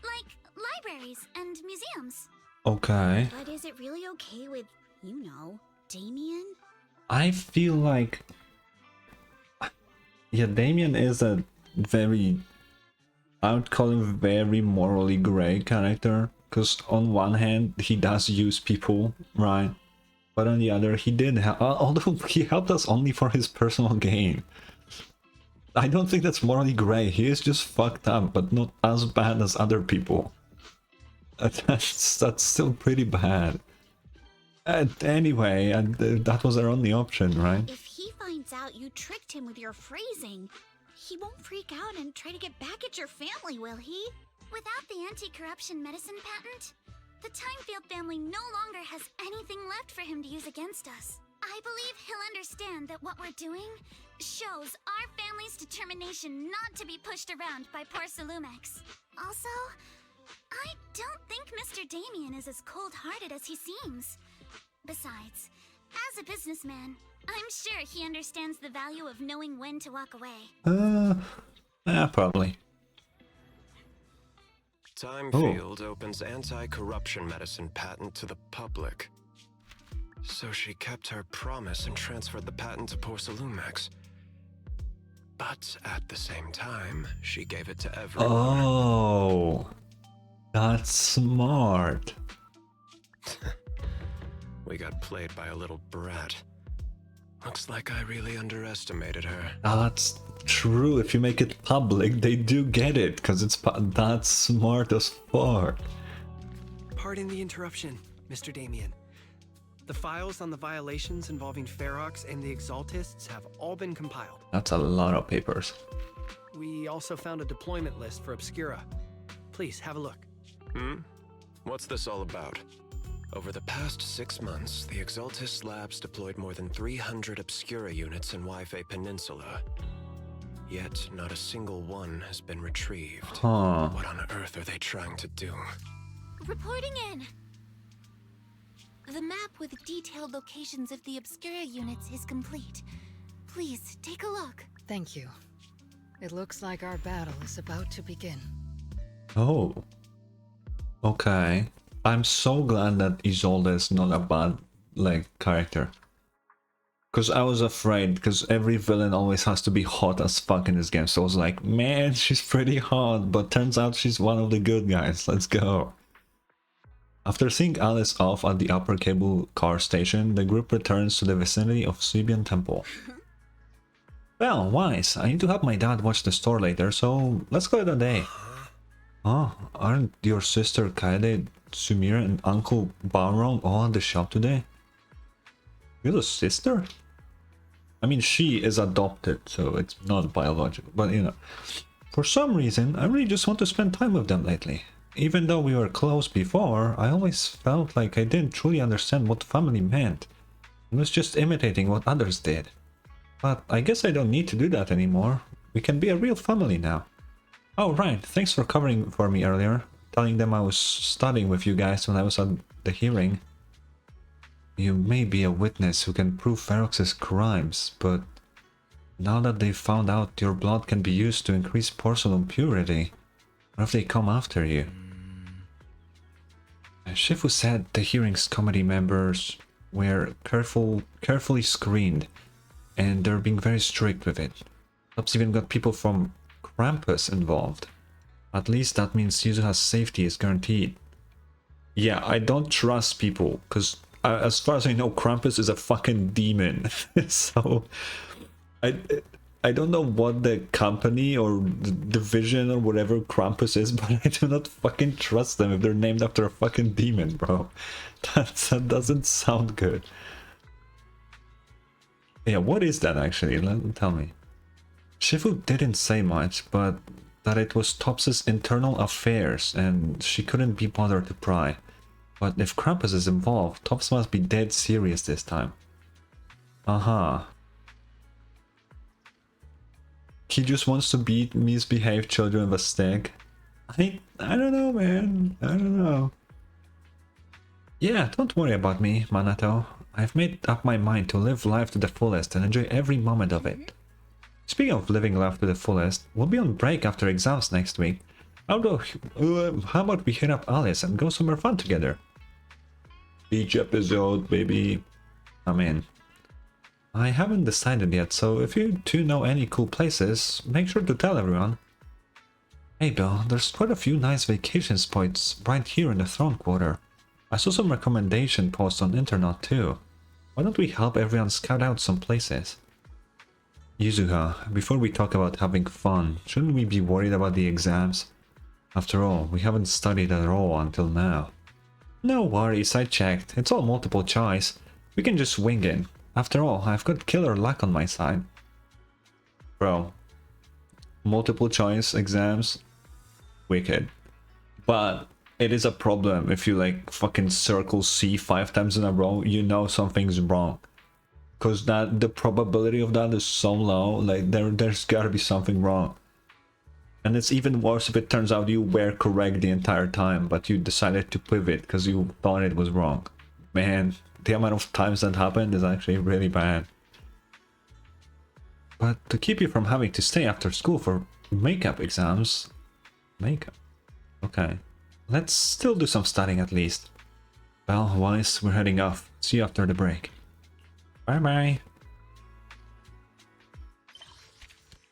Like libraries and museums. Okay. But is it really okay with, you know, Damien? I feel like... Yeah, Damien is a very... I would call him very morally grey character. Because on one hand, he does use people, right? But on the other, he did although he helped us only for his personal gain. I don't think that's morally grey. He is just fucked up, but not as bad as other people. That's still pretty bad. Anyway, that was our only option, right? If he finds out you tricked him with your phrasing, he won't freak out and try to get back at your family, will he? Without the anti-corruption medicine patent, the Timefield family no longer has anything left for him to use against us. I believe he'll understand that what we're doing shows our family's determination not to be pushed around by poor Salumex. Also, I don't think Mr. Damien is as cold-hearted as he seems. Besides, as a businessman, I'm sure he understands the value of knowing when to walk away. Yeah, probably. Timefield opens anti-corruption medicine patent to the public. So she kept her promise and transferred the patent to Porcelumex. But at the same time, she gave it to everyone. Oh, that's smart. We got played by a little brat. Looks like I really underestimated her. That's true. If you make it public, they do get it, because that's smart as fuck. Pardon the interruption, Mr. Damien. The files on the violations involving Ferox and the exaltists have all been compiled. That's a lot of papers. We also found a deployment list for Obscura. Please, have a look. What's this all about? Over the past 6 months, the Exaltist Labs deployed more than 300 Obscura units in Wi-Fi Peninsula. Yet, not a single one has been retrieved. Huh. What on earth are they trying to do? Reporting in. The map with detailed locations of the Obscura units is complete. Please, take a look. Thank you. It looks like our battle is about to begin. Oh. Okay. I'm so glad that Isolde is not a bad, character. Because I was afraid, because every villain always has to be hot as fuck in this game. So I was like, man, she's pretty hot, but turns out she's one of the good guys. Let's go. After seeing Alice off at the upper cable car station, the group returns to the vicinity of Sibian Temple. Well, Wise, I need to help my dad watch the store later, so let's call it a day. Oh, aren't your sister Kaede, Sumire, and Uncle Balrog all at the shop today? You're a sister? I mean, she is adopted, so it's not biological, but you know. For some reason, I really just want to spend time with them lately. Even though we were close before, I always felt like I didn't truly understand what family meant. I was just imitating what others did. But I guess I don't need to do that anymore. We can be a real family now. Oh right, thanks for covering for me earlier. Telling them I was studying with you guys when I was at the hearing. You may be a witness who can prove Ferox's crimes, but now that they've found out your blood can be used to increase porcelain purity, what if they come after you? Shifu said the hearing's committee members were carefully screened, and they're being very strict with it. Perhaps even got people from Krampus involved. At least that means Yuzuha's safety is guaranteed. Yeah, I don't trust people, because as far as I know, Krampus is a fucking demon. So, I don't know what the company or the division or whatever Krampus is, but I do not fucking trust them if they're named after a fucking demon, bro. That doesn't sound good. Yeah, what is that actually? Tell me. Shifu didn't say much, but that it was Tops's internal affairs and she couldn't be bothered to pry. But if Krampus is involved, Tops must be dead serious this time. Aha. He just wants to beat misbehaved children with a stick. I don't know, man. I don't know. Yeah, don't worry about me, Manato. I've made up my mind to live life to the fullest and enjoy every moment of it. Speaking of living life to the fullest, we'll be on break after exams next week. How about we hit up Alice and go somewhere fun together? Beach episode, baby. I'm in. I haven't decided yet, so if you two know any cool places, make sure to tell everyone. Hey Bill, there's quite a few nice vacation spots right here in the Throne Quarter. I saw some recommendation posts on internet too. Why don't we help everyone scout out some places? Yuzuha, before we talk about having fun, shouldn't we be worried about the exams? After all, we haven't studied at all until now. No worries, I checked. It's all multiple choice. We can just wing it. After all, I've got killer luck on my side. Bro, multiple choice exams, wicked. But it is a problem if you like fucking circle C 5 times in a row, you know something's wrong. Cause the probability of that is so low, like there's gotta be something wrong. And it's even worse if it turns out you were correct the entire time, but you decided to pivot because you thought it was wrong. Man, the amount of times that happened is actually really bad. But to keep you from having to stay after school for makeup exams... Makeup? Okay. Let's still do some studying at least. Well, Wise, we're heading off. See you after the break. Bye bye.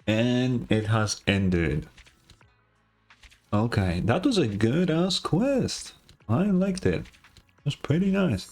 And it has ended. Okay, that was a good ass quest. I liked it. It was pretty nice.